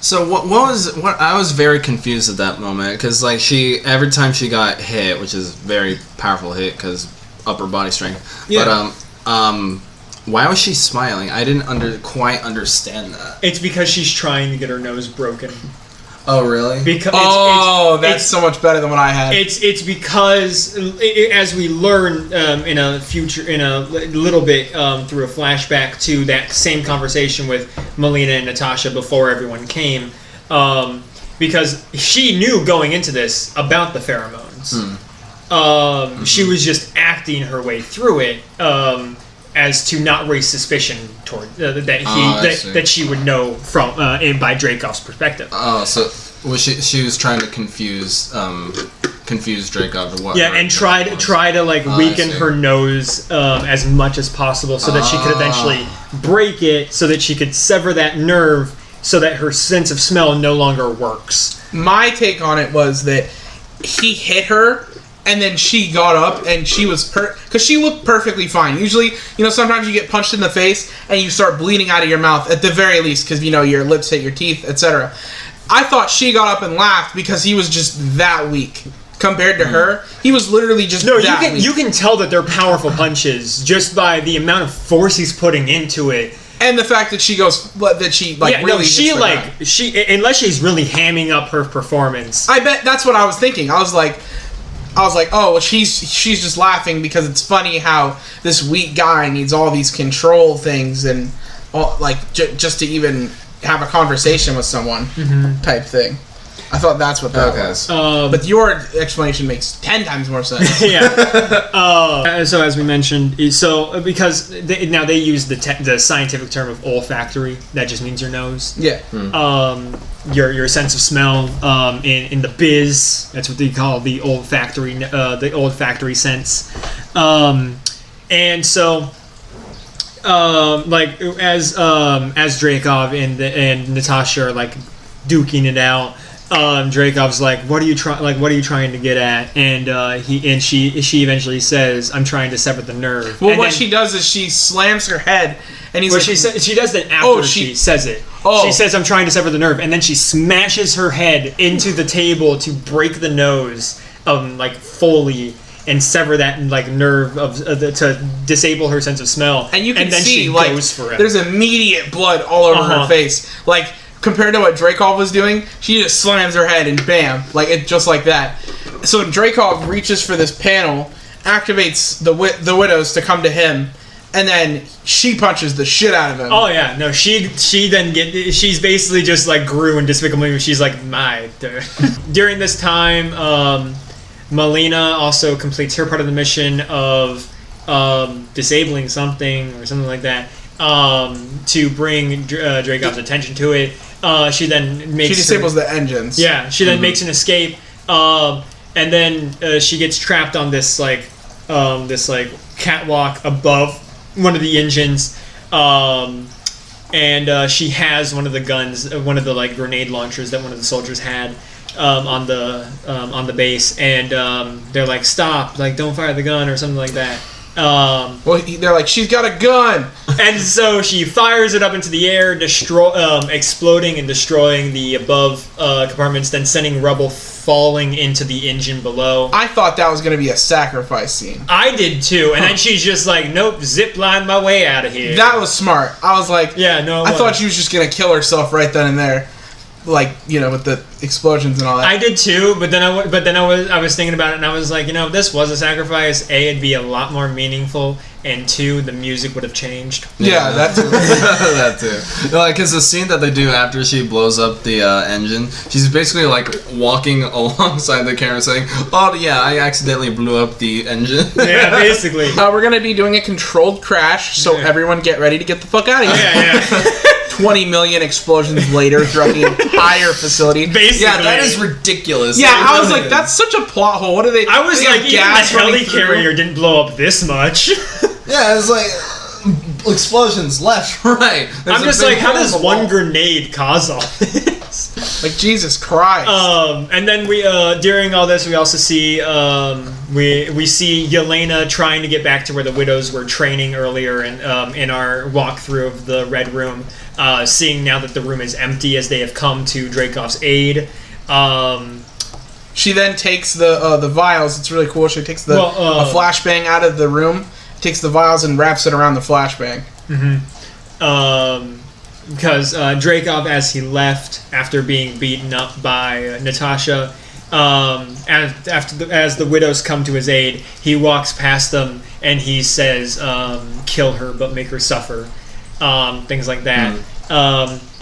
So what I was very confused at that moment, because like every time she got hit, which is very powerful hit because upper body strength. Yeah. But why was she smiling? I didn't quite understand that. It's because she's trying to get her nose broken. Oh really? Because that's so much better than what I had. It's because as we learn in a little bit through a flashback to that same conversation with Melina and Natasha before everyone came, because she knew going into this about the pheromones. She was just acting her way through it as to not raise suspicion toward that she would know from by Dreykov's perspective. Oh, so she was trying to confuse Dreykov to what? Yeah, and try to like weaken her nose as much as possible so that she could eventually break it, so that she could sever that nerve, so that her sense of smell no longer works. My take on it was that he hit her, and then she got up, and she was because she looked perfectly fine. Usually, sometimes you get punched in the face, and you start bleeding out of your mouth, at the very least, because, your lips hit your teeth, etc. I thought she got up and laughed because he was just that weak. Compared to her, he was literally just weak. You can tell that they're powerful punches just by the amount of force he's putting into it. And the fact that she unless she's really hamming up her performance. I bet that's what I was thinking. I was like, oh, well, she's just laughing because it's funny how this weak guy needs all these control things and all, just to even have a conversation with someone type thing. I thought that's what that was. But your explanation makes 10 times more sense. Yeah. So as we mentioned, because they use the scientific term of olfactory, that just means your nose. Yeah. Your sense of smell in the biz, that's what they call the olfactory sense. And so as Dreykov and Natasha are like duking it out, Dreykov's like, what are you trying to get at? And she eventually says, I'm trying to sever the nerve. Well, what she does is she slams her head, and he's she does that after she says it. She says, I'm trying to sever the nerve, and then she smashes her head into the table to break the nose, fully, and sever that nerve to disable her sense of smell. And you can then see she goes for it. There's immediate blood all over her face, compared to what Dreykov was doing, she just slams her head and bam, just like that. So Dreykov reaches for this panel, activates the widows to come to him, and then she punches the shit out of him. Oh yeah, no, she's basically just Gru and Despicable Me. She's like, my dude. During this time, Melina also completes her part of the mission of disabling something or something like that to bring Dreykov's attention to it. She disables the engines. Yeah, she then makes an escape, and then she gets trapped on this catwalk above one of the engines, and she has one of the guns, one of the like grenade launchers that one of the soldiers had on the base, and they're like, "Stop! Like, don't fire the gun," or something like that. They're like, "She's got a gun," and so she fires it up into the air, exploding and destroying the above compartments, then sending rubble falling into the engine below. I thought that was going to be a sacrifice scene. I did too, and then she's just like, "Nope, zip line my way out of here." That was smart. I was like, yeah, no, I thought she was just going to kill herself right then and there, like, you know, with the explosions and all that. I did too, but then I was thinking about it, and I was like, you know, if this was a sacrifice, A, it'd be a lot more meaningful, and 2, the music would have changed. Yeah, that too. That too. No, like, because the scene that they do after she blows up the engine, she's basically like walking alongside the camera saying, "Oh yeah, I accidentally blew up the engine." Yeah, basically. We're gonna be doing a controlled crash, so everyone get ready to get the fuck out of here. Yeah. 20 million explosions later throughout the entire facility. Basically. Yeah, that is ridiculous. Yeah, It I was really like, is. that's such a plot hole. What are they? I was they like, have even the gas running helicarrier didn't blow up this much. Yeah, it's like explosions left, right. I'm just like, how does one grenade cause all this? Like, Jesus Christ. And then we during all this we also see we see Yelena trying to get back to where the widows were training earlier in our walkthrough of the Red Room, seeing now that the room is empty as they have come to Dreykov's aid. She then takes the vials. It's really cool. She takes a flashbang out of the room, takes the vials and wraps it around the flashbang. Because Dreykov, as he left after being beaten up by Natasha, as the widows come to his aid, he walks past them and he says, "Kill her, but make her suffer," things like that.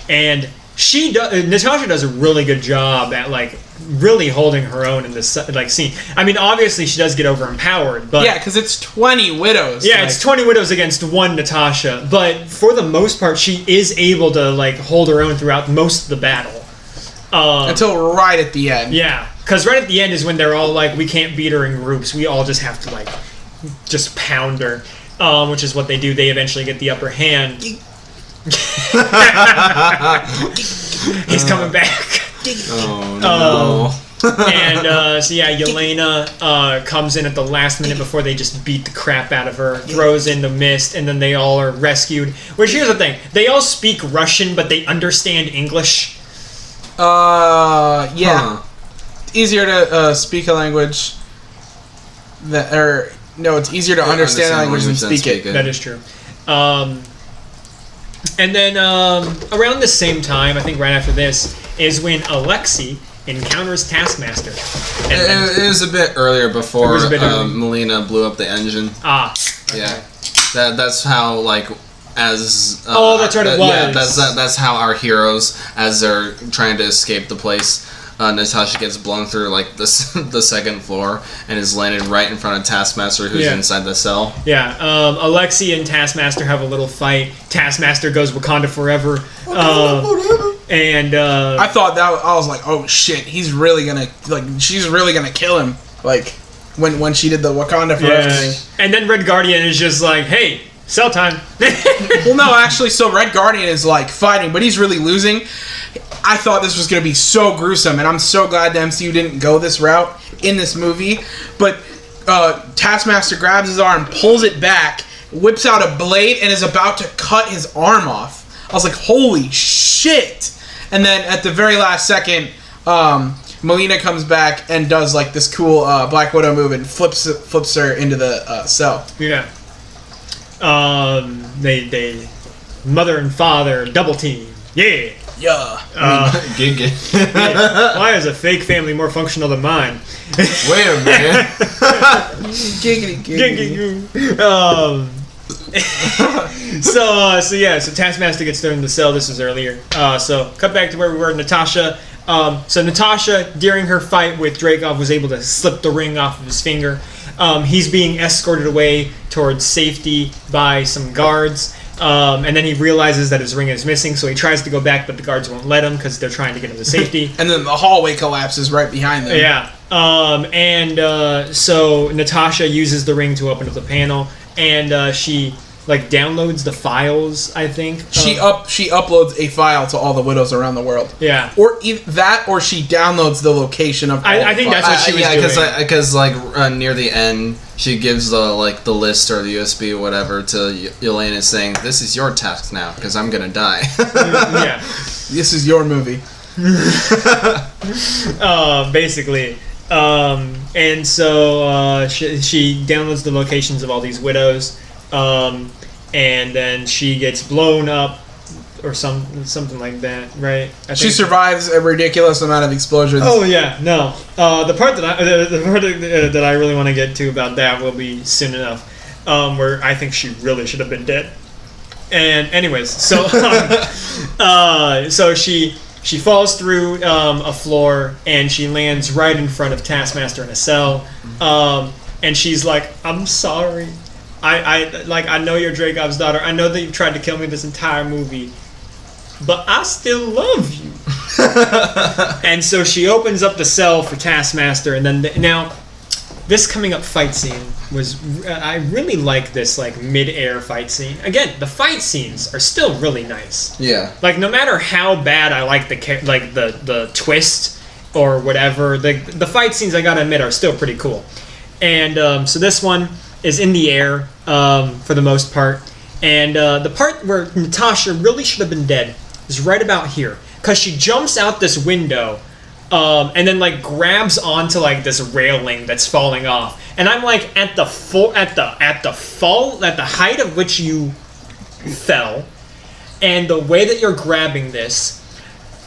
And Natasha does a really good job at like really holding her own in this like scene. I mean, obviously she does get overempowered, but Yeah, because it's 20 widows. yeah, like, it's 20 widows against one Natasha. But for the most part, she is able to like hold her own throughout most of the battle. until right at the end. Yeah, because right at the end is when they're all like, "We can't beat her in groups. We all just have to like just pound her," which is what they do. They eventually get the upper hand. He's coming back. Oh no. And so yeah, Yelena comes in at the last minute before they just beat the crap out of her, throws in the mist, and then they all are rescued. Which, here's the thing, they all speak Russian, but they understand English. Yeah. Huh. Easier to speak a language that, or no, it's easier to understand a language than speak it. That is true. And then around the same time, I think right after this, is when Alexei encounters Taskmaster. It was a bit earlier before It was a bit early. Melina blew up the engine. Okay. Yeah, that's how like as that's right, it was. Yeah, that's how our heroes, as they're trying to escape the place, Natasha gets blown through like the second floor and is landed right in front of Taskmaster, who's inside the cell. Yeah, Alexei and Taskmaster have a little fight. Taskmaster goes Wakanda forever. And I thought that I was like, oh shit, he's really gonna she's really gonna kill him. Like when she did the Wakanda forever thing. And then Red Guardian is just like, "Hey, cell time." Well, no, actually, so Red Guardian is like fighting, but he's really losing. I thought this was going to be so gruesome, and I'm so glad the MCU didn't go this route in this movie. But Taskmaster grabs his arm, pulls it back, whips out a blade, and is about to cut his arm off. I was like, holy shit! And then at the very last second, Melina comes back and does like this cool Black Widow move and flips her into the cell. Yeah. They mother and father double team. Yeah. Yeah. Why is a fake family more functional than mine? Wait a minute. Giggity, giggity. So Taskmaster gets thrown in the cell. This was earlier. So cut back to where we were. Natasha. So Natasha, during her fight with Dreykov, was able to slip the ring off of his finger. He's being escorted away towards safety by some guards. And then he realizes that his ring is missing, so he tries to go back, but the guards won't let him because they're trying to get him to safety. And then the hallway collapses right behind them. Yeah. So Natasha uses the ring to open up the panel, and she like downloads the files. I think She uploads a file to all the widows around the world. Yeah. Or that, or she downloads the location of. I think that's what she was doing. Because near the end, she gives the list or the USB or whatever to Yelena, saying, "This is your task now, because I'm gonna die." Yeah. This is your movie. Basically. And so she downloads the locations of all these widows, and then she gets blown up or something like that, right? She survives a ridiculous amount of explosions. Oh yeah, no. The part that I really want to get to about that will be soon enough, where I think she really should have been dead. And anyways, so so she falls through a floor and she lands right in front of Taskmaster in a cell, and she's like, "I'm sorry. I know you're Dracov's daughter. I know that you've tried to kill me this entire movie, but I still love you." And so she opens up the cell for Taskmaster, and then now this coming up fight scene was I really like this mid-air fight scene. Again, the fight scenes are still really nice. Yeah. Like no matter how bad I like the twist or whatever, the fight scenes, I gotta admit, are still pretty cool. And so this one is in the air for the most part, and the part where Natasha really should have been dead is right about here, because she jumps out this window. And then grabs onto this railing that's falling off, and I'm at the height of which you fell, and the way that you're grabbing this,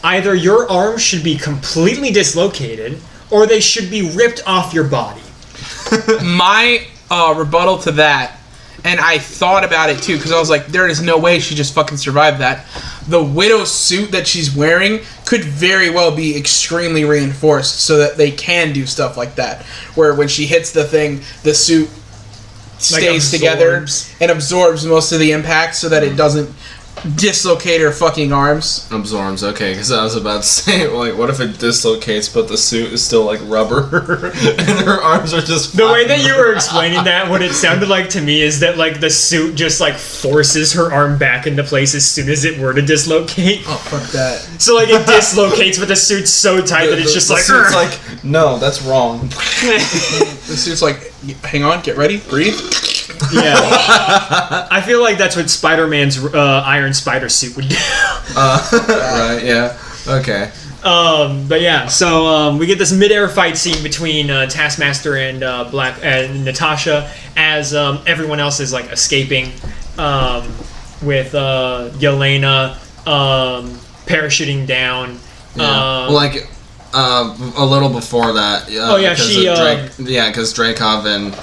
either your arms should be completely dislocated or they should be ripped off your body. My rebuttal to that, and I thought about it too, because I was like, there is no way she just fucking survived that. The widow suit that she's wearing could very well be extremely reinforced so that they can do stuff like that. Where when she hits the thing, the suit stays together and absorbs most of the impact so that it doesn't dislocate her fucking arms. Absorbs, okay, because I was about to say, what if it dislocates but the suit is still rubber and her arms are just The way that you were explaining that, what it sounded like to me is that the suit just forces her arm back into place as soon as it were to dislocate. Oh, fuck that. So it dislocates, but the suit's so tight that it's just the suit's no, that's wrong. The suit's hang on, get ready, breathe. Yeah. I feel like that's what Spider-Man's Iron Spider suit would do. Right, yeah. Okay. But yeah, so we get this mid-air fight scene between Taskmaster and Natasha as everyone else is escaping with Yelena parachuting down. Yeah. A little before that. Because Dracov and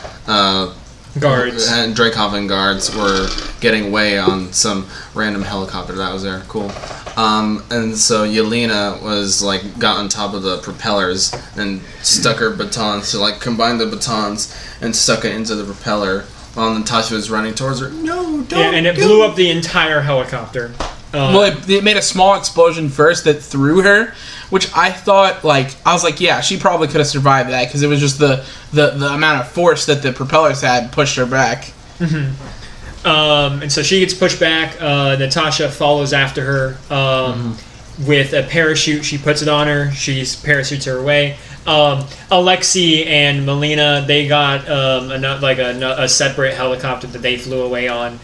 guards and Dracov and guards were getting away on some random helicopter that was there. Cool. And so Yelena was got on top of the propellers and stuck her batons to combine the batons and stuck it into the propeller while Natasha was running towards her. No, don't. Yeah, and it blew up the entire helicopter. It made a small explosion first that threw her, which I thought, I was like, yeah, she probably could have survived that, because it was just the amount of force that the propellers had pushed her back. Mm-hmm. And so she gets pushed back. Natasha follows after her with a parachute. She puts it on her. She parachutes her away. Alexei and Melina, they got a separate helicopter that they flew away on.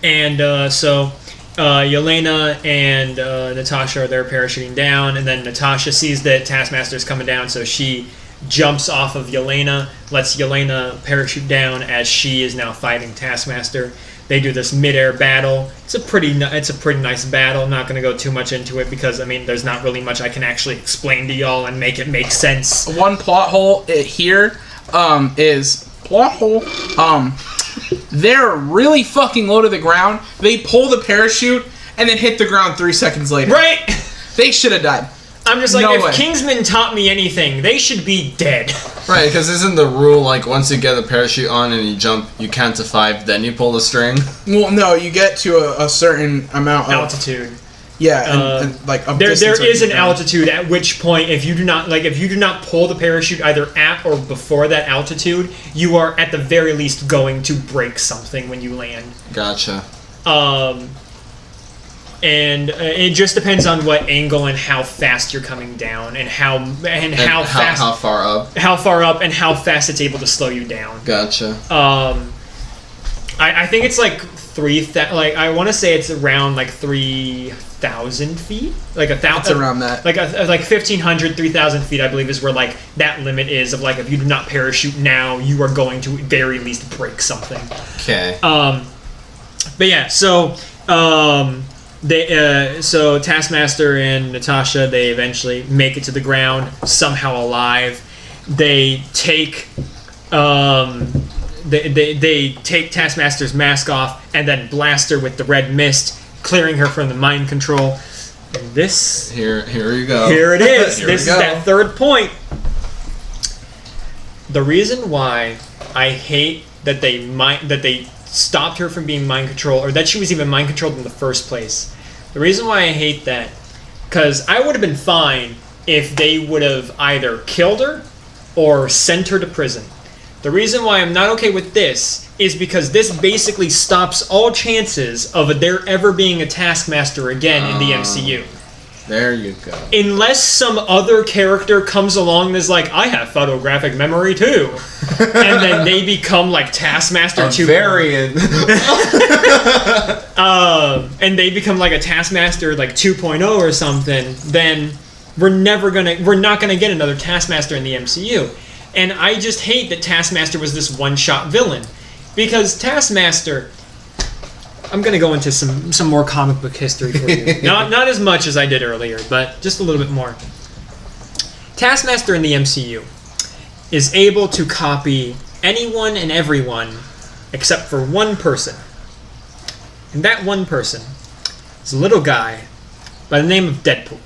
So Yelena and Natasha are there parachuting down, and then Natasha sees that Taskmaster's coming down, so she jumps off of Yelena, lets Yelena parachute down as she is now fighting Taskmaster. They do this mid-air battle. It's a pretty nice battle. I'm not going to go too much into it because there's not really much I can actually explain to y'all and make it make sense. One plot hole here is plot hole. They're really fucking low to the ground. They pull the parachute and then hit the ground 3 seconds later. Right? They should have died. I'm just if Kingsman taught me anything, they should be dead. Right, because isn't the rule once you get the parachute on and you jump, you count to 5, then you pull the string? Well, no, you get to a certain amount of altitude. Yeah, and like a there distance is an down. altitude at which point if you do not pull the parachute either at or before that altitude, you are at the very least going to break something when you land. Gotcha. And it just depends on what angle and how fast you're coming down and how far up. how far up and how fast it's able to slow you down. Gotcha. I think it's like I want to say it's around like 3,000 feet, like 1,000. It's around that. Like 1,500, 3,000 feet, I believe, is where like that limit is of like if you do not parachute now, you are going to at very least break something. Okay. But yeah, so so Taskmaster and Natasha, they eventually make it to the ground somehow alive. They take they take Taskmaster's mask off and then blast her with the red mist, clearing her from the mind control. And this Here you go. here it is. Here This is we go. that third point. The reason why I hate that they stopped her from being mind controlled, or that she was even mind controlled in the first place. The reason why I hate that, because I would have been fine if they would have either killed her or sent her to prison. The reason why I'm not okay with this is because this basically stops all chances of there ever being a Taskmaster again in the MCU. There you go. Unless some other character comes along and is like, I have photographic memory too. And then they become like Taskmaster 2. Variant. And they become like a Taskmaster like 2.0 or something, then we're not gonna get another Taskmaster in the MCU. And I just hate that Taskmaster was this one-shot villain. Because Taskmaster, I'm gonna go into some more comic book history for you. Not as much as I did earlier, but just a little bit more. Taskmaster in the MCU is able to copy anyone and everyone except for one person. And that one person is a little guy by the name of Deadpool.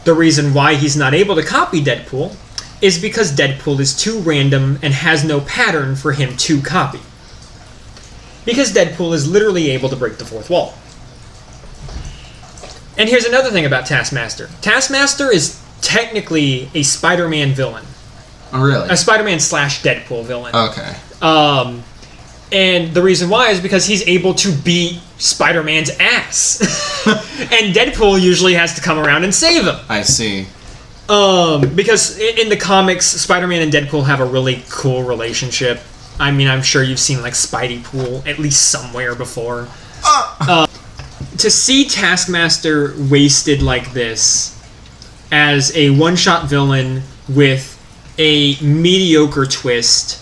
The reason why he's not able to copy Deadpool is because Deadpool is too random and has no pattern for him to copy. Because Deadpool is literally able to break the fourth wall. And here's another thing about Taskmaster. Taskmaster is technically a Spider-Man villain. Oh, really? A Spider-Man / Deadpool villain. Okay. And the reason why is because he's able to beat Spider-Man's ass. And Deadpool usually has to come around and save him. I see. Because in the comics, Spider-Man and Deadpool have a really cool relationship. I mean, I'm sure you've seen like Spidey Pool at least somewhere before. To see Taskmaster wasted like this as a one-shot villain with a mediocre twist,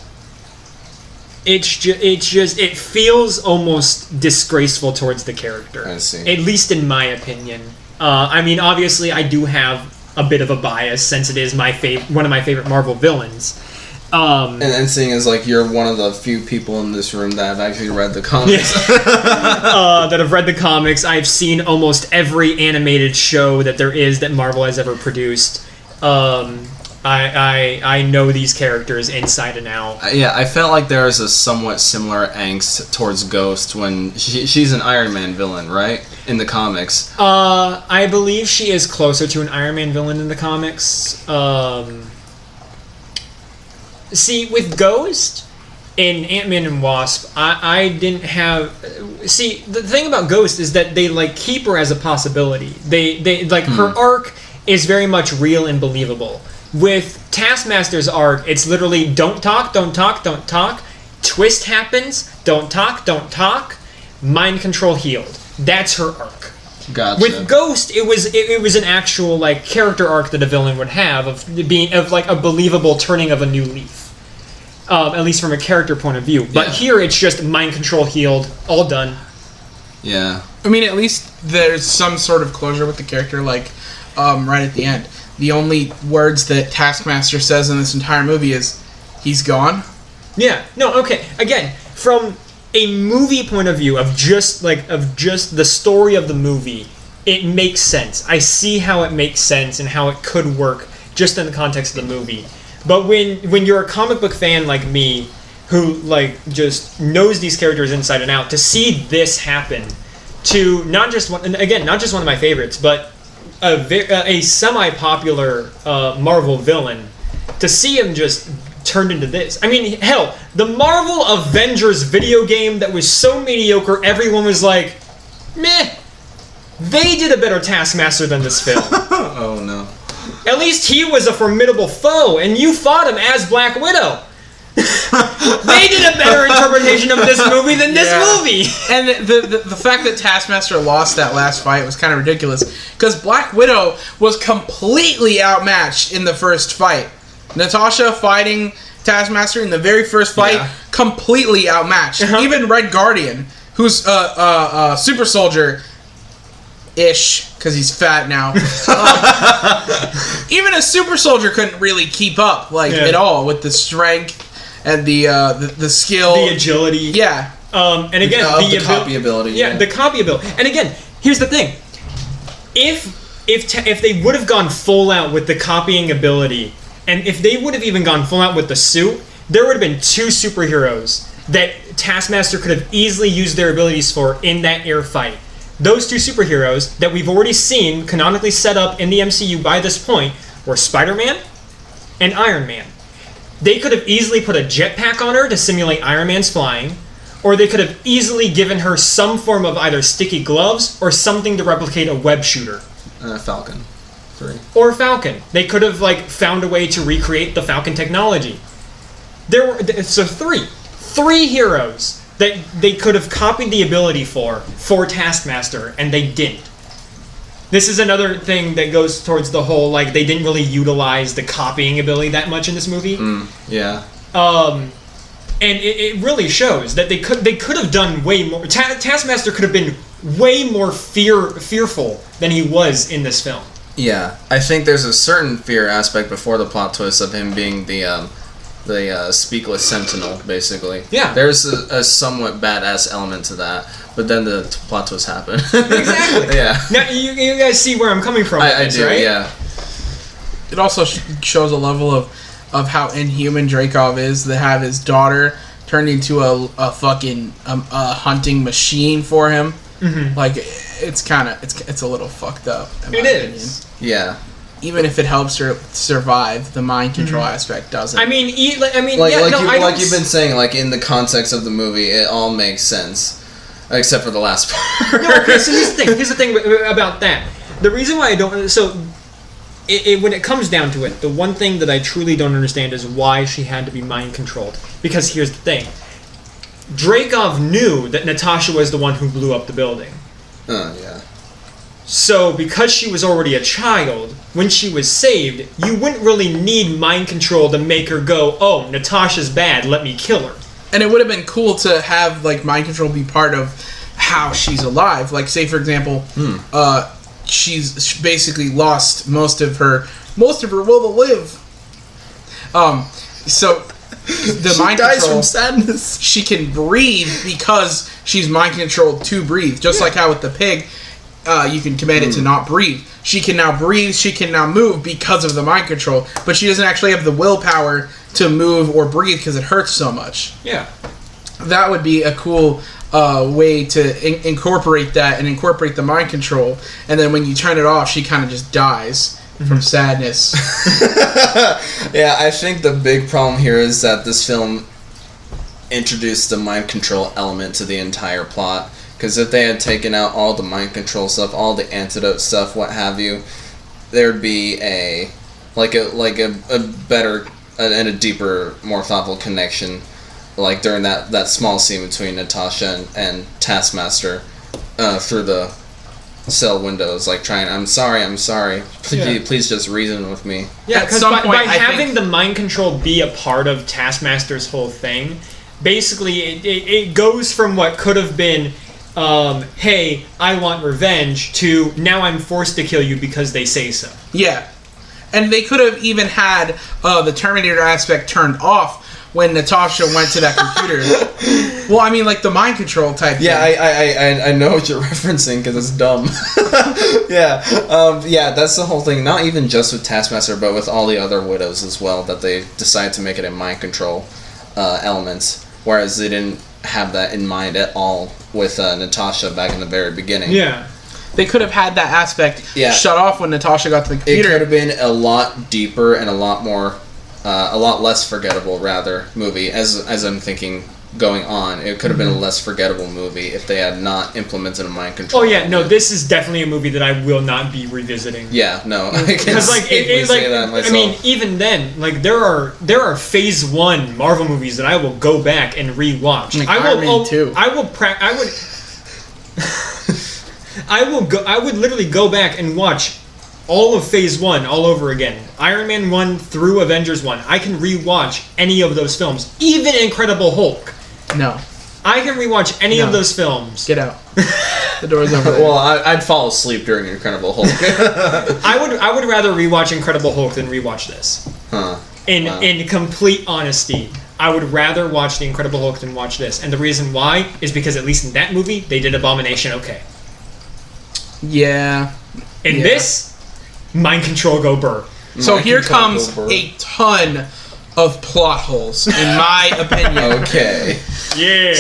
it feels almost disgraceful towards the character. I see. At least in my opinion. I mean, obviously, I do have a bit of a bias since it is one of my favorite Marvel villains. And then seeing as like you're one of the few people in this room that have actually read the comics. That have read the comics. I've seen almost every animated show that there is that Marvel has ever produced. I know these characters inside and out. Yeah, I felt like there was a somewhat similar angst towards Ghost when she's an Iron Man villain, right? In the comics. I believe she is closer to an Iron Man villain in the comics. See, with Ghost in Ant-Man and Wasp, I didn't have... See, the thing about Ghost is that they, like, keep her as a possibility. They like, her arc is very much real and believable. With Taskmaster's arc, it's literally don't talk, don't talk, don't talk. Twist happens, don't talk. Mind control healed. That's her arc. Gotcha. With Ghost, it was an actual like character arc that a villain would have of like a believable turning of a new leaf. At least from a character point of view. But here it's just mind control healed, all done. Yeah. I mean, at least there's some sort of closure with the character, like right at the end. The only words that Taskmaster says in this entire movie is, "He's gone." Yeah. No. Okay. Again, from a movie point of view of just the story of the movie, it makes sense. I see how it makes sense and how it could work just in the context of the movie. But when you're a comic book fan like me, who like just knows these characters inside and out, to see this happen to not just one of my favorites, but a semi-popular Marvel villain, to see him just turned into this. I mean, hell, the Marvel Avengers video game that was so mediocre, everyone was like, meh. They did a better Taskmaster than this film. Oh no. At least he was a formidable foe, and you fought him as Black Widow. They did a better interpretation of this movie than this movie. And the fact that Taskmaster lost that last fight was kind of ridiculous, because Black Widow was completely outmatched in the first fight. Natasha fighting Taskmaster in the very first fight, completely outmatched. Even Red Guardian, who's a super soldier ish, because he's fat now. Even a super soldier couldn't really keep up at all with the strength and the skill, the agility. Yeah. And again, the copy ability. Yeah, the copy ability. And again, here's the thing: if they would have gone full out with the copying ability, and if they would have even gone full out with the suit, there would have been two superheroes that Taskmaster could have easily used their abilities for in that air fight. Those two superheroes that we've already seen canonically set up in the MCU by this point were Spider-Man and Iron Man. They could have easily put a jetpack on her to simulate Iron Man's flying, or they could have easily given her some form of either sticky gloves or something to replicate a web shooter. Falcon. 3. Or Falcon. They could have found a way to recreate the Falcon technology. So three heroes that they could have copied the ability for Taskmaster, and they didn't. This is another thing that goes towards the whole, they didn't really utilize the copying ability that much in this movie. Yeah. And it really shows that they could have done way more. Taskmaster could have been way more fearful than he was in this film. Yeah. I think there's a certain fear aspect before the plot twist of him being the speakless sentinel, basically. Yeah. There's a somewhat badass element to that, but then the plot twist happened. Exactly. Yeah. Now, you guys see where I'm coming from. I do, right? yeah. It also shows a level of how inhuman Dreykov is, to have his daughter turned into a fucking hunting machine for him. Mm-hmm. It's a little fucked up. It is. Yeah. Even if it helps her survive, the mind control aspect doesn't. You've been saying, in the context of the movie, it all makes sense, except for the last part. No, okay, so here's the thing about that. The reason why I don't... So, when it comes down to it, the one thing that I truly don't understand is why she had to be mind-controlled. Because here's the thing. Dreykov knew that Natasha was the one who blew up the building. Yeah. So, because she was already a child, when she was saved, you wouldn't really need mind control to make her go, oh, Natasha's bad, let me kill her. And it would have been cool to have, mind control be part of how she's alive. Say, for example, she's basically lost most of her will to live. So the she mind dies control, from sadness. She can breathe because she's mind controlled to breathe. Just like how with the pig, you can command it to not breathe. She can now breathe, she can now move because of the mind control, but she doesn't actually have the willpower to move or breathe because it hurts so much. Yeah. That would be a cool way to incorporate that and incorporate the mind control, and then when you turn it off, she kind of just dies from sadness. Yeah, I think the big problem here is that this film introduced the mind control element to the entire plot. Because if they had taken out all the mind control stuff, all the antidote stuff, what have you, there'd be a better and a deeper, more thoughtful connection, during that small scene between Natasha and Taskmaster through the cell windows, I'm sorry, please just reason with me. Yeah, because by having the mind control be a part of Taskmaster's whole thing, basically it goes from what could have been, hey, I want revenge, to now I'm forced to kill you because they say so. Yeah. And they could have even had the Terminator aspect turned off when Natasha went to that computer. Well, I mean, the mind control type thing. Yeah, I know what you're referencing because it's dumb. Yeah, that's the whole thing. Not even just with Taskmaster, but with all the other widows as well, that they decide to make it a mind control elements. Whereas they didn't have that in mind at all with Natasha back in the very beginning. Yeah. They could have had that aspect shut off when Natasha got to the It computer. could have been a lot deeper and a lot more, a lot less forgettable, rather, movie, as I'm thinking going on. It could have been a less forgettable movie if they had not implemented a mind control. Oh yeah, no, this is definitely a movie that I will not be revisiting. Yeah, no, I can Because like, safely say that myself. I mean, even then, like there are Phase 1 Marvel movies that I will go back and rewatch. Like I Iron will. Man 2. I would literally go back and watch all of Phase 1 all over again. Iron Man 1 through Avengers 1. I can rewatch any of those films, even Incredible Hulk. No. I can rewatch any of those films. Get out. The door's over there. Well, I'd fall asleep during Incredible Hulk. I would rather rewatch Incredible Hulk than rewatch this. Huh. In complete honesty, I would rather watch The Incredible Hulk than watch this. And the reason why is because at least in that movie, they did Abomination okay. Yeah. In this, mind control go burr. So Mind here control comes go burr. a ton of plot holes, in my opinion. Okay. Yeah.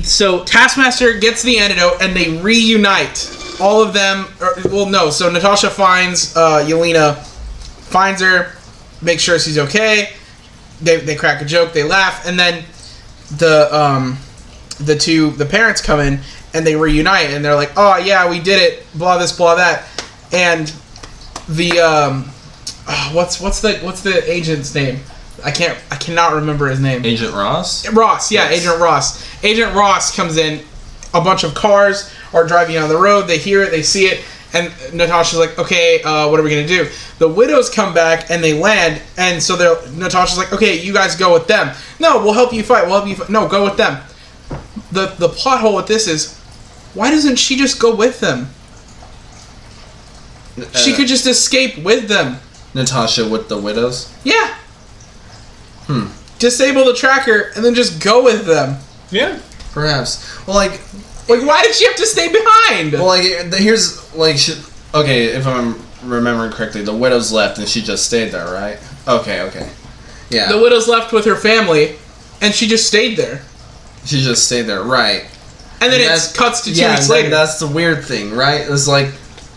So Taskmaster gets the antidote and they reunite. All of them. So Natasha finds Yelena, finds her, makes sure she's okay. They crack a joke, they laugh, and then the parents come in and they reunite and they're like, oh yeah, we did it, blah this, blah that, and the what's the agent's name? I cannot remember his name. Agent Ross? Ross, yeah, Yes. Agent Ross. Agent Ross comes in, a bunch of cars are driving down the road, they hear it, they see it, and Natasha's like, okay, what are we gonna do? The widows come back and they land, and so Natasha's like, okay, you guys go with them. No, we'll help you fight, No, go with them. The plot hole with this is, why doesn't she just go with them? She could just escape with them. Natasha with the widows? Yeah. Disable the tracker and then just go with them. yeah. Perhaps. Well, like, why did she have to stay behind? well, like, here's, like, okay, if I'm remembering correctly, the widows left and she just stayed there, right? Okay. Yeah. The widow's left with her family, and she just stayed there. She just stayed there, right. And then That's- it cuts to 2 yeah, weeks later. That's the weird thing, right? It's like,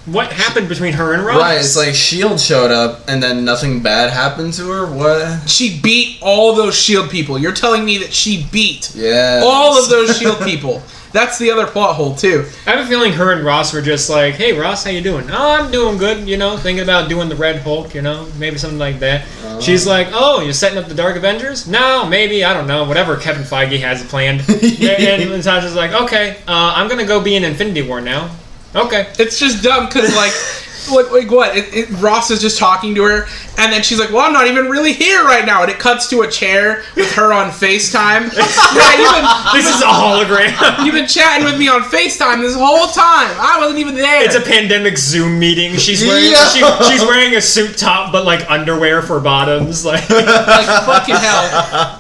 What happened between her and Ross? right, it's like S.H.I.E.L.D. showed up and then nothing bad happened to her? What? She beat all those S.H.I.E.L.D. people. You're telling me that she beat Yeah. all of those S.H.I.E.L.D. people. That's the other plot hole, too. I have a feeling her and Ross were just like, hey, Ross, how you doing? Oh, I'm doing good, thinking about doing the Red Hulk, maybe something like that. She's like, oh, you're setting up the Dark Avengers? No, maybe, I don't know, whatever Kevin Feige has planned. And Natasha's like, okay, I'm going to go be in Infinity War now. Okay. It's just dumb, because, like what? Ross is just talking to her, and then she's like, well, I'm not even really here right now. And it cuts to a chair with her on FaceTime. Yeah, This is a hologram. you've been chatting with me on FaceTime this whole time. I wasn't even there. It's a pandemic Zoom meeting. She's wearing she's wearing a suit top, but like underwear for bottoms. Like fucking hell.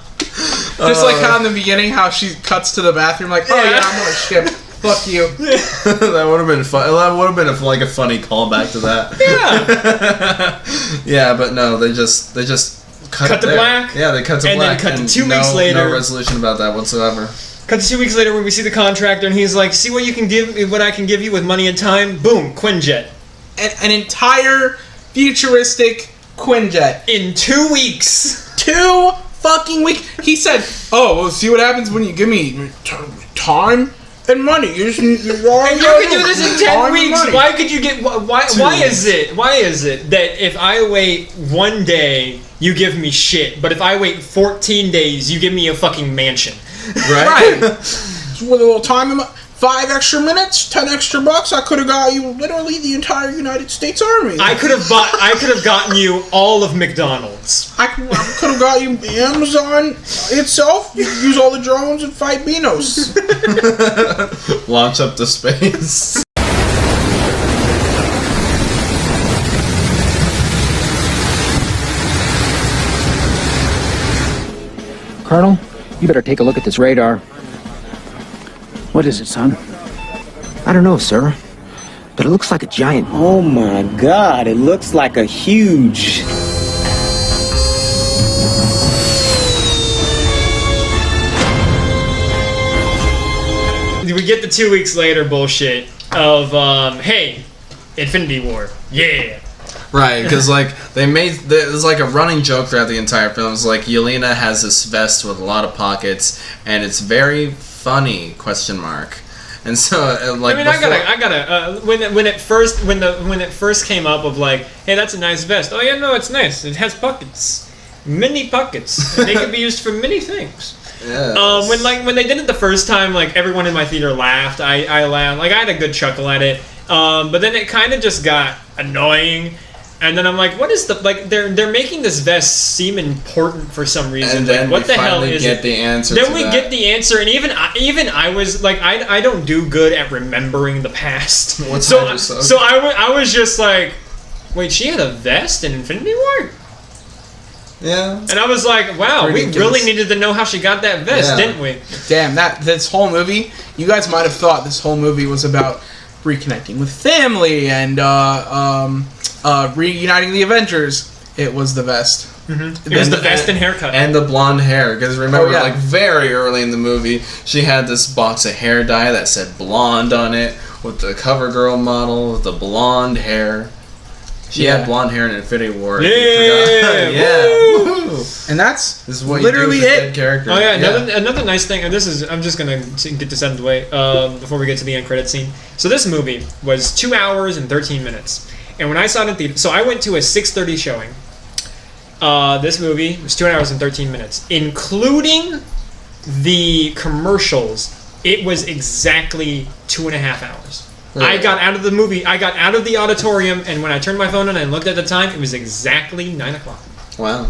Just like how in the beginning, how she cuts to the bathroom, like, oh yeah, I'm gonna ship. Fuck you. That would have been fun. That would have been a funny callback to that. yeah. Yeah, but no, they just cut to there. black. Yeah, they cut to And then black. cut to 2 weeks later. No resolution about that whatsoever. Cut to 2 weeks later when we see the contractor and he's like, see what I can give you with money and time? Boom, Quinjet. An entire futuristic Quinjet. In 2 weeks. 2 fucking weeks. He said, oh, well, see what happens when you give me time and money. You can do this in 10 weeks. Why could you get... Why is it that if I wait 1 day, you give me shit, but if I wait 14 days, you give me a fucking mansion? Right? With a little time in 5 extra minutes, 10 extra bucks, I could have got you literally the entire United States Army. I could have gotten you all of McDonald's. I could have got you Amazon itself. You could use all the drones and fight Beanos. Launch up to space. Colonel, you better take a look at this radar. What is it, son? I don't know, sir. But it looks like a giant... Oh my god, it looks like a huge... get the 2 weeks later bullshit of, hey, Infinity War. Yeah. Right, because like there's like a running joke throughout the entire film. It's like Yelena has this vest with a lot of pockets, and it's very funny ? And so like I mean, I gotta. When it first came up of like, hey, that's a nice vest. Oh yeah, no, it's nice. It has pockets, many pockets. They can be used for many things. Yeah. When they did it the first time, like everyone in my theater laughed. I laughed. Like I had a good chuckle at it. But then it kind of just got annoying. And then I'm like, what is the like? They're making this vest seem important for some reason. And then like, what we the hell finally is get it? the answer. Then to we that. get the answer, and even I was like, I don't do good at remembering the past. So I was just like, wait, she had a vest in Infinity War? Yeah. And I was like, wow, Ridiculous. we really needed to know how she got that vest, didn't we? Damn, this whole movie, you guys might have thought this whole movie was about reconnecting with family and reuniting the Avengers. It was the vest. Mm-hmm. It was the vest and haircut. And the blonde hair. Because remember, Oh, yeah. like, very early in the movie, she had this box of hair dye that said blonde on it, with the CoverGirl model, with the blonde hair. She had blonde hair in Infinity War. Yeah! Yeah! Woo-hoo. And that's This is what literally you do with it. dead character. Oh yeah, another nice thing, and this is, I'm just gonna get this out of the way before we get to the end credit scene. So this movie was 2 hours and 13 minutes, and when I saw it in theater, so I went to a 6:30 showing. This movie was 2 hours and 13 minutes, including the commercials. It was exactly 2.5 hours. I got out of the movie. I got out of the auditorium, and when I turned my phone on and looked at the time, it was exactly 9 o'clock. Wow.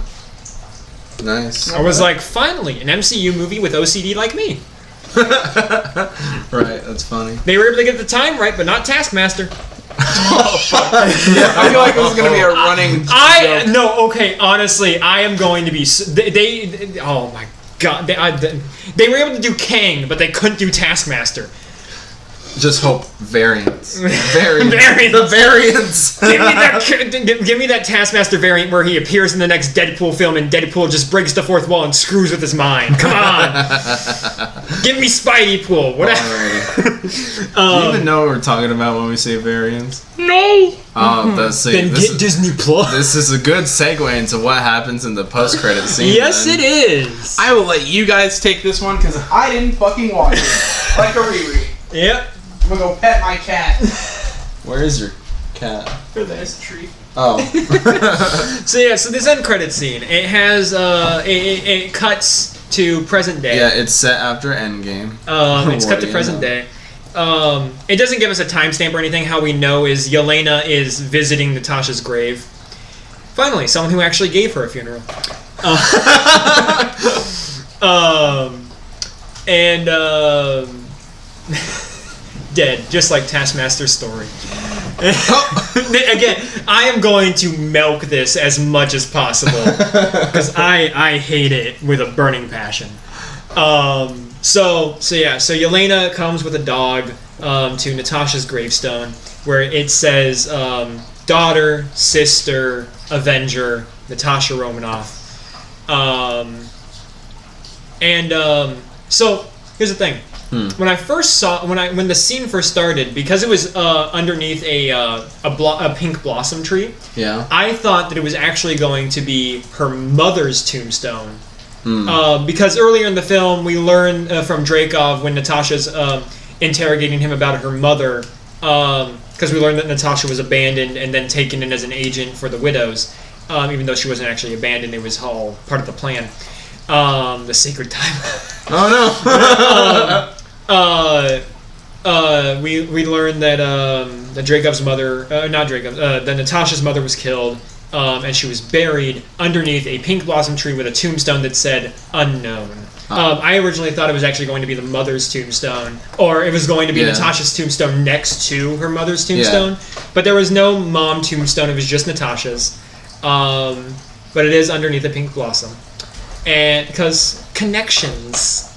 Nice. I was like, finally, an MCU movie with OCD like me. Right, that's funny. They were able to get the time right, but not Taskmaster. Oh, fuck. I feel like this is going to be a running joke. No, okay, honestly, I am going to be... They oh my god. They were able to do Kang, but they couldn't do Taskmaster. Just hope variants. Variants. The variants. Give me that Taskmaster variant where he appears in the next Deadpool film and Deadpool just breaks the fourth wall and screws with his mind. Come on. Give me Spidey Pool. Whatever. Do you even know what we're talking about when we say variants? No. Oh, let's see. Then get Disney Plus. This is a good segue into what happens in the post-credit scene. Yes, then. it is. I will let you guys take this one because I didn't fucking watch it. Like a Riri. Yep. I'm gonna go pet my cat. Where is your cat? For this tree. Oh. So this end credit scene, it has it cuts to present day. Yeah, it's set after Endgame. It's cut to present day. It doesn't give us a timestamp or anything. How we know is Yelena is visiting Natasha's grave. Finally, someone who actually gave her a funeral. Dead, just like Taskmaster's story. Again, I am going to milk this as much as possible because I hate it with a burning passion. So Yelena comes with a dog to Natasha's gravestone where it says daughter, sister, Avenger, Natasha Romanoff. So here's the thing. When I first saw when the scene first started, because it was underneath a pink blossom tree, I thought that it was actually going to be her mother's tombstone. Because earlier in the film we learn from Dreykov when Natasha's interrogating him about her mother, because we learned that Natasha was abandoned and then taken in as an agent for the Widows, even though she wasn't actually abandoned, it was all part of the plan. The sacred time. Oh no! We learned that that Dreykov's mother, that Natasha's mother was killed, and she was buried underneath a pink blossom tree with a tombstone that said unknown. I originally thought it was actually going to be the mother's tombstone, or it was going to be Natasha's tombstone next to her mother's tombstone, but there was no mom tombstone. It was just Natasha's, but it is underneath a pink blossom. And because connections,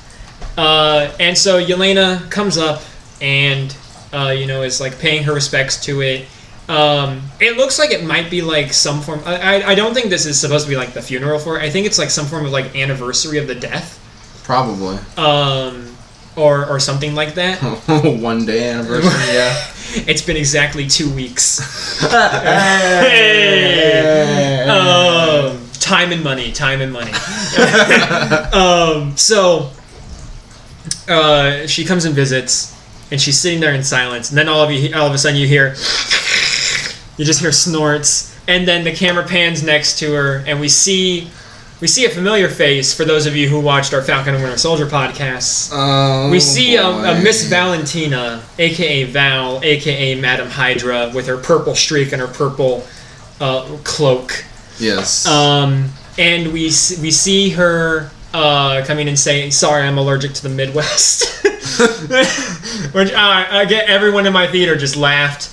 and so Yelena comes up and is like paying her respects to it. It looks like it might be like some form. I don't think this is supposed to be like the funeral for it. I think it's like some form of like anniversary of the death. Probably. or something like that. 1 day anniversary, yeah. It's been exactly 2 weeks. Time and money. So she comes and visits, and she's sitting there in silence. And then all of a sudden you just hear snorts, and then the camera pans next to her, and we see a familiar face for those of you who watched our Falcon and Winter Soldier podcasts. We see a Miss Valentina, aka Val, aka Madam Hydra, with her purple streak and her purple cloak. Yes. And we see her coming and saying, "Sorry, I'm allergic to the Midwest," which again, everyone in my theater just laughed.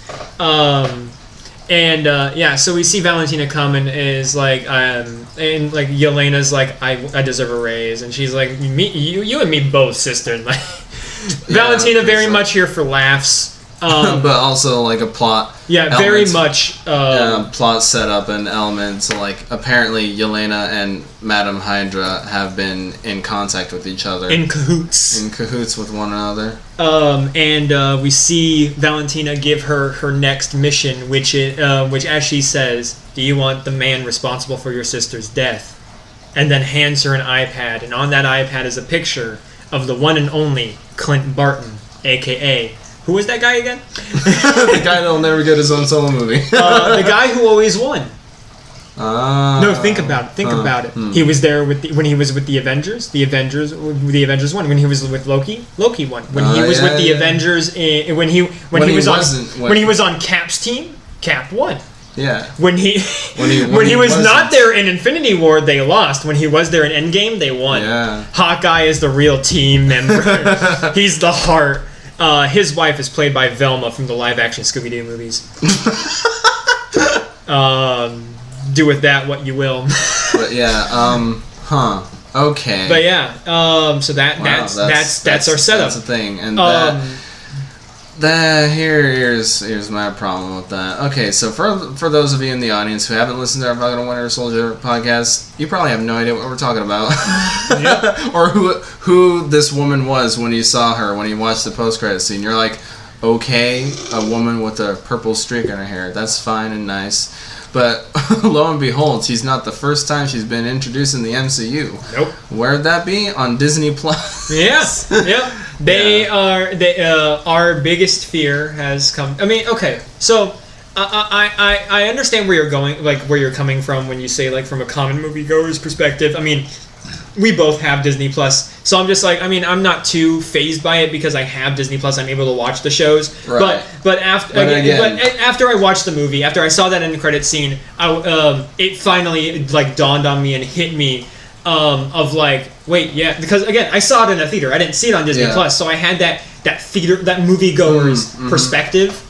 So we see Valentina come and is like, and like Yelena's like, I deserve a raise, and she's like, you and me both, sister. Like, Valentina very much here for laughs, but also like a plot. Yeah, very much. Plot setup and elements. Like apparently, Yelena and Madam Hydra have been in contact with each other, in cahoots with one another. And we see Valentina give her next mission, which as she says, "Do you want the man responsible for your sister's death?" And then hands her an iPad, and on that iPad is a picture of the one and only Clint Barton, aka. Who was that guy again? The guy that'll never get his own solo movie. The guy who always won. No, think about it. He was there when he was with the Avengers. The Avengers won. When he was with Loki won. When he was with the Avengers, when he was on Cap's team, Cap won. Yeah. When he was not there in Infinity War, they lost. When he was there in Endgame, they won. Yeah. Hawkeye is the real team member. He's the heart. His wife is played by Velma from the live-action Scooby-Doo movies. Do with that what you will. But yeah, okay. But yeah, so that's our setup. That's the thing, and here's my problem with that. Okay, so for those of you in the audience who haven't listened to our Falcon and Winter Soldier podcast, you probably have no idea what we're talking about, or who this woman was when you saw her when you watched the post-credit scene. You're like, okay, a woman with a purple streak in her hair. That's fine and nice. But lo and behold, she's not the first time she's been introduced in the MCU. Nope. Where'd that be? On Disney Plus. Yeah. Our biggest fear has come. I mean, okay, so I understand where you're going, like where you're coming from when you say like from a common moviegoer's perspective. I mean, we both have Disney Plus, so I'm just like, I mean, I'm not too fazed by it because I have Disney Plus. I'm able to watch the shows. Right. But after I watched the movie, after I saw that end credit scene, it finally like dawned on me and hit me of like, wait, yeah, because again, I saw it in a theater. I didn't see it on Disney Plus, so I had that theater, that moviegoer's perspective,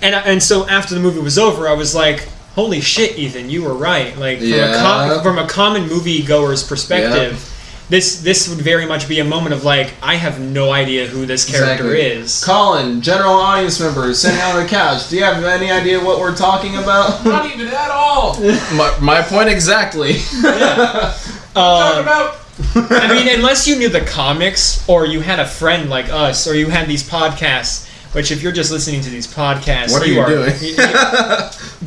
and so after the movie was over, I was like, holy shit, Ethan, you were right. Like from a common moviegoer's perspective. This would very much be a moment of like, I have no idea who this character is. Colin, general audience member, sitting on the couch, do you have any idea what we're talking about? Not even at all. my point exactly. Yeah. Talking about. I mean, unless you knew the comics, or you had a friend like us, or you had these podcasts. Which, if you're just listening to these podcasts, what are you doing?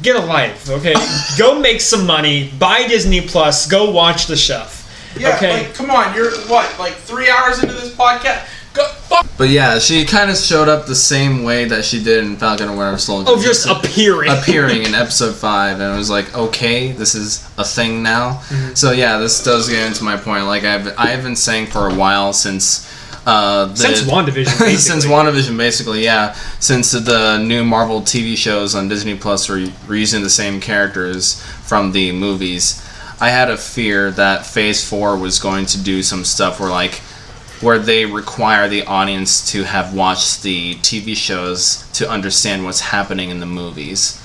Get a life, okay? Go make some money. Buy Disney Plus. Go watch the stuff. Yeah, okay? like, come on. You're, what, like 3 hours into this podcast? Go, fuck. But yeah, she kind of showed up the same way that she did in Falcon and Winter Soldier. Oh, just appearing. Appearing in Episode 5, and it was like, okay, this is a thing now. Mm-hmm. So yeah, this does get into my point. Like, I've been saying for a while since WandaVision, basically. Since WandaVision, basically, yeah. Since the new Marvel TV shows on Disney Plus were using the same characters from the movies, I had a fear that Phase 4 was going to do some stuff where they require the audience to have watched the TV shows to understand what's happening in the movies.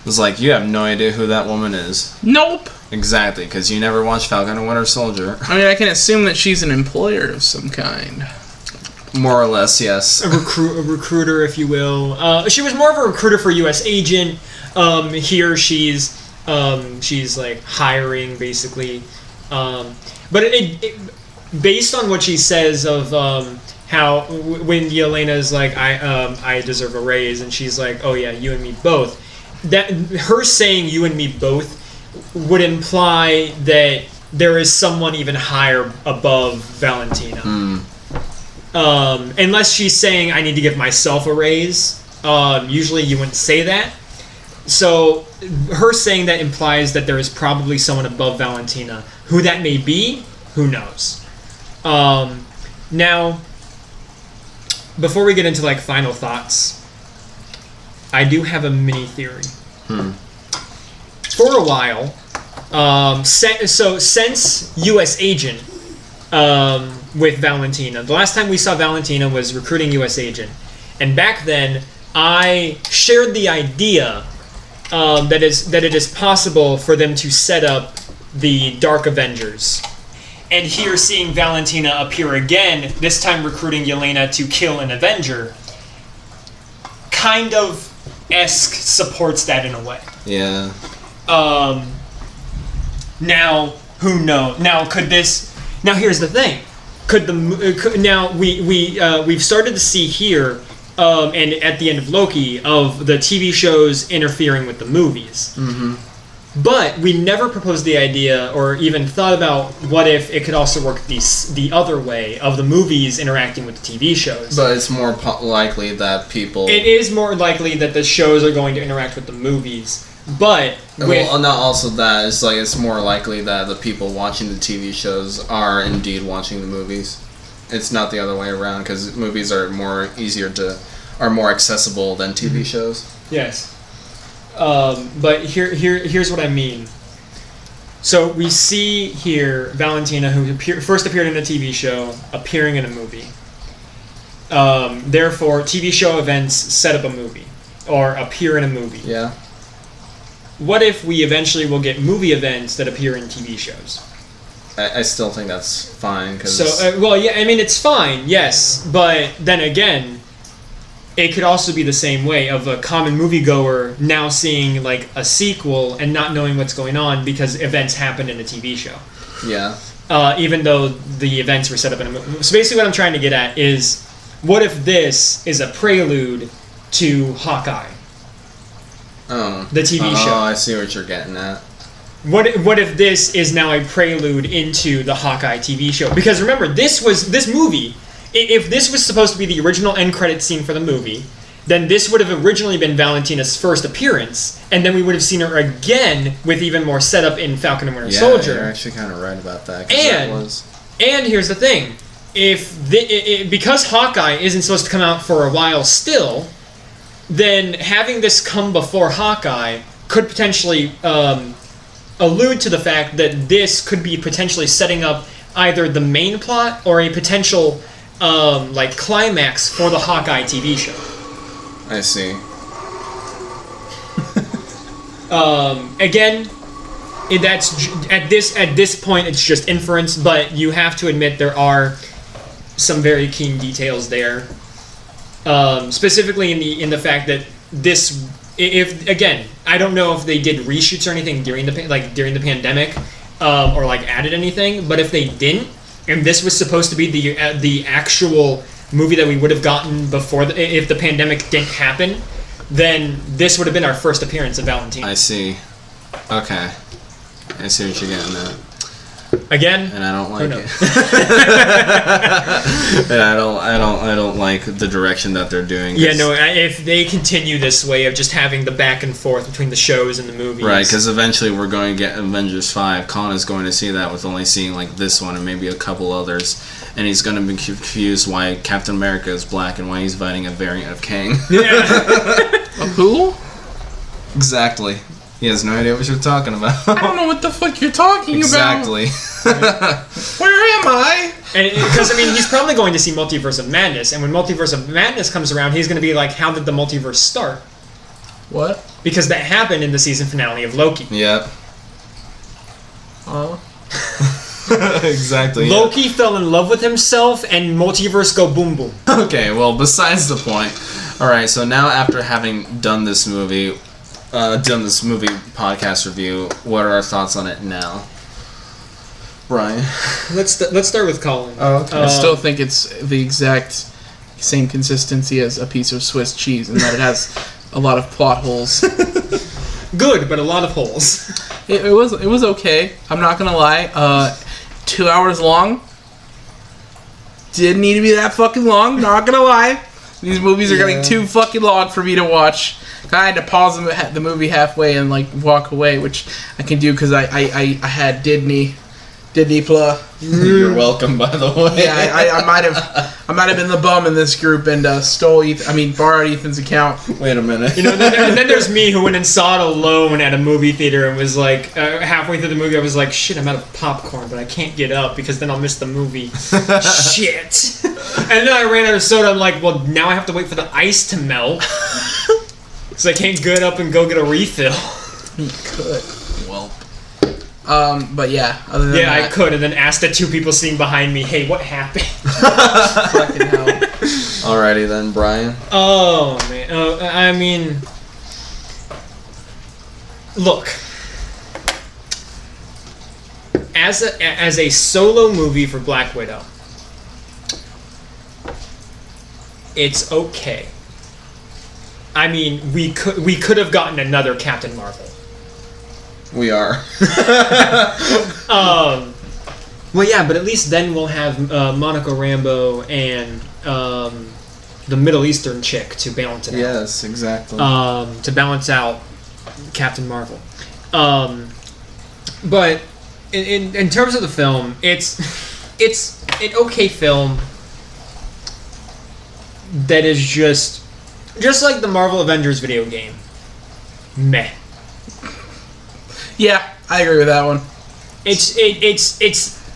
It was like, you have no idea who that woman is. Nope. Exactly, because you never watched Falcon and Winter Soldier. I mean, I can assume that she's an employer of some kind. More or less, yes. A recruiter, if you will. She was more of a recruiter for U.S. agent. Here she's like hiring, basically. But it based on what she says of how when Yelena's like, I deserve a raise, and she's like, oh yeah, you and me both. That her saying you and me both would imply that there is someone even higher above Valentina. Unless she's saying I need to give myself a raise. Usually you wouldn't say that. So her saying that implies that there is probably someone above Valentina. Who that may be, who knows? Now, before we get into like final thoughts, I do have a mini theory. For a while, since U.S. Agent with Valentina, the last time we saw Valentina was recruiting U.S. Agent, and back then I shared the idea that it is possible for them to set up the Dark Avengers. And here seeing Valentina appear again, this time recruiting Yelena to kill an Avenger, kind of supports that in a way. Yeah. Now, who knows? Now, could this... Now, here's the thing. We've started to see here, and at the end of Loki, of the TV shows interfering with the movies. Mm-hmm. But we never proposed the idea or even thought about what if it could also work the other way of the movies interacting with the TV shows. But it's more likely that people... It is more likely that the shows are going to interact with the movies. But... Well, not also that. It's like it's more likely that the people watching the TV shows are indeed watching the movies. It's not the other way around, because movies are more accessible than TV shows. Yes. But here's what I mean. So we see here Valentina, who first appeared in a TV show, appearing in a movie. Therefore, TV show events set up a movie, or appear in a movie. Yeah. What if we eventually will get movie events that appear in TV shows? I still think that's fine. Cause So, it's fine, yes. But then again, it could also be the same way of a common moviegoer now seeing like a sequel and not knowing what's going on because events happened in a TV show. Yeah. Even though the events were set up in a movie. So basically what I'm trying to get at is, what if this is a prelude to Hawkeye? Oh. The TV show. Oh, I see what you're getting at. What if this is now a prelude into the Hawkeye TV show? Because remember, this movie, if this was supposed to be the original end credit scene for the movie, then this would have originally been Valentina's first appearance, and then we would have seen her again with even more setup in Falcon and Winter Soldier. You're actually kind of right about that. And here's the thing: because Hawkeye isn't supposed to come out for a while still, then having this come before Hawkeye could potentially allude to the fact that this could be potentially setting up either the main plot or a potential climax for the Hawkeye TV show. I see. Again, that's at this point it's just inference, but you have to admit there are some very keen details there. Specifically in the fact that this, if again, I don't know if they did reshoots or anything during the pandemic, or added anything. But if they didn't, and this was supposed to be the actual movie that we would have gotten before if the pandemic didn't happen, then this would have been our first appearance of Valentina. I see. Okay, I see what you're getting at. Again, and I don't like it. And I don't like the direction that they're doing. Yeah, no. If they continue this way of just having the back and forth between the shows and the movies, right? Because eventually we're going to get Avengers 5. Colin is going to see that with only seeing this one and maybe a couple others, and he's going to be confused why Captain America is black and why he's fighting a variant of Kang. Yeah. Of who? Exactly. He has no idea what you're talking about. I don't know what the fuck you're talking about. Where am I? Because he's probably going to see Multiverse of Madness, and when Multiverse of Madness comes around, he's going to be like, "How did the multiverse start?" What? Because that happened in the season finale of Loki. Yep. Exactly. Loki fell in love with himself, and multiverse go boom boom. Okay, well, besides the point. All right, so now after having done this movie podcast review, what are our thoughts on it now? Bryan. Let's start with Colin. Oh, okay. I still think it's the exact same consistency as a piece of Swiss cheese, in that it has a lot of plot holes. Good, but a lot of holes. It was okay. I'm not gonna lie. 2 hours long. Didn't need to be that fucking long. Not gonna lie. These movies are getting too fucking long for me to watch. I had to pause the movie halfway and like walk away, which I can do because I had Disney Plus. You're welcome, by the way. Yeah, I might have been the bum in this group and borrowed Ethan's account. Wait a minute. Then there's me who went and saw it alone at a movie theater and was like, halfway through the movie, I was like, shit, I'm out of popcorn, but I can't get up because then I'll miss the movie. Shit. And then I ran out of soda. I'm like, well, now I have to wait for the ice to melt. So I can't get up and go get a refill. You could. Well. But yeah, other than that, I could, and then ask the two people sitting behind me, hey, what happened? Fucking hell. Alrighty then, Bryan. Oh, man. Look. As a solo movie for Black Widow, it's okay. I mean, we could have gotten another Captain Marvel. We are. Well, yeah, but at least then we'll have Monica Rambeau and the Middle Eastern chick to balance it out. Yes, exactly. To balance out Captain Marvel. But in terms of the film, it's an okay film that is just like the Marvel Avengers video game. Meh. Yeah, I agree with that one. It's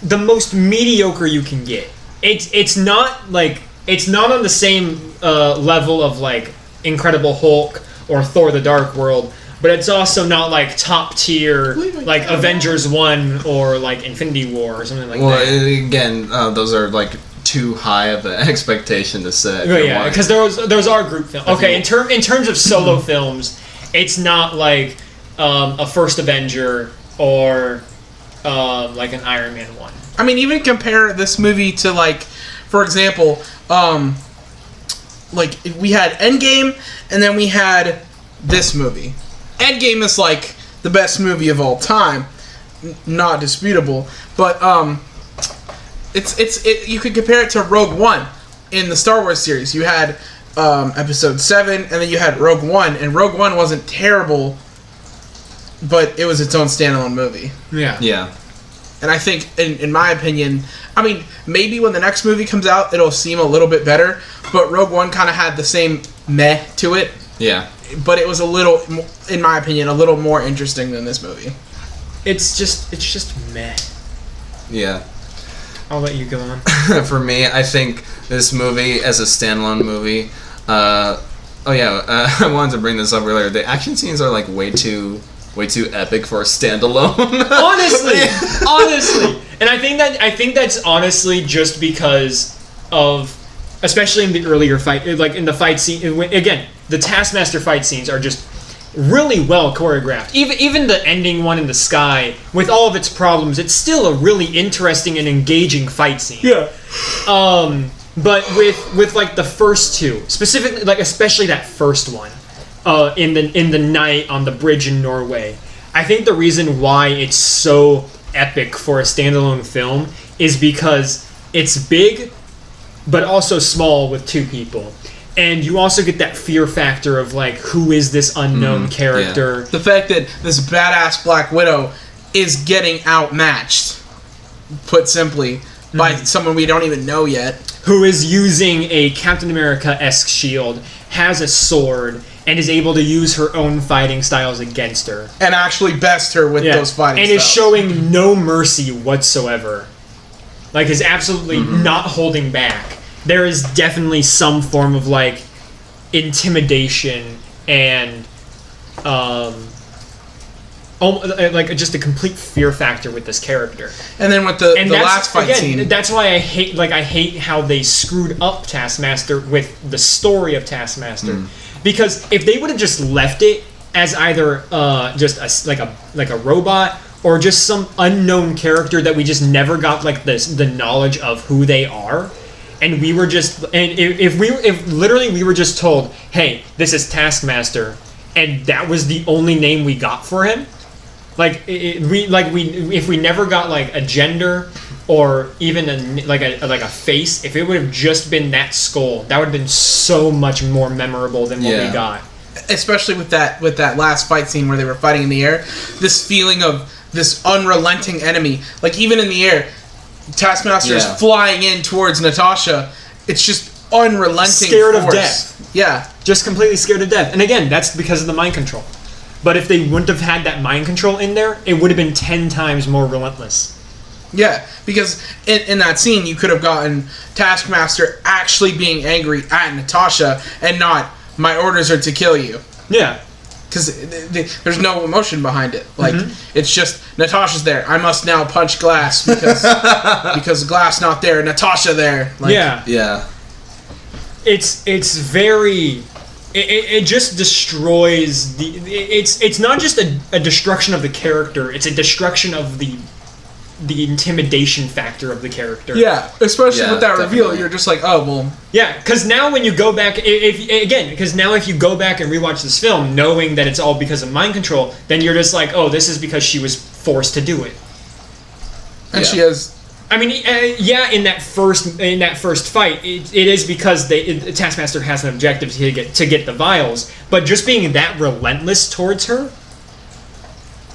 the most mediocre you can get. It's not on the same level of like Incredible Hulk or Thor: The Dark World, but it's also not like top tier like Avengers 1 or like Infinity War or something like that. Well, again, those are like too high of an expectation to set. Yeah, because those are group films. Okay, in terms of solo films, it's not like a First Avenger or like an Iron Man 1. I mean, even compare this movie to, like, for example, like, we had Endgame, and then we had this movie. Endgame is, like, the best movie of all time. Not disputable. But, you could compare it to Rogue One in the Star Wars series. You had Episode 7, and then you had Rogue One, and Rogue One wasn't terrible, but it was its own standalone movie. Yeah. And I think, in my opinion, I mean, maybe when the next movie comes out, it'll seem a little bit better, but Rogue One kind of had the same meh to it. Yeah. But it was a little, in my opinion, a little more interesting than this movie. It's just meh. Yeah. I'll let you go on. For me, I think this movie, as a standalone movie, I wanted to bring this up earlier. The action scenes are like way too epic for a standalone. honestly, and I think that's honestly just because of, especially in the earlier fight, like in the fight scene. Again, the Taskmaster fight scenes are just really well choreographed. Even the ending one in the sky, with all of its problems, it's still a really interesting and engaging fight scene. Yeah. But with like the first two, specifically, like especially that first one, in the night on the bridge in Norway, I think the reason why it's so epic for a standalone film is because it's big, but also small with two people. And you also get that fear factor of, like, who is this unknown character? Yeah. The fact that this badass Black Widow is getting outmatched, put simply, by someone we don't even know yet. Who is using a Captain America-esque shield, has a sword, and is able to use her own fighting styles against her. And actually best her with those fighting styles. And is showing no mercy whatsoever. Like, is absolutely not holding back. There is definitely some form of, like, intimidation and, like, just a complete fear factor with this character. And then with the last fight scene. That's why I hate how they screwed up Taskmaster with the story of Taskmaster. Because if they would have just left it as either just like a robot or just some unknown character that we just never got like the knowledge of who they are, and we were just if literally we were just told, hey, this is Taskmaster, and that was the only name we got for him, if we never got like a gender or even a face, if it would have just been that skull, that would have been so much more memorable than what we got. Especially with that last fight scene where they were fighting in the air, this feeling of this unrelenting enemy. Like, even in the air, Taskmaster is flying in towards Natasha. It's just unrelenting, scared force. of death. Yeah, just completely scared of death. And again, that's because of the mind control. But if they wouldn't have had that mind control in there, it would have been 10 times more relentless. Yeah, because in that scene, you could have gotten Taskmaster actually being angry at Natasha and not, my orders are to kill you. Yeah. Because there's no emotion behind it. Like, it's just, Natasha's there. I must now punch glass because glass not there, Natasha there. Like, yeah. It's very... It just destroys the... It's not just a destruction of the character, it's a destruction of the intimidation factor of the character. Yeah, especially with that reveal, you're just like, oh, well... Yeah, because now when you go back... if you go back and rewatch this film, knowing that it's all because of mind control, then you're just like, oh, this is because she was forced to do it. And she has... I mean, in that first fight, it is because Taskmaster has an objective to get the vials, but just being that relentless towards her,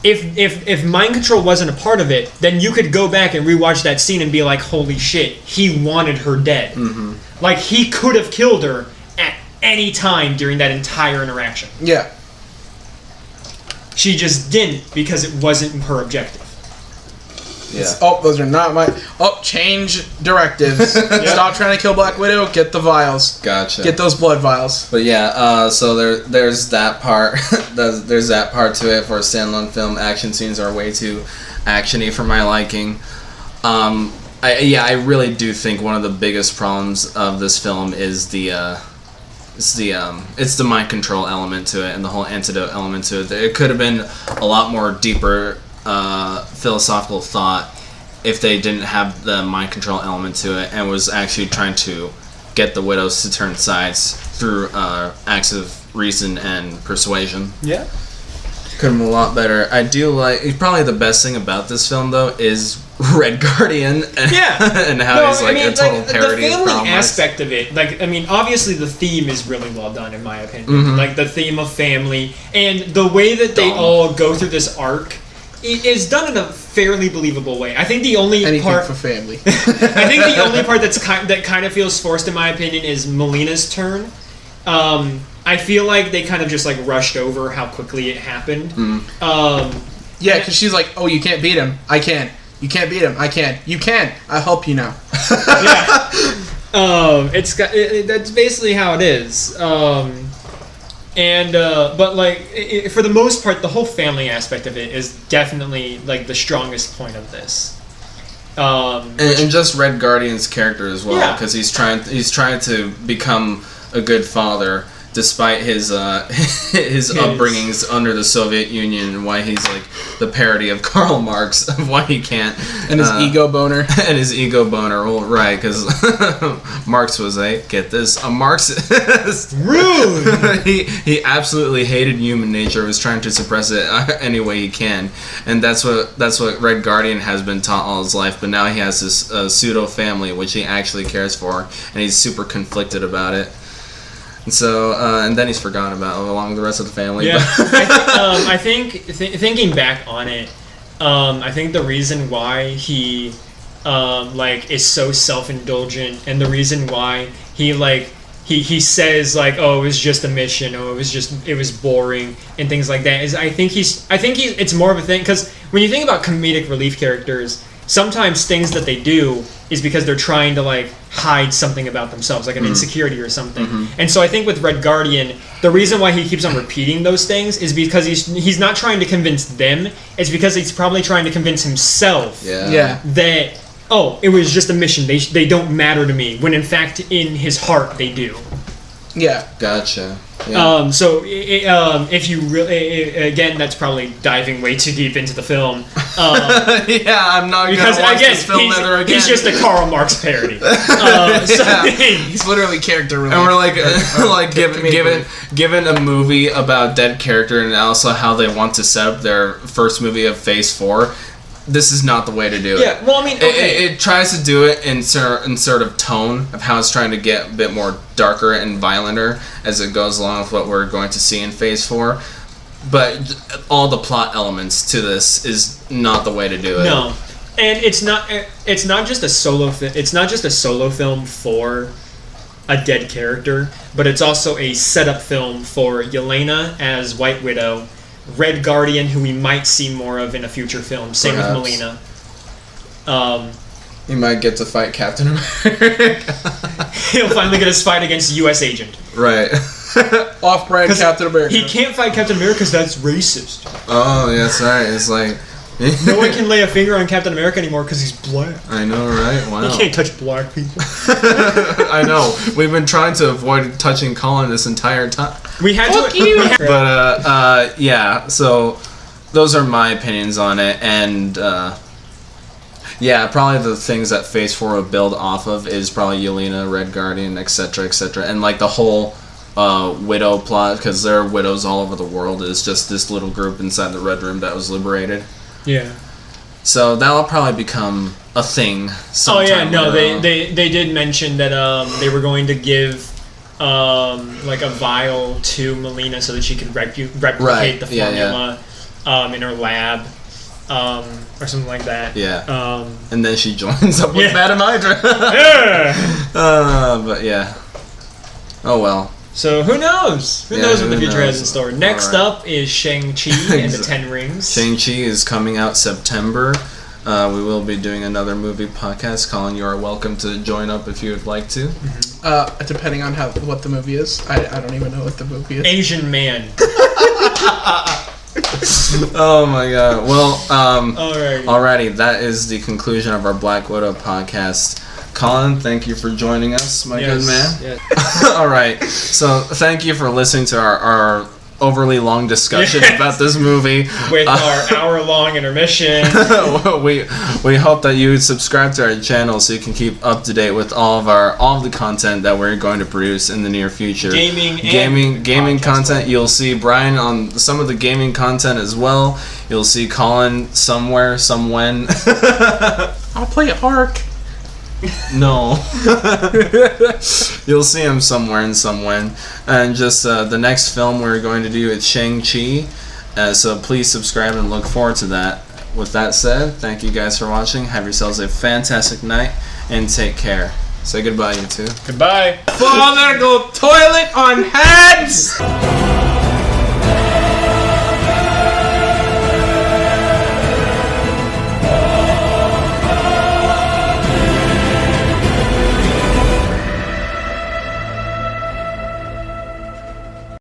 if mind control wasn't a part of it, then you could go back and rewatch that scene and be like, holy shit, he wanted her dead. Mm-hmm. Like, he could have killed her at any time during that entire interaction. Yeah. She just didn't because it wasn't her objective. Yeah. Those are not my... change directives. Stop trying to kill Black Widow, get the vials. Gotcha. Get those blood vials. But yeah, so there's that part. There's that part to it for a standalone film. Action scenes are way too actiony for my liking. I really do think one of the biggest problems of this film is it's the mind control element to it and the whole antidote element to it. It could have been a lot more deeper philosophical thought if they didn't have the mind control element to it and was actually trying to get the widows to turn sides through acts of reason and persuasion. Yeah. Could have been a lot better. I do like... Probably the best thing about this film, though, is Red Guardian. And how he's a total parody of the family Karl Marx. aspect of it, obviously the theme is really well done, in my opinion. Mm-hmm. Like, the theme of family, and the way that they all go through this arc is done in a fairly believable way. I think the only part for family. I think the only part that kind of feels forced, in my opinion, is Melina's turn. I feel like they kind of just rushed over how quickly it happened. Yeah, because she's like, "Oh, you can't beat him. I can. You can't beat him. I can. You can. I'll help you now." Yeah. That's basically how it is. For the most part, the whole family aspect of it is definitely the strongest point of this. And just Red Guardian's character as well, because he's trying to become a good father despite his upbringings under the Soviet Union, and why he's the parody of Karl Marx, of why he can't, and his ego boner, well, right, because Marx was a Marxist. Rude. he absolutely hated human nature, was trying to suppress it any way he can, and that's what Red Guardian has been taught all his life. But now he has this pseudo family which he actually cares for, and he's super conflicted about it. And so, and then he's forgotten about along with the rest of the family. Yeah, I think thinking back on it, I think the reason why he is so self-indulgent, and the reason why he says oh, it was just a mission, oh, it was boring and things like that, is I think it's more of a thing, because when you think about comedic relief characters, sometimes things that they do is because they're trying to hide something about themselves, an insecurity or something. Mm-hmm. And so I think with Red Guardian, the reason why he keeps on repeating those things is because he's not trying to convince them, it's because he's probably trying to convince himself that, oh, it was just a mission, they don't matter to me, when in fact in his heart they do. Yeah. Gotcha. Yeah. If you really, again, that's probably diving way too deep into the film. Yeah, I'm not gonna watch this film ever again. He's just a Karl Marx parody. He's literally character related. And we're like given a movie about dead character and also how they want to set up their first movie of Phase 4. This is not the way to do it. Yeah, well, I mean, okay. It tries to do it in sort of tone of how it's trying to get a bit more darker and violenter as it goes along with what we're going to see in Phase 4. But all the plot elements to this is not the way to do it. No, and it's not just a solo. It's not just a solo film for a dead character, but it's also a setup film for Yelena as White Widow, Red Guardian, who we might see more of in a future film. Same Perhaps. with Melina. He might get to fight Captain America. He'll finally get his fight against U.S. Agent. Right. Off-brand Captain America. He can't fight Captain America because that's racist. Oh, that's right. It's like... No one can lay a finger on Captain America anymore because he's black. I know, right? Wow. You can't touch black people. I know. We've been trying to avoid touching Colin this entire time. We had Fuck to. you! But, yeah, so those are my opinions on it, and, yeah, probably the things that Phase 4 will build off of is probably Yelena, Red Guardian, etc., etc., and, like, the whole widow plot, because there are widows all over the world, is just this little group inside the Red Room that was liberated. Yeah. So that'll probably become a thing sometime. They did mention that they were going to give like a vial to Melina so that she could replicate the formula in her lab or something like that. Yeah. And then she joins up with Madame Hydra. Yeah. But yeah. Oh well. So who knows? Who knows what the future has in store? Next up is Shang-Chi and the Ten Rings. Shang-Chi is coming out September. We will be doing another movie podcast. Colin, you are welcome to join up if you would like to. Depending on what the movie is. I don't even know what the movie is. Asian Man. Oh my god. Well, alrighty. That is the conclusion of our Black Widow podcast. Colin, thank you for joining us, my good man. Yes. Alright, so thank you for listening to our overly long discussion about this movie. With our hour-long intermission. we hope that you subscribe to our channel so you can keep up to date with all of the content that we're going to produce in the near future. Gaming content. You'll see Bryan on some of the gaming content as well. You'll see Colin somewhere, somewhen. I'll play Ark. No. You'll see him somewhere and somewhen. And just the next film we're going to do is Shang-Chi. So please subscribe and look forward to that. With that said, thank you guys for watching. Have yourselves a fantastic night and take care. Say goodbye, you two. Goodbye. Father, go toilet on heads!